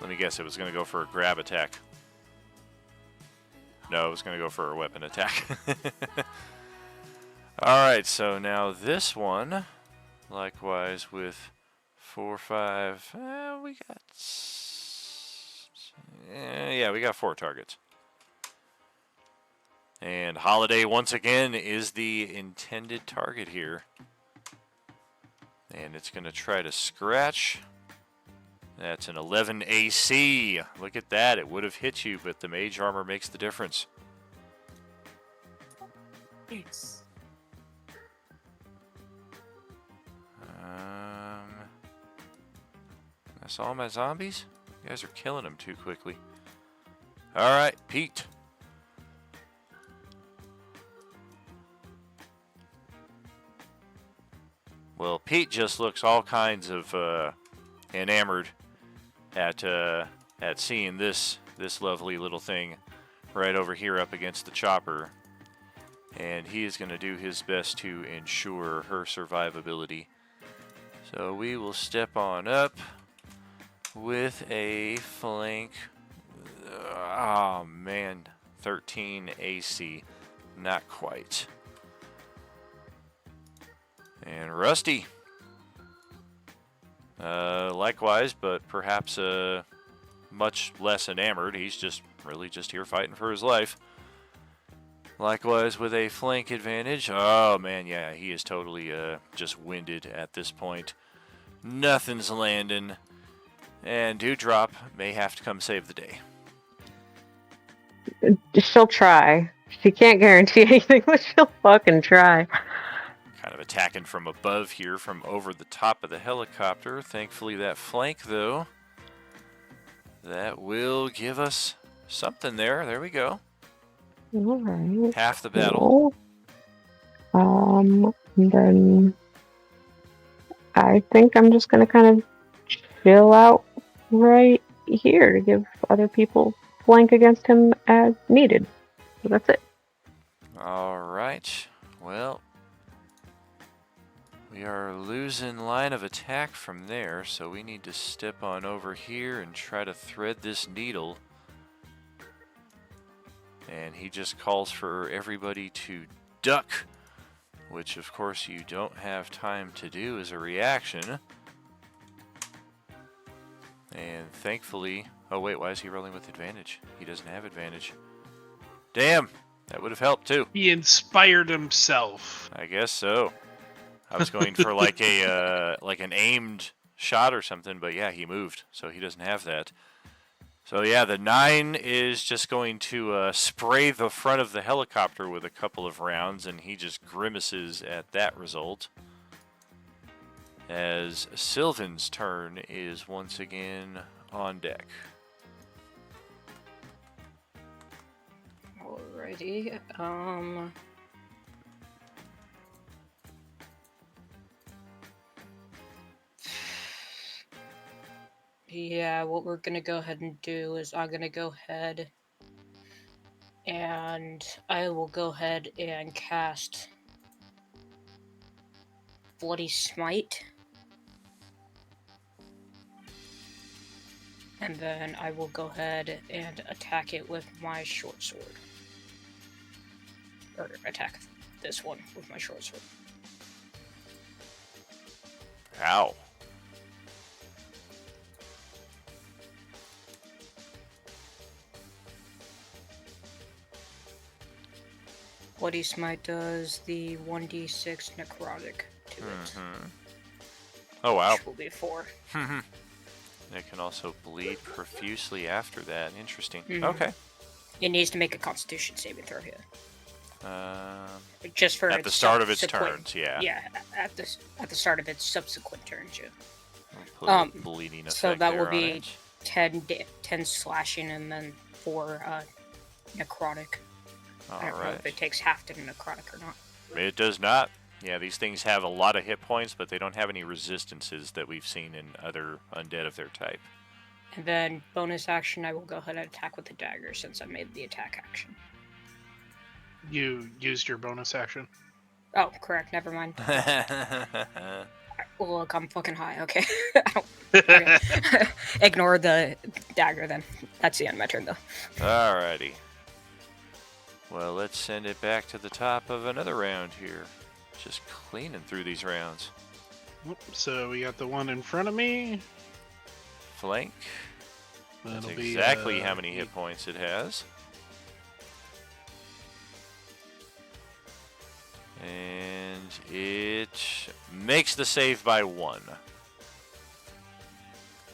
me guess, it was going to go for a grab attack. No, it was going to go for a weapon attack. Alright, so now this one, likewise with 4, 5, we got... yeah, we got 4 targets. And Holiday, once again, is the intended target here. And it's going to try to scratch. That's an 11 AC. Look at that. It would have hit you, but the mage armor makes the difference. Thanks. That's all my zombies? You guys are killing them too quickly. Alright, Pete. Well, Pete just looks all kinds of enamored at seeing this lovely little thing right over here up against the chopper. And he is going to do his best to ensure her survivability. So we will step on up with a flank. Oh man, 13 AC. Not quite. And Rusty. Likewise, but perhaps much less enamored. He's just really just here fighting for his life. Likewise with a flank advantage. Oh man, yeah, he is totally just winded at this point. Nothing's landing. And Dewdrop may have to come save the day. She'll try. She can't guarantee anything, but she'll fucking try. Kind of attacking from above here, from over the top of the helicopter. Thankfully that flank, though, that will give us something there. There we go. All right. Half the battle. And then I think I'm just gonna kind of chill out right here to give other people flank against him as needed. So that's it. All right. Well, we are losing line of attack from there, so we need to step on over here and try to thread this needle. And he just calls for everybody to duck, which of course you don't have time to do as a reaction. And thankfully, oh wait, why is he rolling with advantage? He doesn't have advantage. Damn, that would have helped too. He inspired himself. I guess so. I was going for like a like an aimed shot or something, but yeah, he moved, so he doesn't have that. So yeah, the 9 is just going to spray the front of the helicopter with a couple of rounds, and he just grimaces at that result. As Sylvan's turn is once again on deck. Alrighty. Yeah, what we're gonna go ahead and do is I'm gonna go ahead and I will go ahead and cast Bloody Smite. And then I will go ahead and attack it with my short sword. Or attack this one with my short sword. Ow. Bloody Smite does the 1d6 necrotic to it. Oh wow. Which will be 4. It can also bleed profusely after that. Interesting. Mhm. Okay. It needs to make a Constitution saving throw here. Just for at its the start of its subsequent- turns, yeah. Yeah, at the start of its subsequent turns, yeah. We'll put a bleeding effect So that will there be on it. 10 slashing and then 4 necrotic. I don't know if Alright. it takes half to necrotic or not. It does not. Yeah, these things have a lot of hit points, but they don't have any resistances that we've seen in other undead of their type. And then bonus action, I will go ahead and attack with the dagger since I made the attack action. You used your bonus action. Oh, correct. Never mind. Look, I'm fucking high. Okay. Okay. Ignore the dagger then. That's the end of my turn, though. Alrighty. Well, let's send it back to the top of another round here. Just cleaning through these rounds. So we got the one in front of me. Flank. That's That'll be, exactly how many hit points it has. And it makes the save by 1.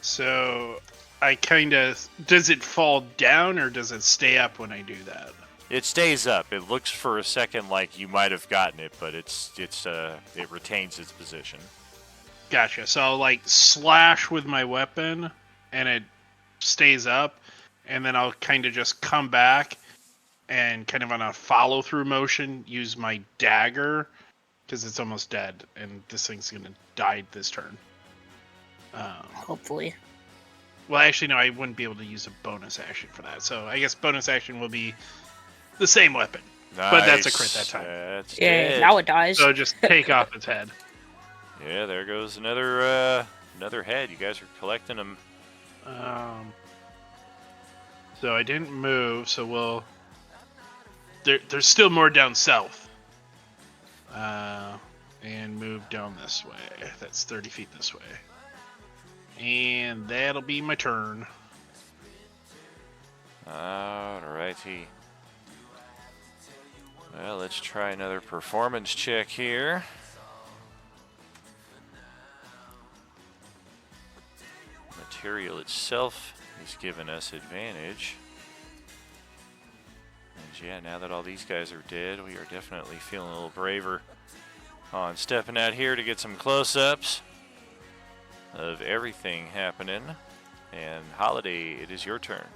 So I kind of... Does it fall down or does it stay up when I do that? It stays up. It looks for a second like you might have gotten it, but it retains its position. Gotcha. So I'll like slash with my weapon and it stays up, and then I'll kind of just come back and kind of on a follow through motion use my dagger because it's almost dead and this thing's gonna die this turn. Hopefully. Well, actually, no, I wouldn't be able to use a bonus action for that. So I guess bonus action will be the same weapon, but that's a crit that time. That's Yeah, dead. now it dies. So just take off its head. Yeah, there goes another head. You guys are collecting them. So I didn't move, so we'll... There's still more down south. And move down this way. That's 30 feet this way. And that'll be my turn. Alrighty. Well, let's try another performance check here. Material itself is giving us advantage. And yeah, now that all these guys are dead, we are definitely feeling a little braver on stepping out here to get some close-ups of everything happening. And Holiday, it is your turn.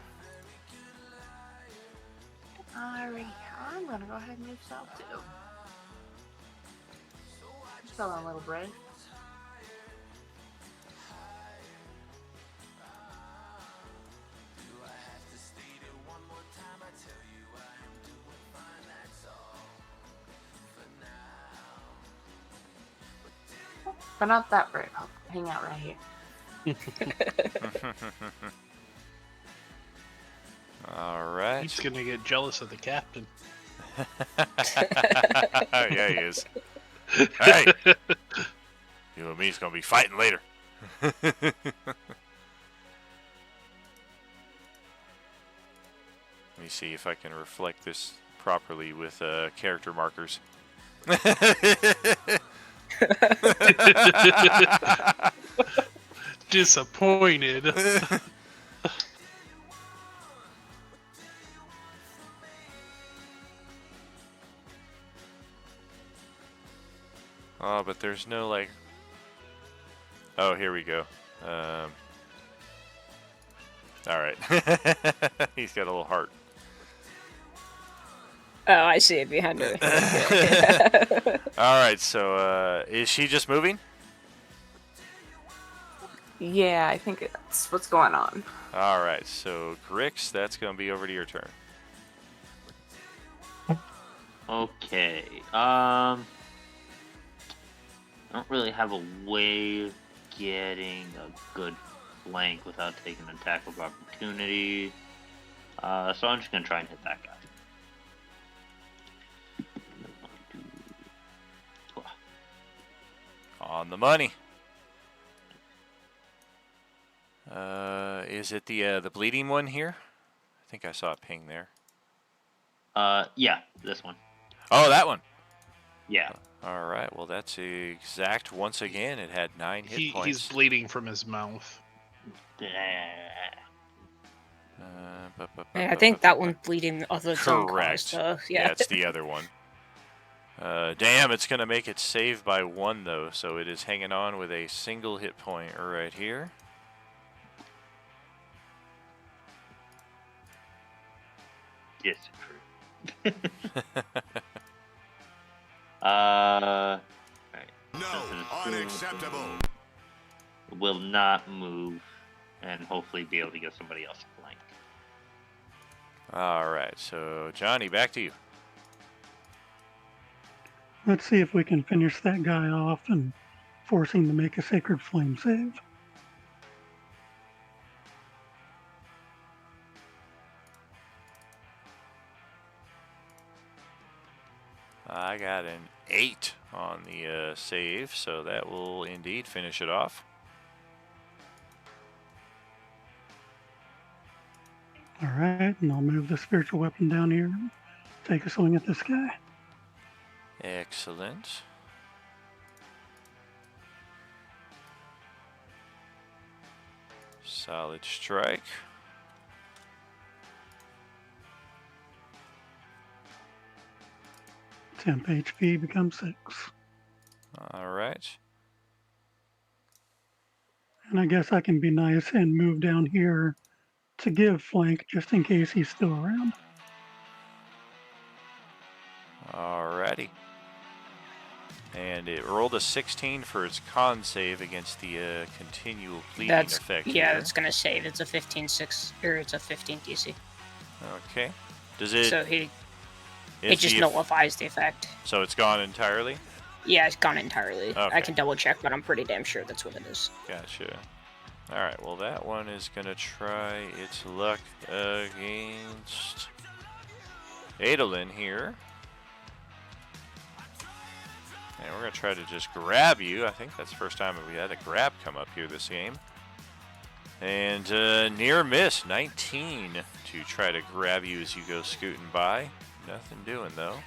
Alright, I'm gonna go ahead and move south too. Just feeling a little brave. But not that brave. I'll hang out right here. All right. He's gonna get jealous of the captain. Yeah, he is. Hey! You and me's gonna be fighting later. Let me see if I can reflect this properly with character markers. Disappointed. Oh, but there's no like... Oh, here we go. Alright. He's got a little heart. Oh, I see it behind her. Alright, so is she just moving? Yeah, I think that's what's going on. Alright, so Grix, that's going to be over to your turn. Okay. I don't really have a way of getting a good flank without taking an attack of opportunity. So I'm just gonna try and hit that guy. On the money. Is it the bleeding one here? I think I saw a ping there. Yeah, this one. Oh, that one. Yeah. All right. Well, that's exact. Once again, it had 9 hit points. He's bleeding from his mouth. I think that one's bleeding of its own cause, Correct. so, Yeah, it's the other one. Damn, it's going to make it save by 1, though, so it is hanging on with a single hit point right here. Yes, true. Unacceptable. will not move and hopefully be able to get somebody else a flank. All right, so Johnny, back to you. Let's see if we can finish that guy off and force him to make a Sacred Flame save. I got an 8 on the save, so that will indeed finish it off. All right, and I'll move the spiritual weapon down here. Take a swing at this guy. Excellent. Solid strike. Temp HP becomes 6. All right. And I guess I can be nice and move down here to give flank just in case he's still around. Alrighty. And it rolled a 16 for its con save against the continual bleeding effect. Yeah, here. that's gonna save. It's a 15-6 or it's a 15 DC. Okay. Does it? So it is just the- nullifies the effect. So it's gone entirely. Yeah, it's gone entirely. Okay. I can double check, but I'm pretty damn sure that's what it is. Gotcha. All right. Well, that one is gonna try its luck against Adolin here. And we're going to try to just grab you. I think that's the first time we had a grab come up here this game. And near miss, 19 to try to grab you as you go scooting by. Nothing doing, though.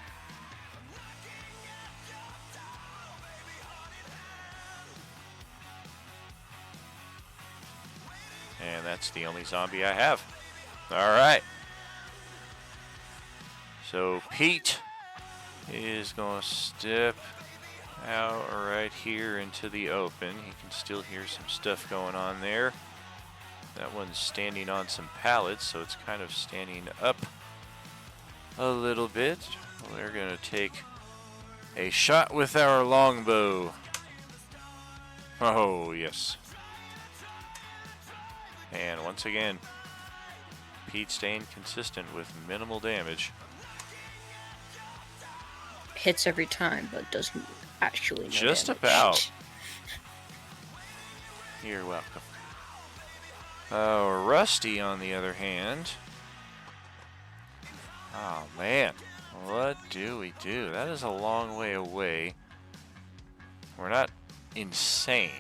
And that's the only zombie I have. All right. So Pete is going to step out right here into the open. You can still hear some stuff going on there. That one's standing on some pallets, so it's kind of standing up a little bit. We're going to take a shot with our longbow. Oh, yes. And once again, Pete staying consistent with minimal damage. Hits every time, but doesn't actually no Just damage. about. You're welcome. Oh, Rusty, on the other hand. Oh, man. What do we do? That is a long way away. We're not insane.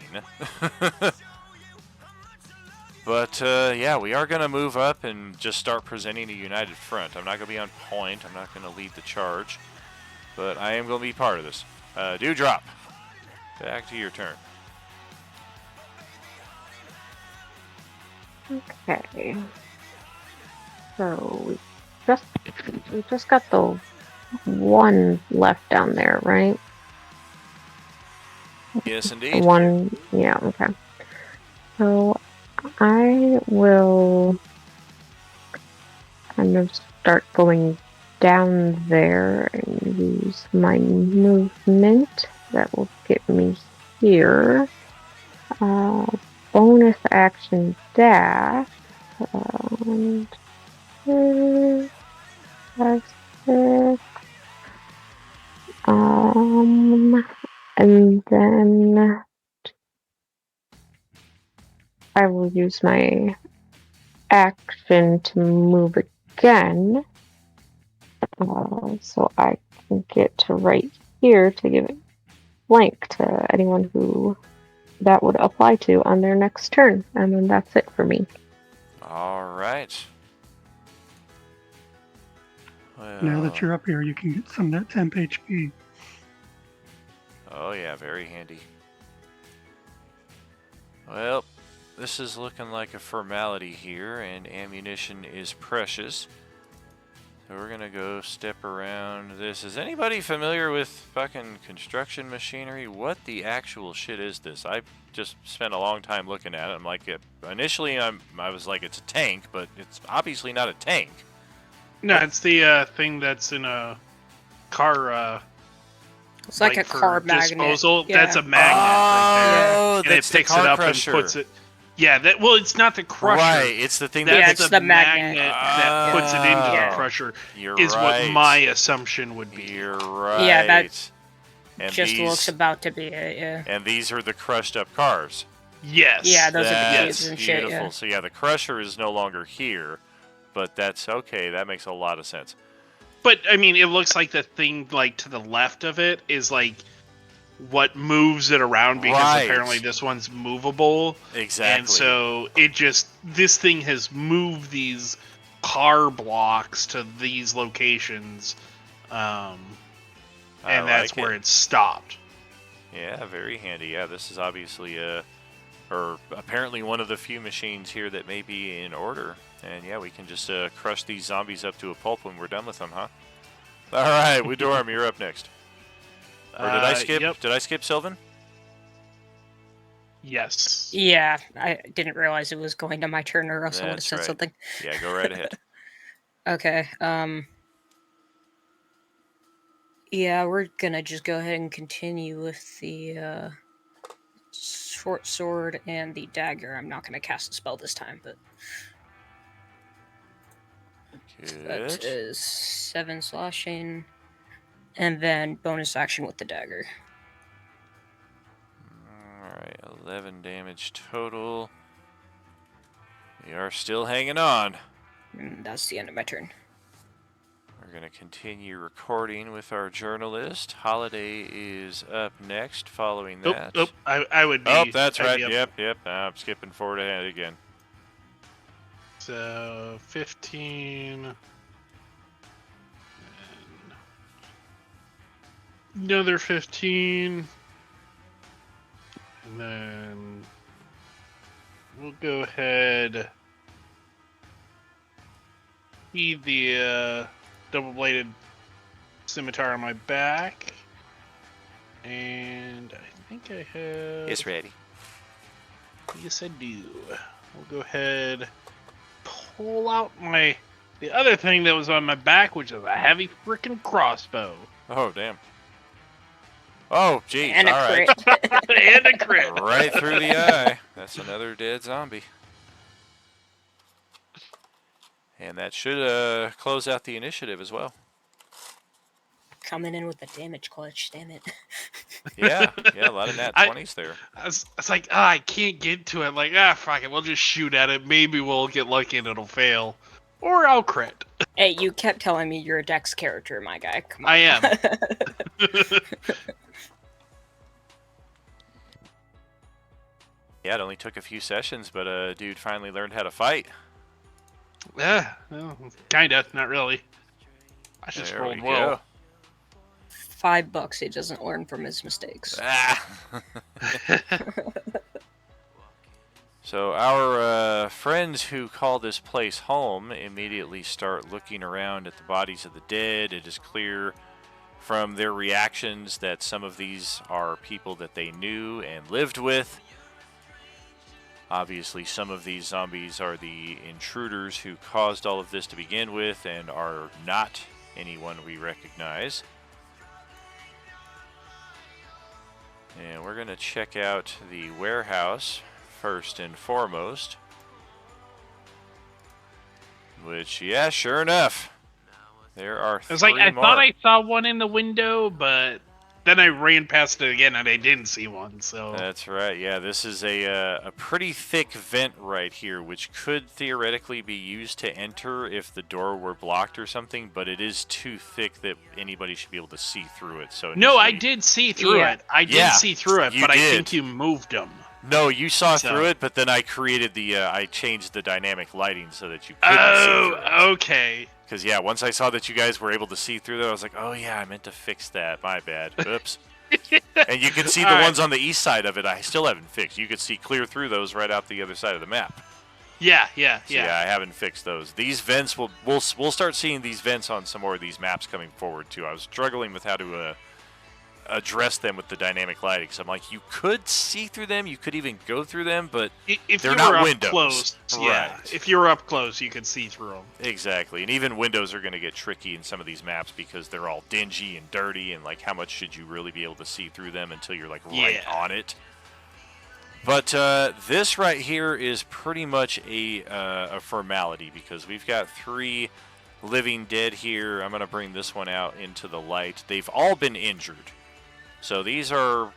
But, yeah, we are going to move up and just start presenting a united front. I'm not going to be on point. I'm not going to lead the charge. But I am going to be part of this. Dewdrop. Back to your turn. Okay. So we just got the one left down there, right? Yes, indeed. One, yeah, okay. So I will kind of start going down there and use my movement. That will get me here. Bonus action dash. And that's it. And then I will use my action to move again. So I can get to right here to give it blank to anyone who that would apply to on their next turn. And then that's it for me. All right. Well, Now that you're up here, you can get some of that temp HP. oh, yeah, very handy. Well, this is looking like a formality here, and ammunition is precious. So we're going to go step around this. Is anybody familiar with fucking construction machinery? What the actual shit is this? I just spent a long time looking at it. I'm like, initially I was like, it's a tank, but it's obviously not a tank. No, it's the thing that's in a car It's like a for car magnet. disposal. Yeah. That's a magnet right there. Oh, And that's it the picks car it up crusher. and puts it. Yeah, that. Well, it's not the crusher. Right, it's the thing that Yeah, That's it's picks. the magnet. that puts it into the Yeah. crusher. You're Is right. what my assumption would be. You're right. Yeah, that and just these, looks about to be it. Yeah. And these are the crushed up cars. Yes. Yeah, those are the That's cubes and shit. beautiful. Yeah. So yeah, the crusher is no longer here, but that's okay. That makes a lot of sense. But I mean, it looks like the thing like to the left of it is like what moves it around because Right. apparently this one's movable. Exactly. And so this thing has moved these car blocks to these locations, and that's where it stopped. Yeah, very handy. Yeah, this is obviously or apparently one of the few machines here that may be in order. And yeah, we can just crush these zombies up to a pulp when we're done with them, huh? All right, Woodorm, you're up next. Or did I skip? Yep. Did I skip Sylvan? Yes. Yeah, I didn't realize it was going to my turn, or else I would have That's said right. something. Yeah, go right ahead. Okay. Yeah, we're gonna just go ahead and continue with the short sword and the dagger. I'm not gonna cast a spell this time, but that Good. is 7 slashing, and then bonus action with the dagger. Alright, 11 damage total. We are still hanging on. And that's the end of my turn. We're going to continue recording with our journalist. Holiday is up next following that. I would be. Oh, that's I'd right. be up. Yep. I'm skipping forward ahead again. So 15. And another 15. And then we'll go ahead. Need the double-bladed scimitar on my back. And I think I have... It's ready. Yes, I do. We'll go ahead, pull out the other thing that was on my back, which is a heavy freaking crossbow. Oh, damn. Oh, geez. And a All right. crit. And a crit. Right through the eye. That's another dead zombie. And that should close out the initiative as well. Coming in with the damage clutch, damn it. Yeah, a lot of nat 20s there. I was like, I can't get to it. Like, fuck it, we'll just shoot at it. Maybe we'll get lucky and it'll fail. Or I'll crit. Hey, you kept telling me you're a Dex character, my guy. Come on. I am. Yeah, it only took a few sessions, but dude finally learned how to fight. Yeah, well, kinda, not really. I just There rolled we well. go. $5, he doesn't learn from his mistakes. Ah. So our friends who call this place home immediately start looking around at the bodies of the dead. It is clear from their reactions that some of these are people that they knew and lived with. Obviously, some of these zombies are the intruders who caused all of this to begin with and are not anyone we recognize. And we're going to check out the warehouse first and foremost. Which, yeah, sure enough, there are I was like, I more. thought I saw one in the window, but then I ran past it again and I didn't see one, so... That's right, yeah, this is a pretty thick vent right here, which could theoretically be used to enter if the door were blocked or something, but it is too thick that anybody should be able to see through it. So No, I initially- did see through Yeah. it. I did Yeah, see through it, you but I did. think you moved them. No, you saw So- through it, but then I created I changed the dynamic lighting so that you couldn't see through it. Oh, okay. Because, yeah, once I saw that you guys were able to see through that, I was like, oh, yeah, I meant to fix that. My bad. Oops. And you can see the All right. ones on the east side of it I still haven't fixed. You could see clear through those right out the other side of the map. Yeah. So, yeah, I haven't fixed those. These vents, we'll start seeing these vents on some more of these maps coming forward, too. I was struggling with how to address them with the dynamic lighting. So I'm like, you could see through them, you could even go through them, but If they're you not were up windows. close, yeah. Right. If you were up close, you could see through them. Exactly, and even windows are going to get tricky in some of these maps because they're all dingy and dirty, and like, how much should you really be able to see through them until you're like right Yeah. on it? But this right here is pretty much a formality because we've got 3 living dead here. I'm going to bring this one out into the light. They've all been injured, so these are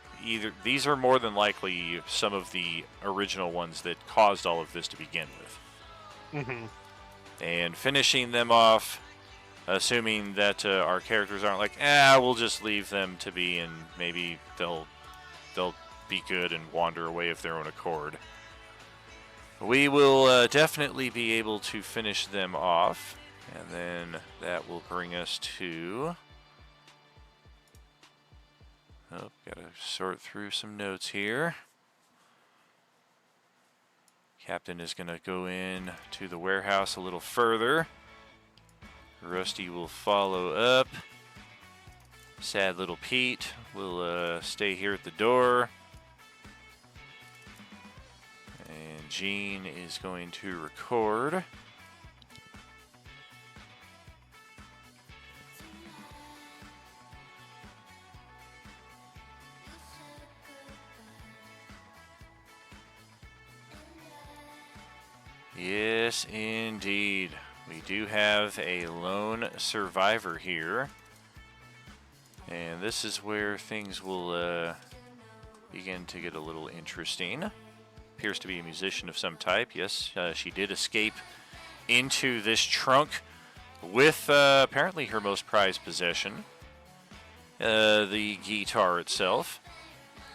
more than likely some of the original ones that caused all of this to begin with. Mm-hmm. And finishing them off, assuming that our characters aren't like, we'll just leave them to be, and maybe they'll be good and wander away of their own accord. We will definitely be able to finish them off, and then that will bring us to... Oh, gotta sort through some notes here. Captain is gonna go in to the warehouse a little further. Rusty will follow up. Sad little Pete will stay here at the door. And Gene is going to record. Yes, indeed. We do have a lone survivor here. And this is where things will begin to get a little interesting. Appears to be a musician of some type. Yes, she did escape into this trunk with apparently her most prized possession, the guitar itself.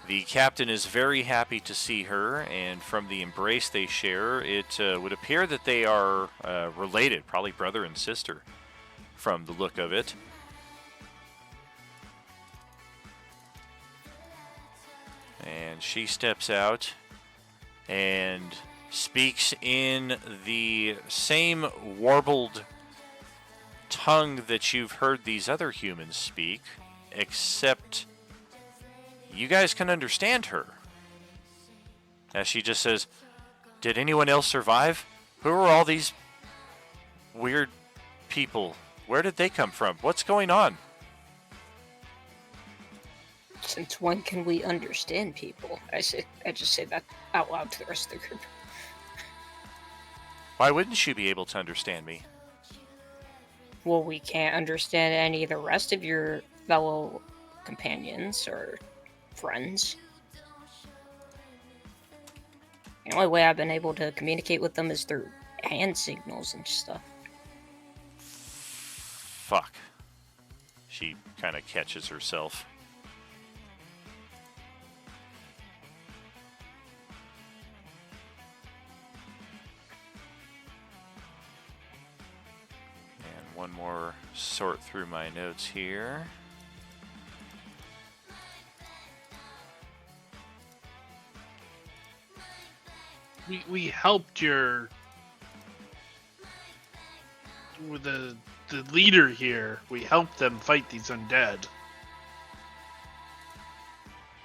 The captain is very happy to see her, and from the embrace they share, it would appear that they are related, probably brother and sister, from the look of it. And she steps out and speaks in the same warbled tongue that you've heard these other humans speak, except you guys can understand her. As she just says, "Did anyone else survive? Who are all these weird people? Where did they come from? What's going on?" Since when can we understand people? I just say that out loud to the rest of the group. Why wouldn't you be able to understand me? Well, we can't understand any of the rest of your fellow companions or friends. The only way I've been able to communicate with them is through hand signals and stuff. Fuck. She kind of catches herself. And one more sort through my notes here. We helped with the leader here. We helped them fight these undead.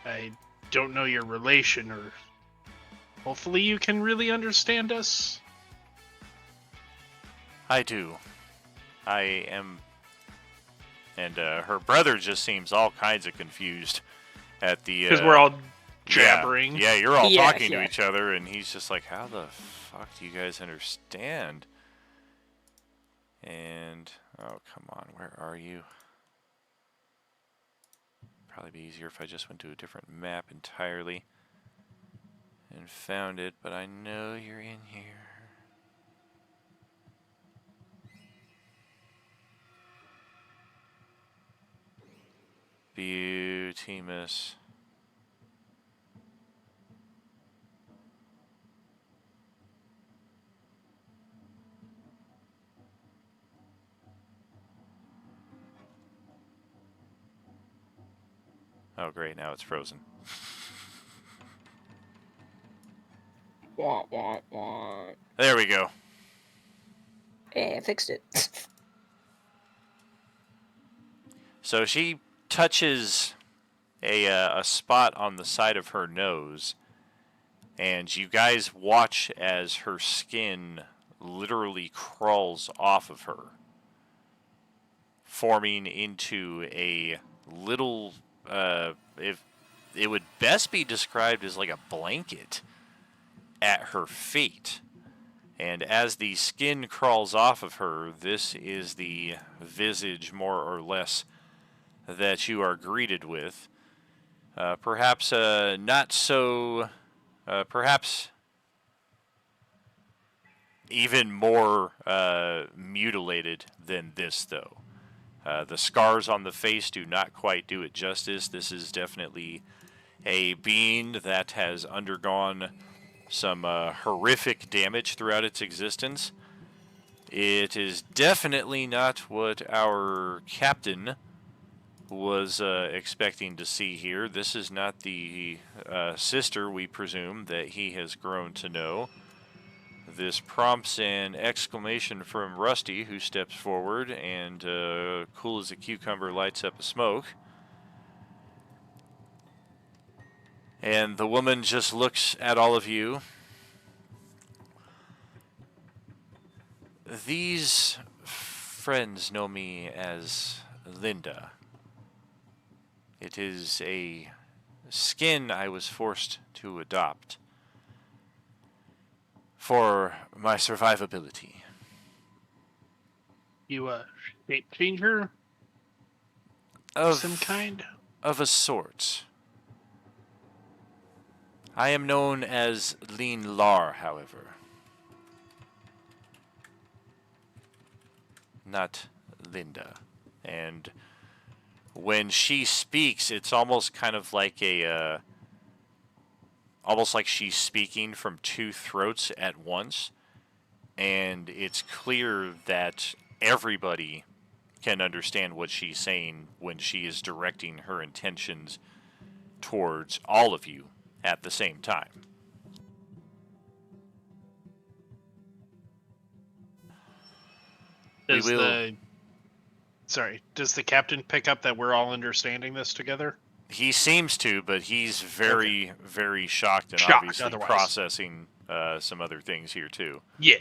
I don't know your relation, or hopefully you can really understand us. I do. I am. And her brother just seems all kinds of confused at the. Because we're all jabbering. Yeah, you're all Yeah, talking to yeah. each other, and he's just like, "How the fuck do you guys understand?" And oh, come on, where are you? Probably be easier if I just went to a different map entirely and found it, but I know you're in here. Beautimus. Oh great, now it's frozen. Wah, wah, wah. There we go. Hey, I fixed it. So she touches a spot on the side of her nose, and you guys watch as her skin literally crawls off of her, forming into a little, if it would best be described as like a blanket at her feet. And as the skin crawls off of her, this is the visage, more or less, that you are greeted with. Perhaps not so. Perhaps even more mutilated than this, though. The scars on the face do not quite do it justice. This is definitely a being that has undergone some horrific damage throughout its existence. It is definitely not what our captain was expecting to see here. This is not the sister, we presume, that he has grown to know. This prompts an exclamation from Rusty, who steps forward and, cool as a cucumber, lights up a smoke. And the woman just looks at all of you. These friends know me as Linda. It is a skin I was forced to adopt for my survivability. You shape changer Of some kind? Of a sort. I am known as Lean Lar, however. Not Linda. And when she speaks, it's almost kind of like almost like she's speaking from two throats at once. And it's clear that everybody can understand what she's saying when she is directing her intentions towards all of you at the same time. Does the captain pick up that we're all understanding this together? He seems to, but he's very, very shocked and Shocked, obviously otherwise. processing some other things here too. Yeah.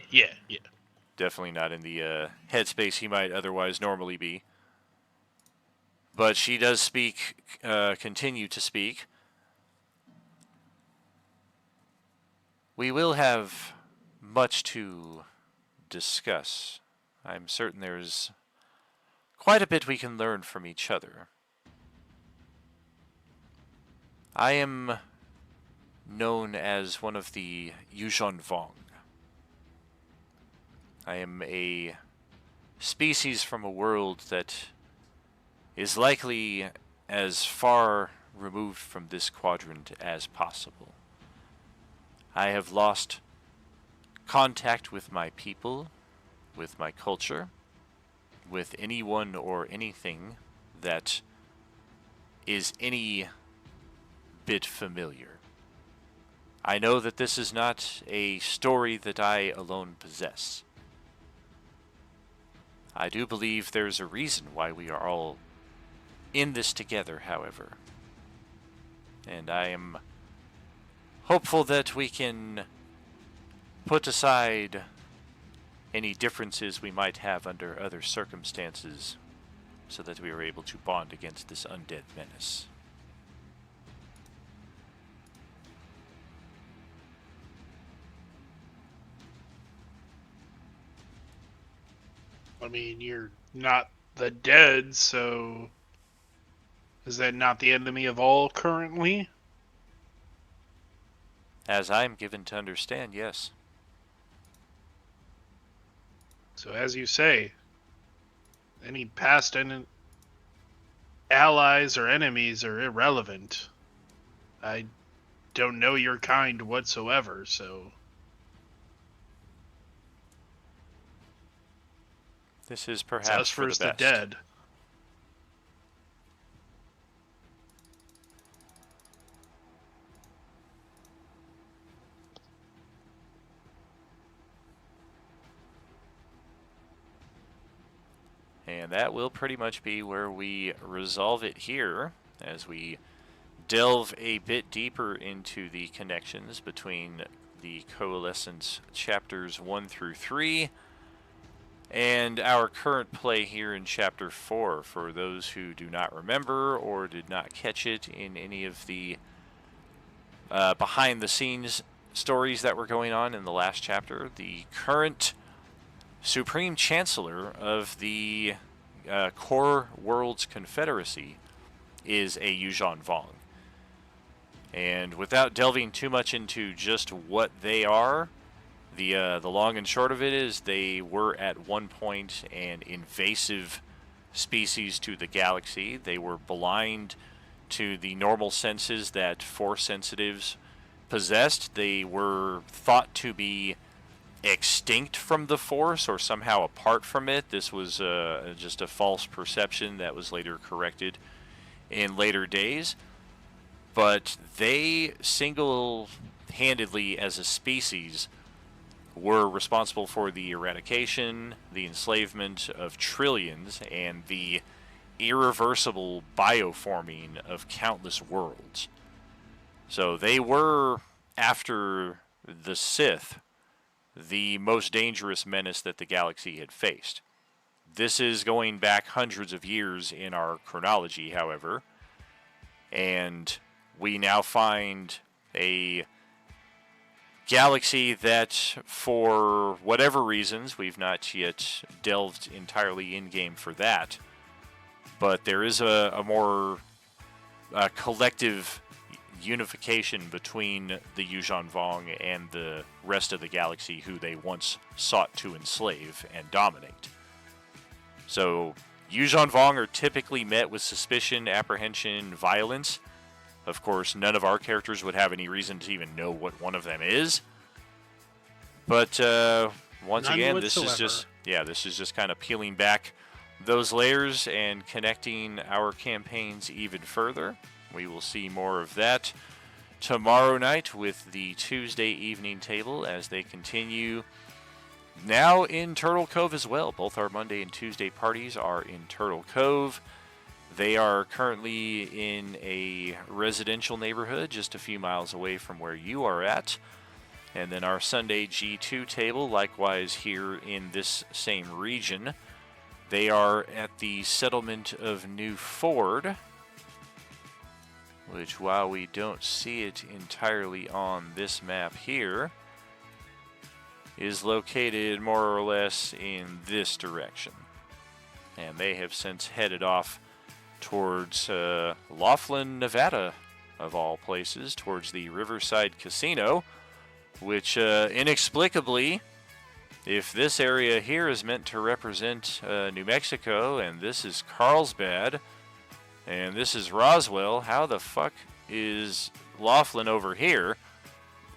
Definitely not in the headspace he might otherwise normally be. But she does speak, continue to speak. We will have much to discuss. I'm certain there's quite a bit we can learn from each other. I am known as one of the Yuzhon Vong. I am a species from a world that is likely as far removed from this quadrant as possible. I have lost contact with my people, with my culture, with anyone or anything that is any bit familiar. I know that this is not a story that I alone possess. I do believe there's a reason why we are all in this together, however. And I am hopeful that we can put aside any differences we might have under other circumstances so that we are able to bond against this undead menace. I mean, you're not the dead, so is that not the enemy of all currently? As I am given to understand, yes. So as you say, any past allies or enemies are irrelevant. I don't know your kind whatsoever, so This is it's perhaps us for the versus the best. dead. And that will pretty much be where we resolve it here, as we delve a bit deeper into the connections between the Coalescence chapters 1 through 3 and our current play here in Chapter 4 for those who do not remember or did not catch it in any of the behind-the-scenes stories that were going on in the last chapter. The current Supreme Chancellor of the Core Worlds Confederacy is a Yuuzhan Vong. And without delving too much into just what they are, the long and short of it is they were at one point an invasive species to the galaxy. They were blind to the normal senses that Force sensitives possessed. They were thought to be extinct from the Force or somehow apart from it. This was just a false perception that was later corrected in later days. But they single-handedly, as a species, were responsible for the eradication, the enslavement of trillions, and the irreversible bioforming of countless worlds. So they were, after the Sith, the most dangerous menace that the galaxy had faced. This is going back hundreds of years in our chronology, however, and we now find a galaxy that, for whatever reasons, we've not yet delved entirely in-game for that, but there is a more collective unification between the Yuuzhan Vong and the rest of the galaxy who they once sought to enslave and dominate. So, Yuuzhan Vong are typically met with suspicion, apprehension, violence. Of course, none of our characters would have any reason to even know what one of them is. But once None again, whatsoever. this is just kind of peeling back those layers and connecting our campaigns even further. We will see more of that tomorrow night with the Tuesday evening table as they continue now in Turtle Cove as well. Both our Monday and Tuesday parties are in Turtle Cove. They are currently in a residential neighborhood just a few miles away from where you are at. And then our Sunday G2 table, likewise here in this same region. They are at the settlement of New Ford, which, while we don't see it entirely on this map here, is located more or less in this direction. And they have since headed off towards Laughlin, Nevada, of all places, towards the Riverside Casino, which inexplicably, if this area here is meant to represent New Mexico, and this is Carlsbad, and this is Roswell, how the fuck is Laughlin over here?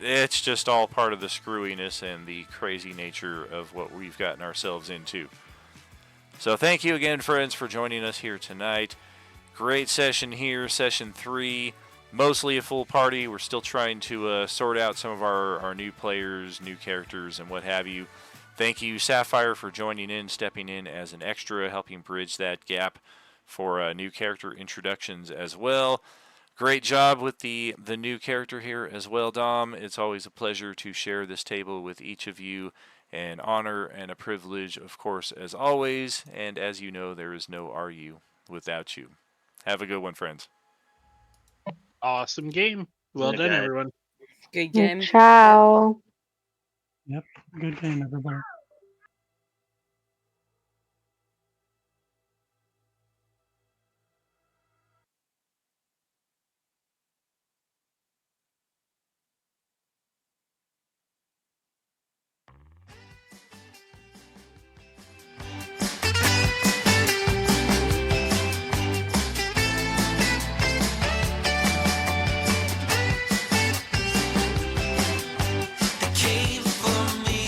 It's just all part of the screwiness and the crazy nature of what we've gotten ourselves into. So thank you again, friends, for joining us here tonight. Great session here, session 3. Mostly a full party. We're still trying to sort out some of our new players, new characters, and what have you. Thank you, Sapphire, for joining in, stepping in as an extra, helping bridge that gap for new character introductions as well. Great job with the new character here as well, Dom. It's always a pleasure to share this table with each of you. An honor and a privilege, of course, as always. And as you know, there is no RU without you. Have a good one, friends. Awesome game. Well Good done, guy. everyone. Good game. Ciao. Yep. Good game, everybody. They came for me.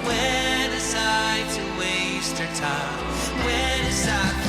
When decide to waste her time? When decide